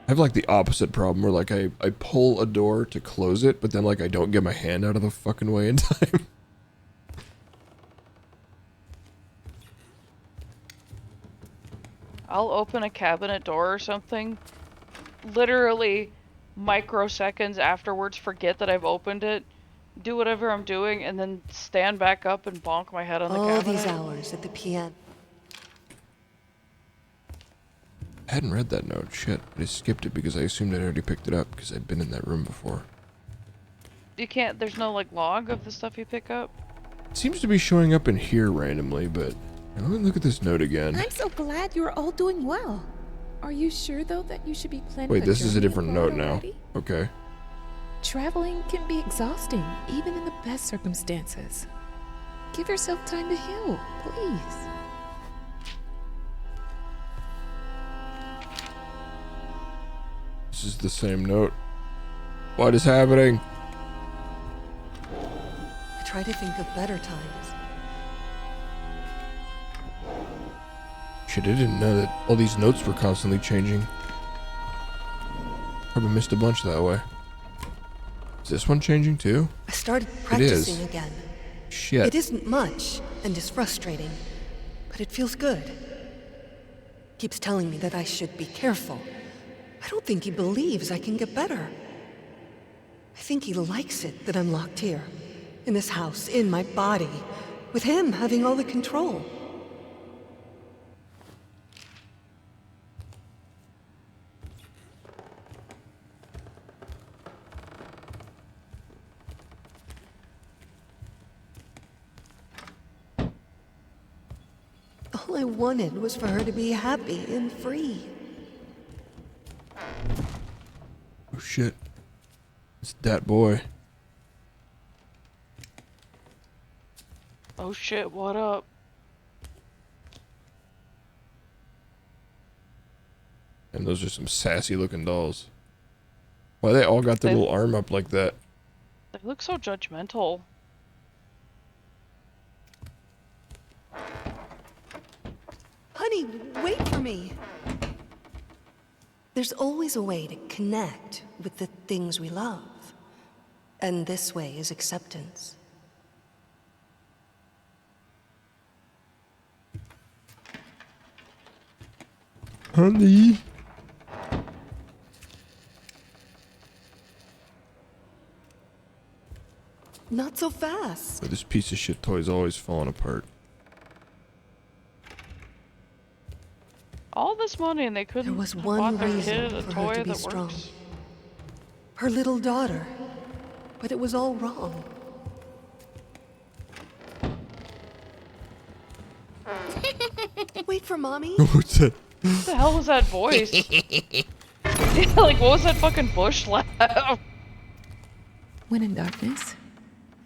have, like, the opposite problem where, like, I pull a door to close it, but then, like, I don't get my hand out of the fucking way in time. I'll open a cabinet door or something, literally microseconds afterwards forget that I've opened it, do whatever I'm doing, and then stand back up and bonk my head on the cabinet. All these hours at the piano. I hadn't read that note. Shit. I just skipped it because I assumed I'd already picked it up because I'd been in that room before. You can't, there's no like log of the stuff you pick up? It seems to be showing up in here randomly, but let me look at this note again. I'm so glad you're all doing well. Are you sure, though, that you should be planning Wait, this is a different note now. already? Okay. Traveling can be exhausting, even in the best circumstances. Give yourself time to heal, please. This is the same note. What is happening? I try to think of better times. Shit, I didn't know that all these notes were constantly changing. Probably missed a bunch that way. Is this one changing too? I started It practicing is. again. Shit. It isn't much and is frustrating, but it feels good. Keeps telling me that I should be careful. I don't think he believes I can get better. I think he likes it that I'm locked here, in this house, in my body, with him having all the control. All I wanted was for her to be happy and free. Oh shit. It's that boy. Oh shit, what up? And those are some sassy looking dolls. Why they all got their little arm up like that? They look so judgmental. Honey, wait for me. There's always a way to connect with the things we love. And this way is acceptance. Honey. Not so fast. This piece of shit toy's always falling apart. All this money and they couldn't There was have one bought their reason kid a for her toy to be that strong. works. Her little daughter. But it was all wrong. Wait for mommy. What's that? What the hell was that voice? Like, what was that fucking bush laugh? When in darkness,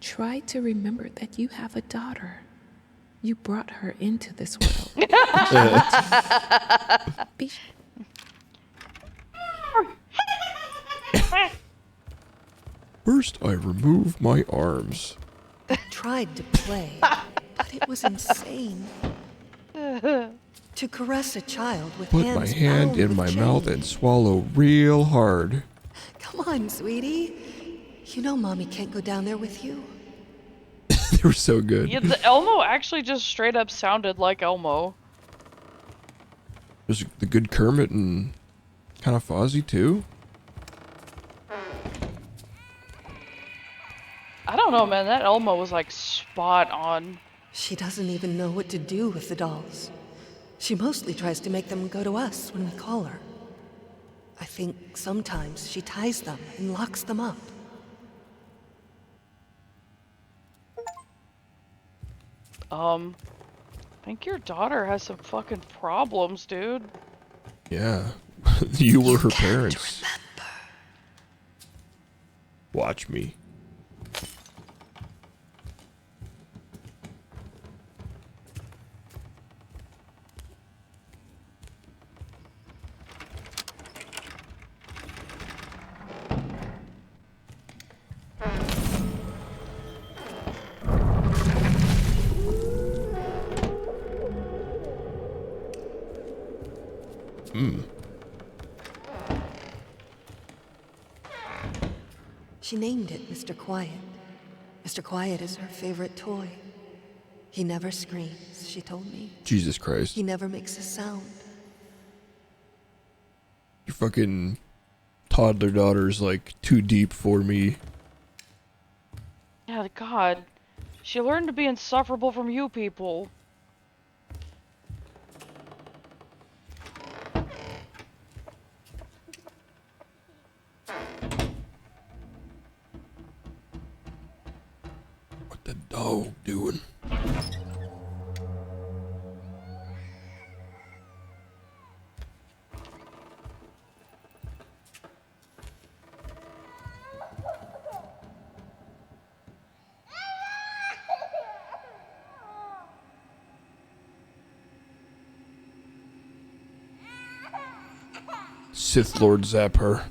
try to remember that you have a daughter. You brought her into this world. Be- First, I remove my arms. I tried to play, but it was insane. To To caress a child with Put hands my hand bound in with my mouth chains. and swallow real hard. Come on, sweetie. You know Mommy can't go down there with you. They were so good. Yeah, the Elmo actually just straight up sounded like Elmo. There's the good Kermit and kind of Fozzie too. I don't know, man. That Elmo was like spot on. She doesn't even know what to do with the dolls. She mostly tries to make them go to us when we call her. I think sometimes she ties them and locks them up. I think your daughter has some fucking problems, dude. Yeah. You were her parents. Watch me. She named it Mr. Quiet. Mr. Quiet is her favorite toy. He never screams, she told me. Jesus Christ. He never makes a sound. Your fucking toddler daughter's like too deep for me. Yeah, God. She learned to be insufferable from you people. What the dog doing? Sith Lord zap her.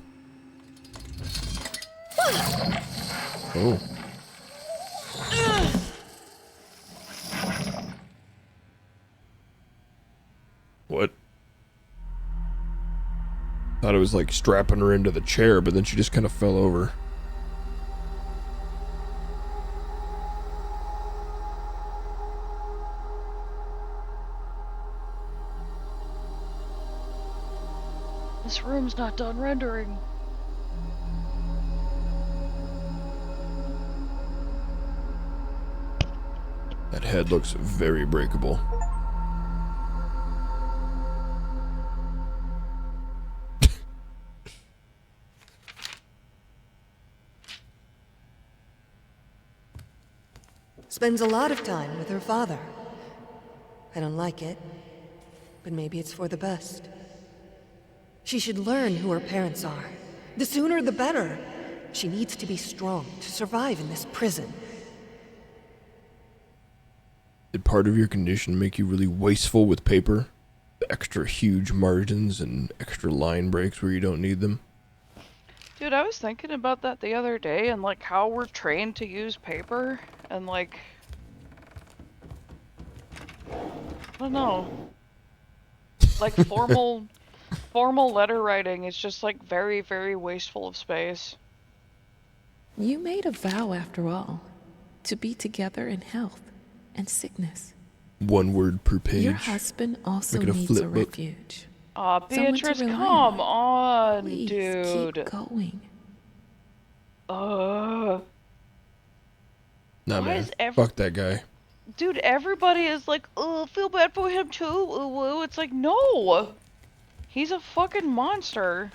Oh. What? Thought it was like strapping her into the chair, but then she just kind of fell over. This room's not done rendering. That head looks very breakable. Spends a lot of time with her father. I don't like it, but maybe it's for the best. She should learn who her parents are. The sooner the better. She needs to be strong to survive in this prison. Did part of your condition make you really wasteful with paper? The extra huge margins and extra line breaks where you don't need them? Dude, I was thinking about that the other day and like how we're trained to use paper and like I don't know. Like formal letter writing is just like very, very wasteful of space. You made a vow after all, to be together in health and sickness. One word per page. Your husband also Make it a needs flip a book. refuge. Aw, Someone to Beatrice, rely come on. on, Please dude. keep going. Nah, Why man. is Fuck that guy. Dude, everybody is like, oh, feel bad for him too. Ooh. It's like, no. He's a fucking monster.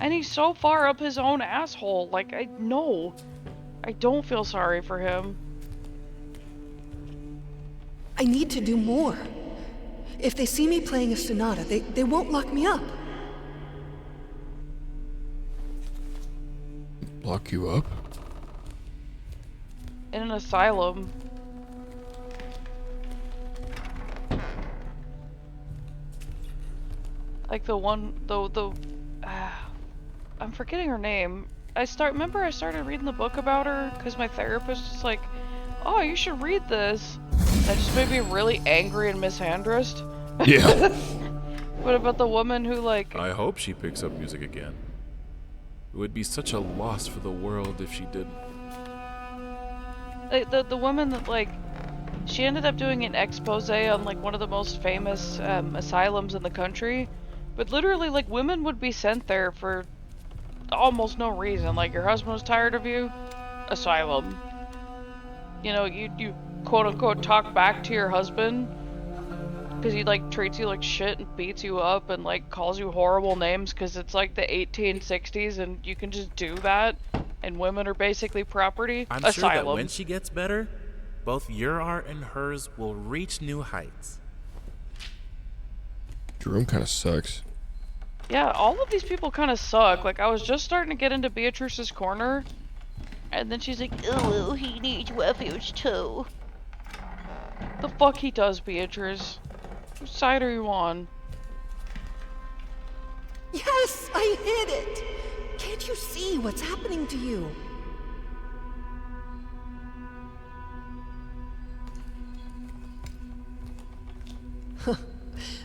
And he's so far up his own asshole. Like, no. I don't feel sorry for him. I need to do more. If they see me playing a sonata, they won't lock me up. Lock you up? In an asylum. Like the one, I'm forgetting her name. Remember I started reading the book about her because my therapist was like, oh, you should read this. That just made me really angry and misandrist. Yeah. What about the woman who, like... I hope she picks up music again. It would be such a loss for the world if she didn't. The woman that, like... She ended up doing an expose on, like, one of the most famous asylums in the country. But literally, like, women would be sent there for almost no reason. Like, your husband was tired of you? Asylum. You know, you quote-unquote talk back to your husband because he, like, treats you like shit and beats you up and, like, calls you horrible names because it's, like, the 1860s and you can just do that and women are basically property. I'm Asylum. sure that when she gets better, both your art and hers will reach new heights. Jerome kind of sucks. Yeah, all of these people kind of suck. Like, I was just starting to get into Beatrice's corner, and then she's like, oh, he needs refuge too. The fuck he does, Beatrice. Whose side are you on? Yes, I hit it! Can't you see what's happening to you?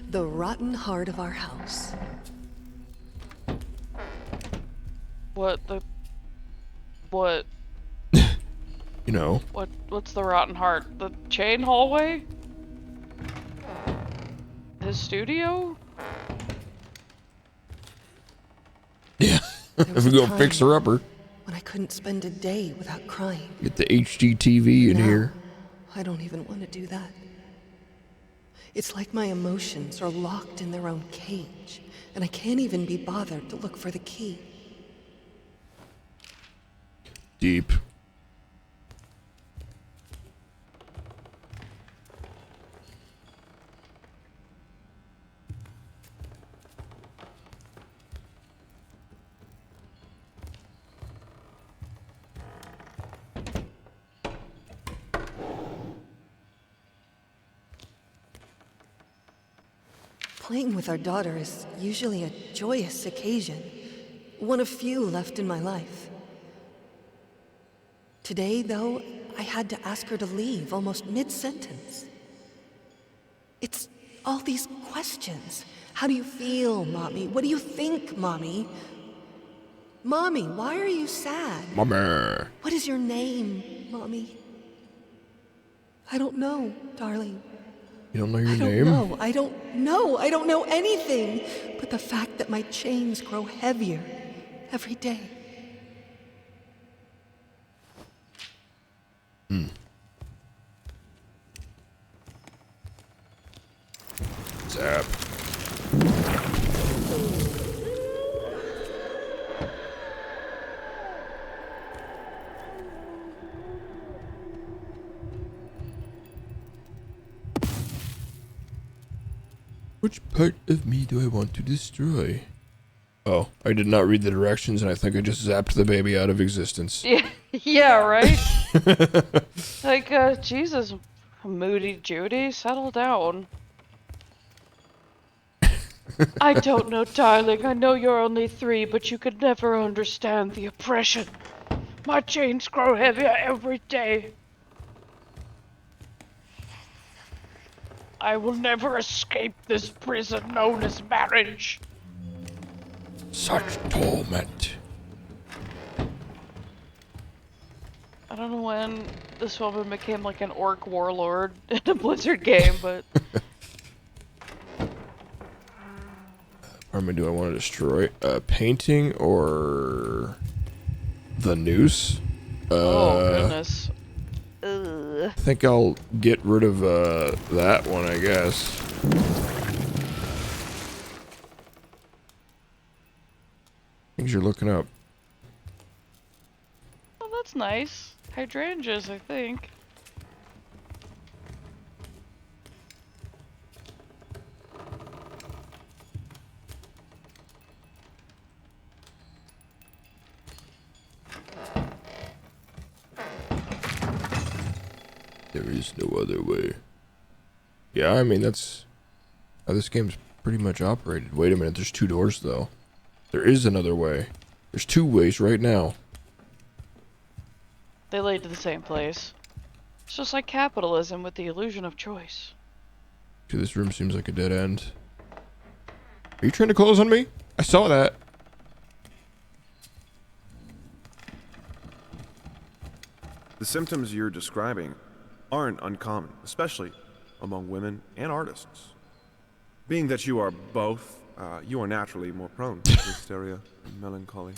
The rotten heart of our house. What? You know. What's the rotten heart? The chain hallway? His studio? Yeah. If we go fix her upper. When I couldn't spend a day without crying. Get the HGTV in here. I don't even want to do that. It's like my emotions are locked in their own cage, and I can't even be bothered to look for the key. Deep. Playing with our daughter is usually a joyous occasion, one of few left in my life. Today, though, I had to ask her to leave almost mid-sentence. It's all these questions. How do you feel, Mommy? What do you think, Mommy? Mommy, why are you sad? Mommy. What is your name, Mommy? I don't know, darling. You don't know your name? I don't know anything but the fact that my chains grow heavier every day. Zap. Which part of me do I want to destroy? Oh, I did not read the directions and I think I just zapped the baby out of existence. Yeah, right? Like, Jesus, Moody Judy, settle down. I don't know, darling. I know you're only 3, but you could never understand the oppression. My chains grow heavier every day. I will never escape this prison known as marriage. Such torment. I don't know when this woman became like an orc warlord in a Blizzard game, but... Do I want to destroy a painting or the noose? Oh, goodness. Ugh. I think I'll get rid of that one, I guess. Things you're looking up. Oh, that's nice. Hydrangeas, I think. There is no other way. Yeah, I mean, that's how this game's pretty much operated. Wait a minute, there's 2 doors, though. There is another way. There's 2 ways right now. They lead to the same place. It's just like capitalism with the illusion of choice. Actually, this room seems like a dead end. Are you trying to close on me? I saw that. The symptoms you're describing aren't uncommon, especially among women and artists. Being that you are both, you are naturally more prone to hysteria and melancholy.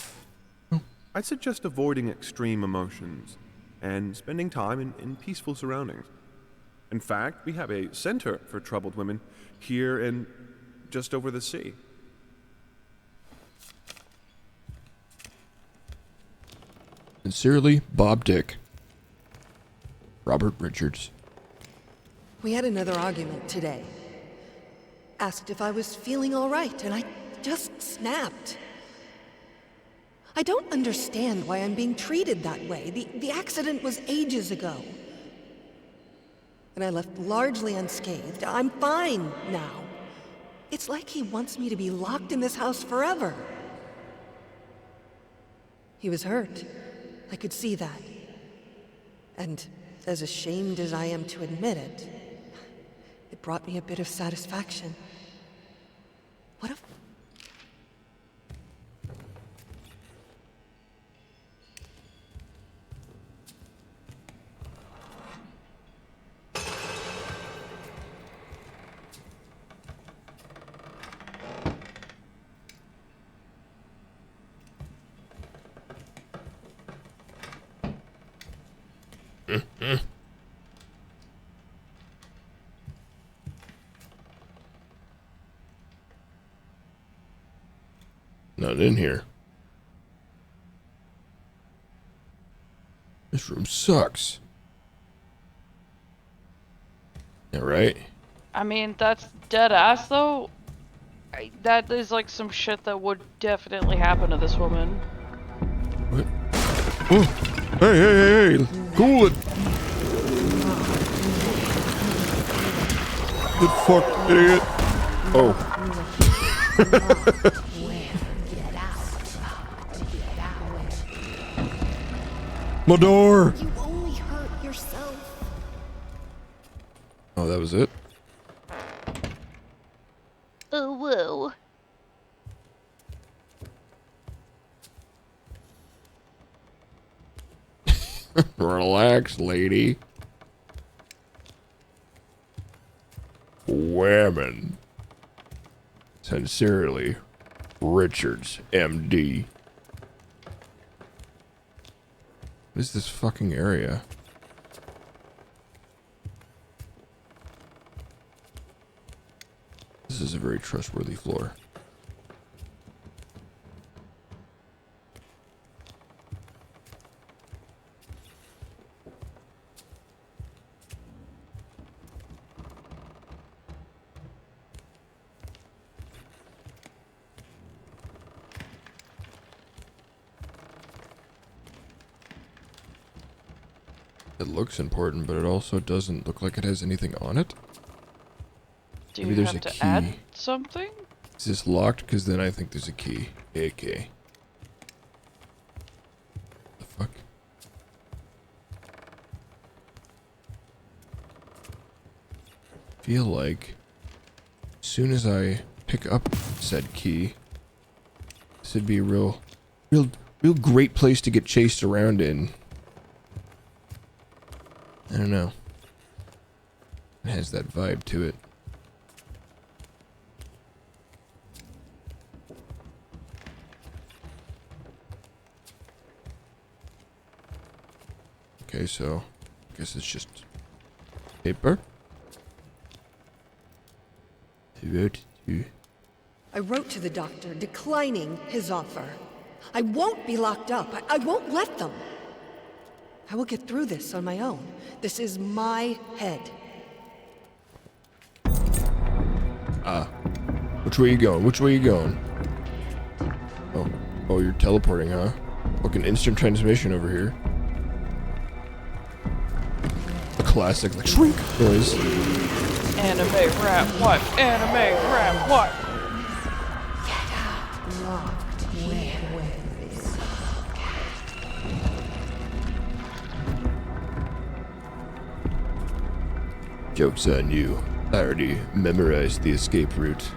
I'd suggest avoiding extreme emotions and spending time in peaceful surroundings. In fact, we have a center for troubled women here and just over the sea. Sincerely, Bob Dick. Robert Richards. We had another argument today. Asked if I was feeling all right, and I just snapped. I don't understand why I'm being treated that way. The accident was ages ago. And I left largely unscathed. I'm fine now. It's like he wants me to be locked in this house forever. He was hurt. I could see that. And as ashamed as I am to admit it, it brought me a bit of satisfaction. What if... Not in here. This room sucks. Yeah, right? I mean, that's dead ass though. That is like some shit that would definitely happen to this woman. What? Oh. Hey. Cool it. Good fuck, idiot. Oh. My door! You only hurt yourself. Oh, that was it? Oh, whoa. Relax, lady. Women. Sincerely, Richards, MD. What is this fucking area? This is a very trustworthy floor. It looks important, but it also doesn't look like it has anything on it. Do Maybe you there's have a to key. add something? Is this locked? Because then I think there's a key. AK. The fuck? Feel like as soon as I pick up said key, this would be a real great place to get chased around in. I don't know. It has that vibe to it. Okay, so I guess it's just paper. I wrote to the doctor declining his offer. I won't be locked up. I won't let them. I will get through this on my own. This is my head. Which way you going? Which way you going? Oh, you're teleporting, huh? Fucking instant transmission over here. A classic, like, shriek noise. Anime rap what? Anime rap what? Joke's on you. I already memorized the escape route.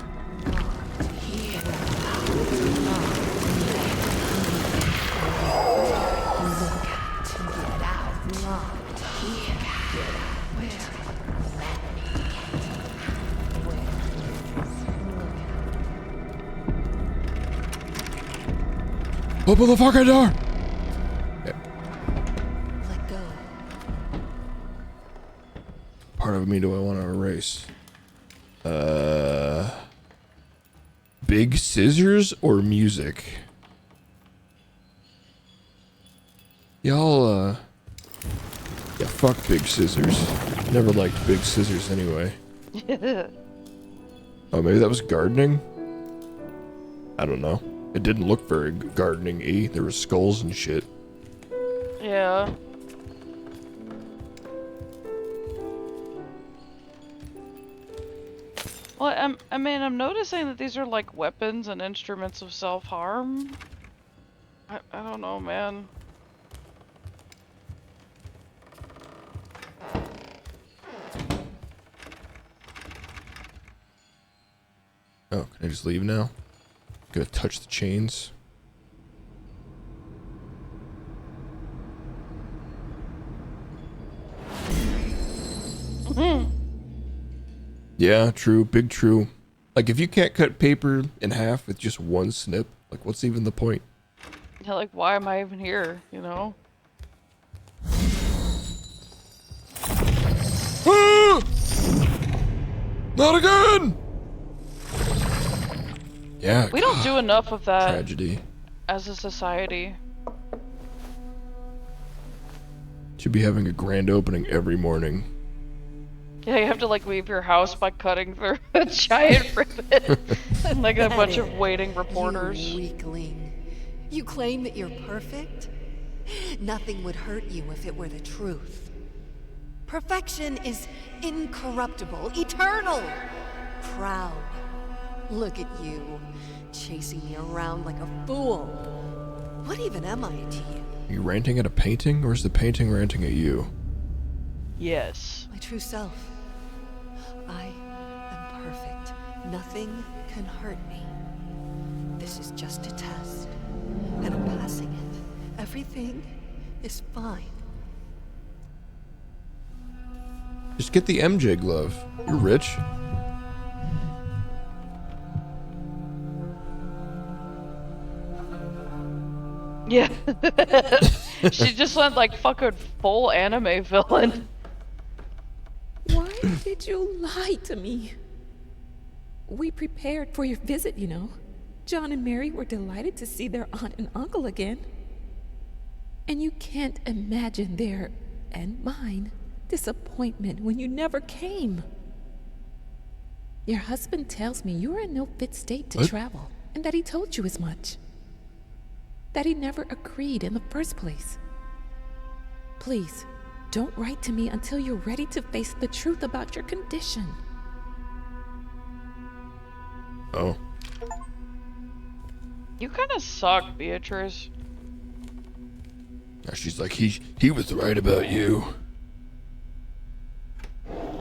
Open the fucking door! Let go. Part of me do I want to erase? Big scissors or music? Y'all, yeah, fuck big scissors. Never liked big scissors anyway. Oh, maybe that was gardening? I don't know. It didn't look very gardening-y. There were skulls and shit. Yeah. Well, I'm noticing that these are like weapons and instruments of self-harm. I don't know, man. Oh, can I just leave now? Gonna touch the chains. Yeah, true, big true. Like, if you can't cut paper in half with just one snip, like, what's even the point? Yeah, like, why am I even here, you know? Ah! Not again! Yeah. We don't do enough of that. Tragedy. As a society. Should be having a grand opening every morning. Yeah, you have to like leave your house by cutting through a giant ribbon. And like a bunch of waiting reporters. You weakling. You claim that you're perfect? Nothing would hurt you if it were the truth. Perfection is incorruptible, eternal, proud. Look at you, chasing me around like a fool. What even am I to you? Are you ranting at a painting, or is the painting ranting at you? Yes. My true self. I am perfect. Nothing can hurt me. This is just a test, and I'm passing it. Everything is fine. Just get the MJ glove. You're rich. Yeah. She just went like fucking full anime villain. Why did you lie to me? We prepared for your visit, you know. John and Mary were delighted to see their aunt and uncle again. And you can't imagine their, and mine, disappointment when you never came. Your husband tells me you are in no fit state to travel, and that he told you as much. That he never agreed in the first place. Please, don't write to me until you're ready to face the truth about your condition. Oh. You kind of suck, Beatrice. Now she's like, he was right about you.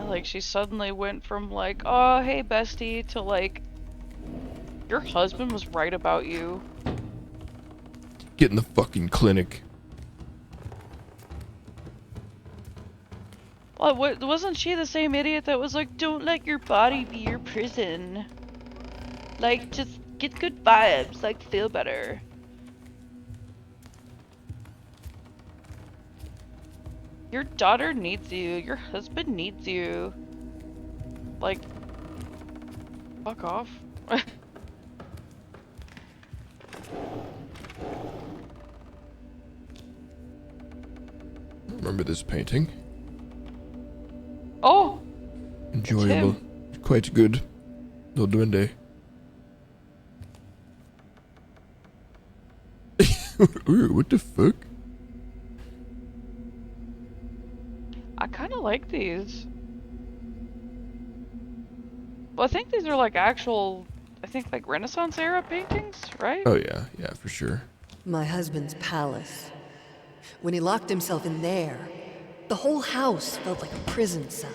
Like, she suddenly went from like, oh, hey, bestie, to like, your husband was right about you. Get in the fucking clinic. Well, wasn't she the same idiot that was like, don't let your body be your prison? Like, just get good vibes, like, feel better. Your daughter needs you. Your husband needs you. Like, fuck off. Remember this painting? Oh! Enjoyable. Quite good. No duende. Ooh, what the fuck? I kind of like these. Well, I think these are like actual, I think like Renaissance era paintings, right? Oh yeah, yeah, for sure. My husband's palace. When he locked himself in there, the whole house felt like a prison cell.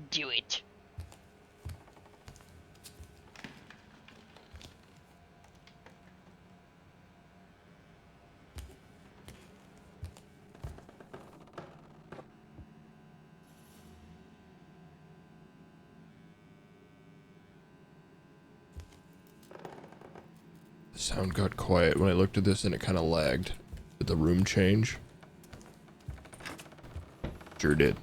Do it. The sound got quiet when I looked at this and it kind of lagged. Did the room change? Sure did.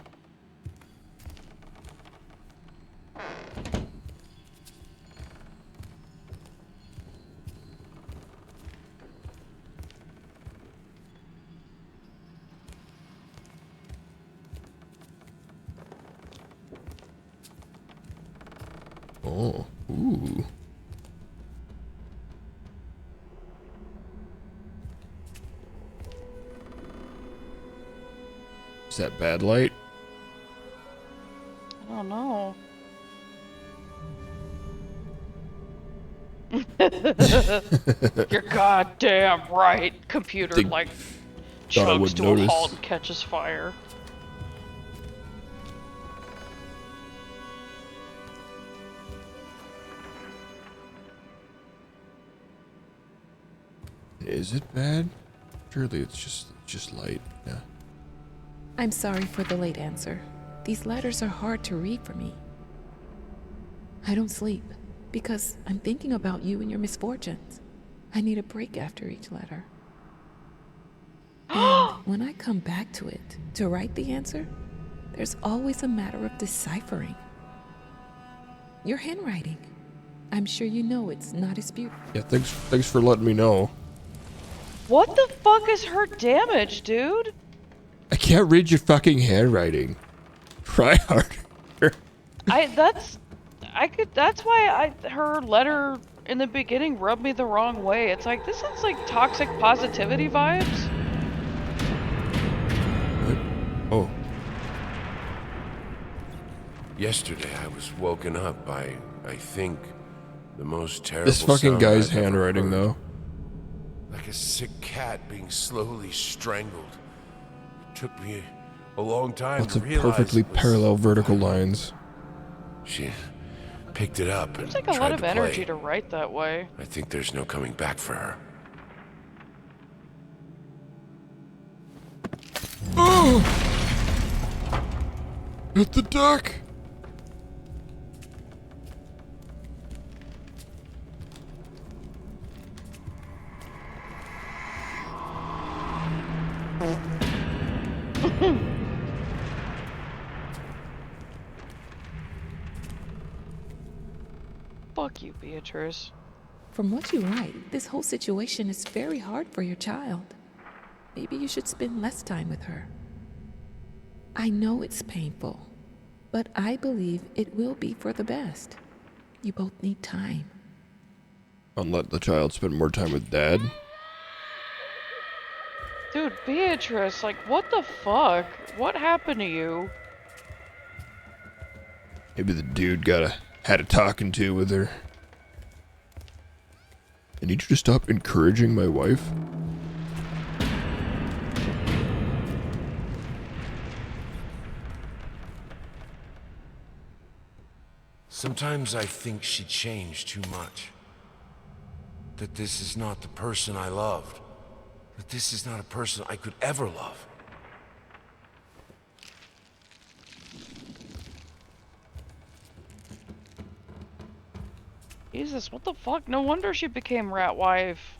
Oh, ooh. Is that bad light? I don't know. You're goddamn right. Computer like chugs to a halt and catches fire. Is it bad? Surely it's just light. Yeah. I'm sorry for the late answer. These letters are hard to read for me. I don't sleep because I'm thinking about you and your misfortunes. I need a break after each letter. And when I come back to it to write the answer, there's always a matter of deciphering. Your handwriting. I'm sure you know it's not as beautiful. Yeah, thanks for letting me know. What the fuck is her damage, dude? I can't read your fucking handwriting. Try harder. That's why her letter in the beginning rubbed me the wrong way. It's like, this is like toxic positivity vibes. What? Oh. Yesterday I was woken up by, I think, the most terrible This fucking sound guy's I've ever handwriting, heard. though. Like a sick cat being slowly strangled. It took me a long time Lots to of realize perfectly it was parallel vertical lines. She picked it up and It's like a tried lot of to play. energy to write that way. I think there's no coming back for her. Oh! At the duck! Fuck you, Beatrice. From what you write, this whole situation is very hard for your child. Maybe you should spend less time with her. I know it's painful, but I believe it will be for the best. You both need time. I'll let the child spend more time with Dad. Dude, Beatrice, like, what the fuck? What happened to you? Maybe the dude had a talking to with her. I need you to stop encouraging my wife. Sometimes I think she changed too much. That this is not the person I loved. That this is not a person I could ever love. Jesus, what the fuck? No wonder she became rat wife.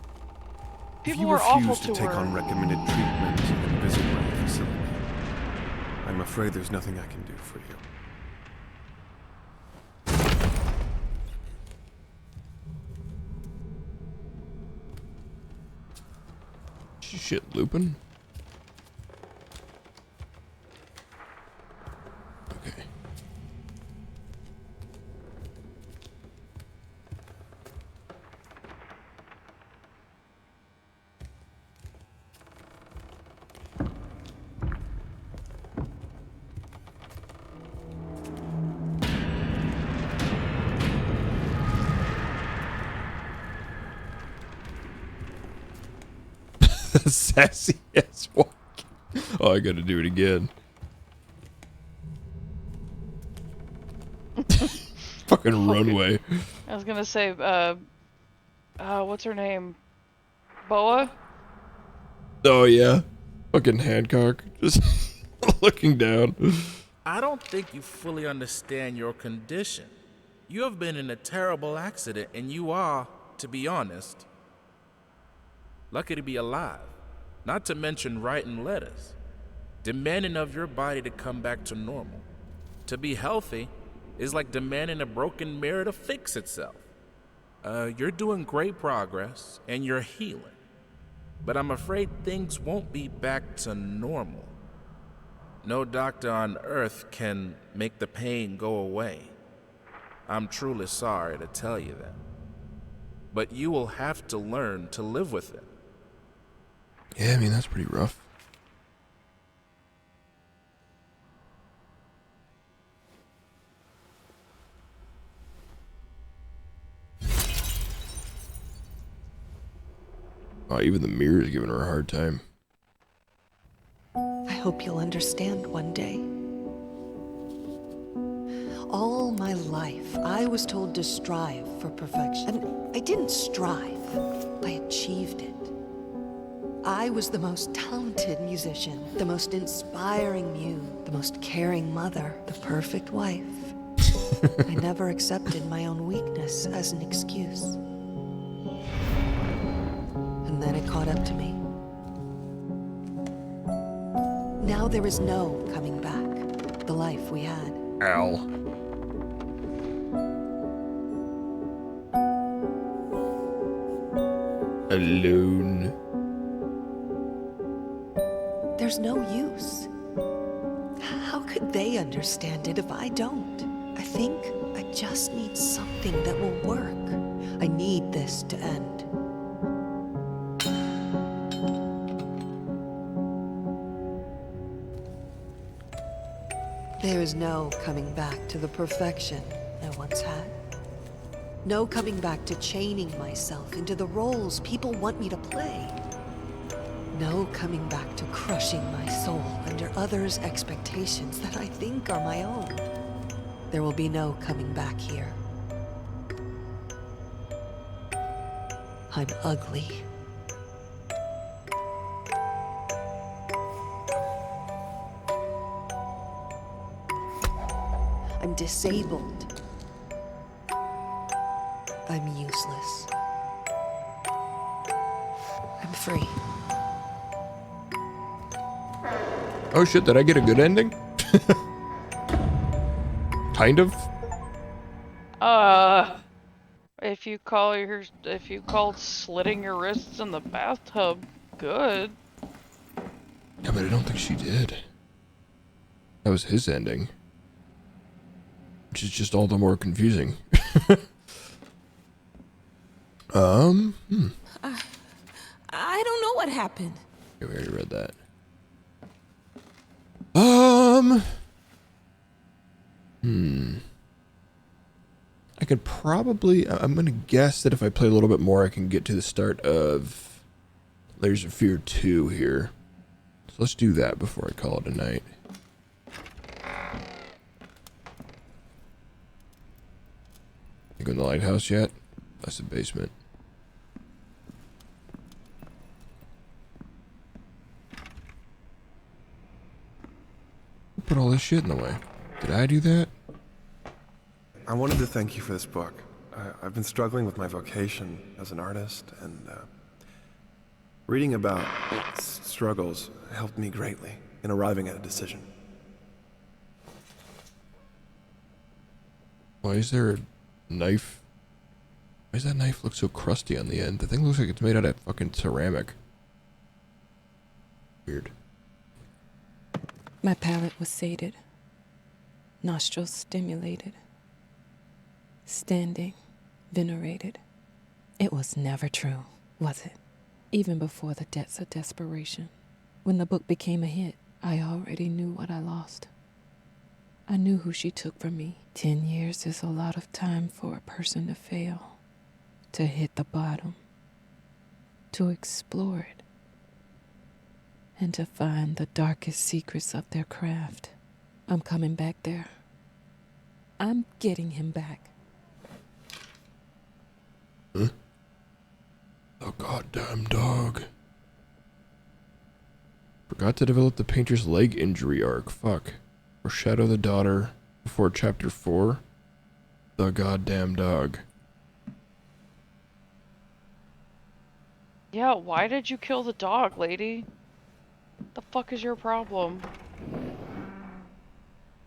If People you were awful refuse to take her. on recommended treatment and visit my facility, I'm afraid there's nothing I can do for you. Shit, Lupin? Okay. Sassy ass walk. Oh, I gotta do it again. fucking runway. I was gonna say, what's her name? Boa? Oh yeah, fucking Hancock, just looking down. I don't think you fully understand your condition. You have been in a terrible accident, and you are, to be honest, lucky to be alive. Not to mention writing letters, demanding of your body to come back to normal. To be healthy is like demanding a broken mirror to fix itself. You're doing great progress, and you're healing. But I'm afraid things won't be back to normal. No doctor on Earth can make the pain go away. I'm truly sorry to tell you that. But you will have to learn to live with it. Yeah, I mean, that's pretty rough. Oh, even the mirror is giving her a hard time. I hope you'll understand one day. All my life, I was told to strive for perfection. And I didn't strive, I achieved it. I was the most talented musician, the most inspiring muse, the most caring mother, the perfect wife. I never accepted my own weakness as an excuse. And then it caught up to me. Now there is no coming back. The life we had. Ow. Alone. There's no use. How could they understand it if I don't? I think I just need something that will work. I need this to end. There is no coming back to the perfection I once had. No coming back to chaining myself into the roles people want me to play. No coming back to crushing my soul under others' expectations that I think are my own. There will be no coming back here. I'm ugly. I'm disabled. I'm useless. I'm free. Oh shit, did I get a good ending? Kind of? If you called slitting your wrists in the bathtub good. Yeah, but I don't think she did. That was his ending. Which is just all the more confusing. I don't know what happened. Okay, we already read that. I could probably, I'm gonna guess that if I play a little bit more, I can get to the start of Layers of Fear 2 here. So let's do that before I call it a night. You go in the lighthouse yet? That's the basement. Who put all this shit in the way? Did I do that? I wanted to thank you for this book. I've been struggling with my vocation as an artist, and reading about struggles helped me greatly in arriving at a decision. Why is there a knife? Why does that knife look so crusty on the end? The thing looks like it's made out of fucking ceramic. Weird. My palate was sated, nostrils stimulated, standing, venerated. It was never true, was it? Even before the depths of desperation. When the book became a hit, I already knew what I lost. I knew who she took from me. 10 years is a lot of time for a person to fail, to hit the bottom, to explore it, and to find the darkest secrets of their craft. I'm coming back there. I'm getting him back. Huh? The goddamn dog. Forgot to develop the painter's leg injury arc. Fuck. Foreshadow the daughter before chapter 4. The goddamn dog. Yeah, why did you kill the dog, lady? The fuck is your problem?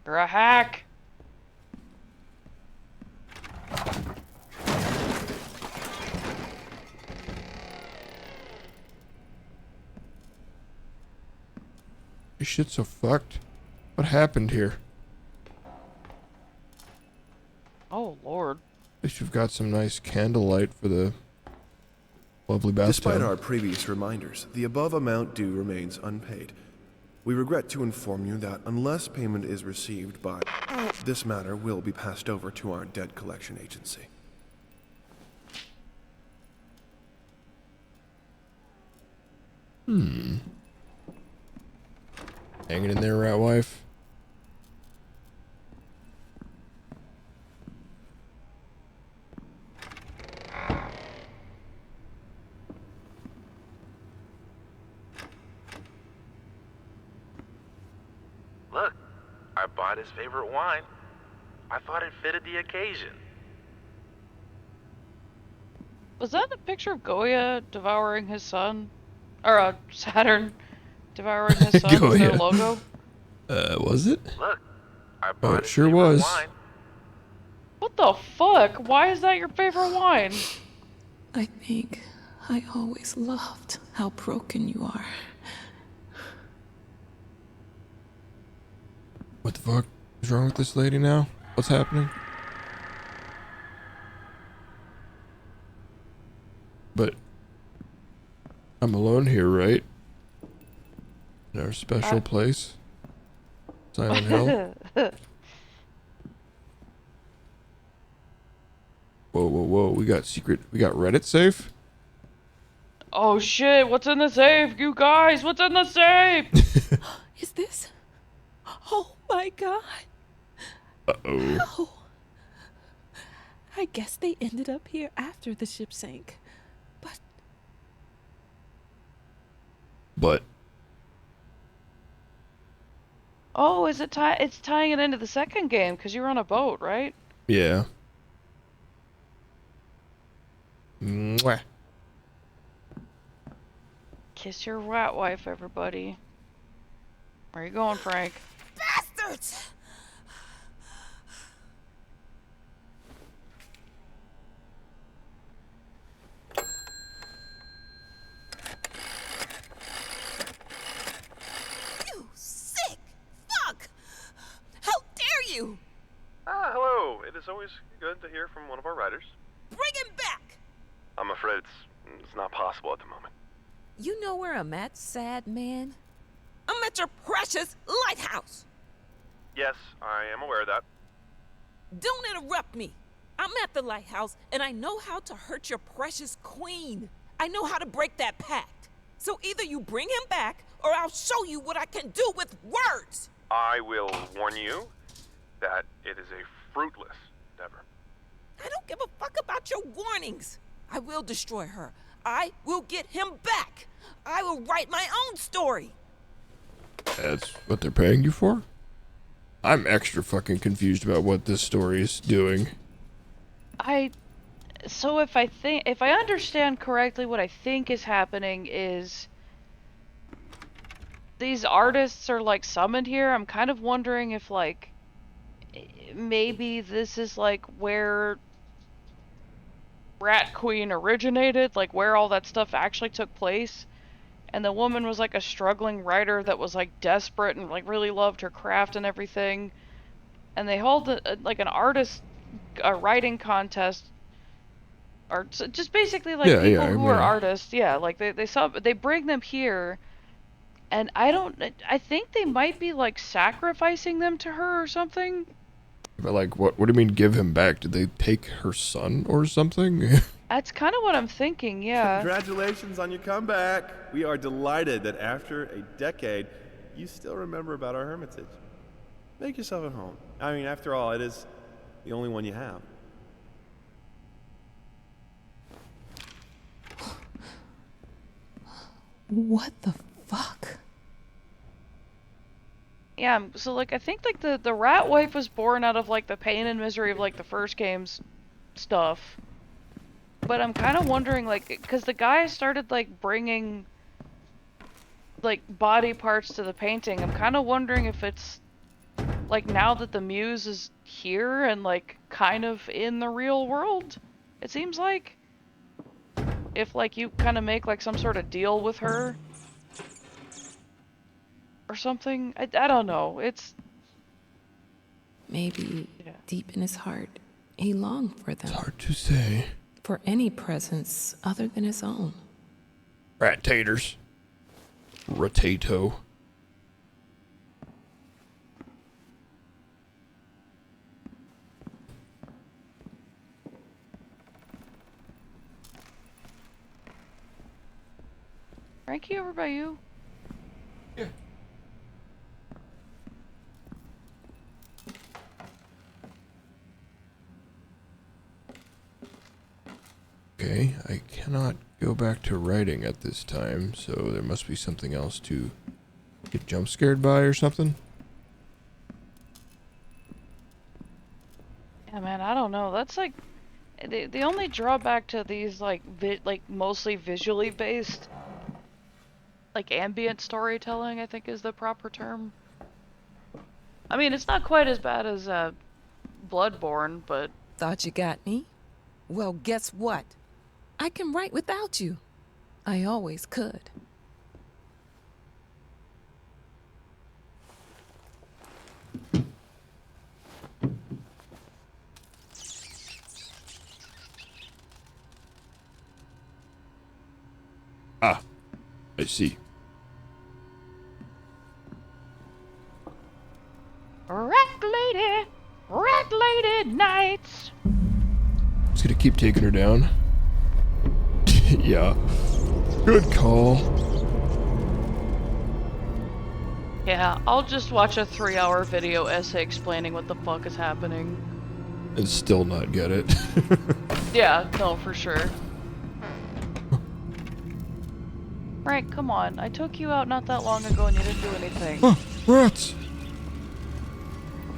You're a hack! This shit's so fucked. What happened here? Oh, Lord. At least you've got some nice candlelight for the lovely bathtub. Despite our previous reminders, the above amount due remains unpaid. We regret to inform you that unless payment is received by this matter will be passed over to our debt collection agency. Hanging in there, rat wife. Look, I bought his favorite wine. I thought it fitted the occasion. Was that a picture of Goya devouring his son? Or, Saturn devouring his son? Was their logo? Was it? Look, I bought it sure was. wine. What the fuck? Why is that your favorite wine? I think I always loved how broken you are. What the fuck is wrong with this lady now? What's happening? But I'm alone here, right? In our special place? Silent Hill? Whoa, whoa, whoa. We got Reddit safe? Oh shit, what's in the safe? You guys, what's in the safe? Is this? Oh my god. Uh-oh. Oh. I guess they ended up here after the ship sank. But Oh, is it it's tying it into the second game because you're on a boat, right? yeah. Mwah. Kiss your rat wife, everybody. Where you going, Frank? Bastards! You sick fuck! How dare you! Ah, hello. It is always good to hear from one of our writers. Bring him back! I'm afraid it's not possible at the moment. You know where I'm at, sad man? I'm at your precious lighthouse! Yes, I am aware of that. Don't interrupt me! I'm at the lighthouse, and I know how to hurt your precious queen. I know how to break that pact. So either you bring him back, or I'll show you what I can do with words! I will warn you that it is a fruitless endeavor. I don't give a fuck about your warnings. I will destroy her. I will get him back. I will write my own story. That's what they're paying you for? I'm extra fucking confused about what this story is doing. So if I understand correctly, what I think is happening is these artists are like summoned here. I'm kind of wondering if like maybe this is like where Rat Queen originated, like where all that stuff actually took place. And the woman was like a struggling writer that was like desperate and like really loved her craft and everything. And they hold like an artist writing contest, or just basically like people who are artists. Yeah, like they bring them here, and I think they might be like sacrificing them to her or something. But like, what do you mean give him back? Did they take her son or something? That's kind of what I'm thinking, yeah. Congratulations on your comeback. We are delighted that after a decade, you still remember about our hermitage. Make yourself at home. I mean, after all, it is the only one you have. What the fuck? Yeah, so like I think like the rat wife was born out of like the pain and misery of like the first game's stuff. But I'm kind of wondering like because the guy started like bringing like body parts to the painting. I'm kind of wondering if it's like now that the muse is here and like kind of in the real world. It seems like if like you kind of make like some sort of deal with her or something. I don't know. It's maybe deep in his heart, he longed for them. It's hard to say. For any presence other than his own. Rat taters. Rotato. Frankie over by you? Yeah. Okay, I cannot go back to writing at this time, so there must be something else to get jump scared by or something. Yeah, man, I don't know. That's like the only drawback to these like mostly visually based like ambient storytelling, I think is the proper term. I mean, it's not quite as bad as Bloodborne, but thought you got me? Well, guess what? I can write without you. I always could. Ah, I see. Rat lady nights. Just gonna keep taking her down. Yeah. Good call. Yeah, I'll just watch a 3-hour video essay explaining what the fuck is happening. And still not get it. Yeah, no, for sure. Frank, come on. I took you out not that long ago and you didn't do anything. Oh, rats!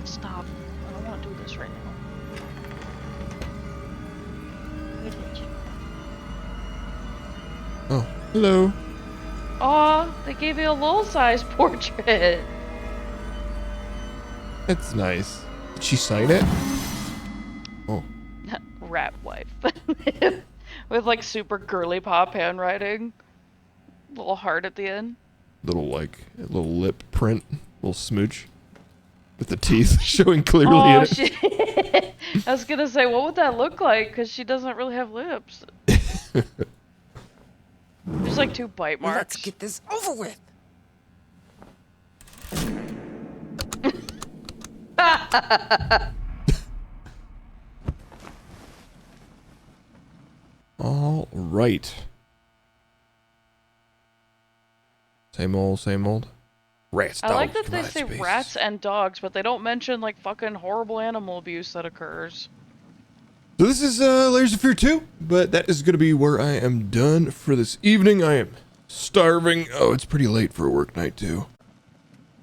Stop. I don't want to do this right now. Oh, hello. Aw, they gave you a little-sized portrait. That's nice. Did she sign it? Oh. Rat wife. With like super girly pop handwriting. Little heart at the end. Little lip print. Little smooch. With the teeth showing clearly Oh, in it. shit. I was gonna say, what would that look like? Because she doesn't really have lips. There's like 2 bite marks. Let's get this over with. All right. Same old, same old. Rats, dogs, I like that come they on, say space. rats and dogs, but they don't mention like fucking horrible animal abuse that occurs. So this is Layers of Fear 2, but that is going to be where I am done for this evening. I am starving. Oh, it's pretty late for a work night too.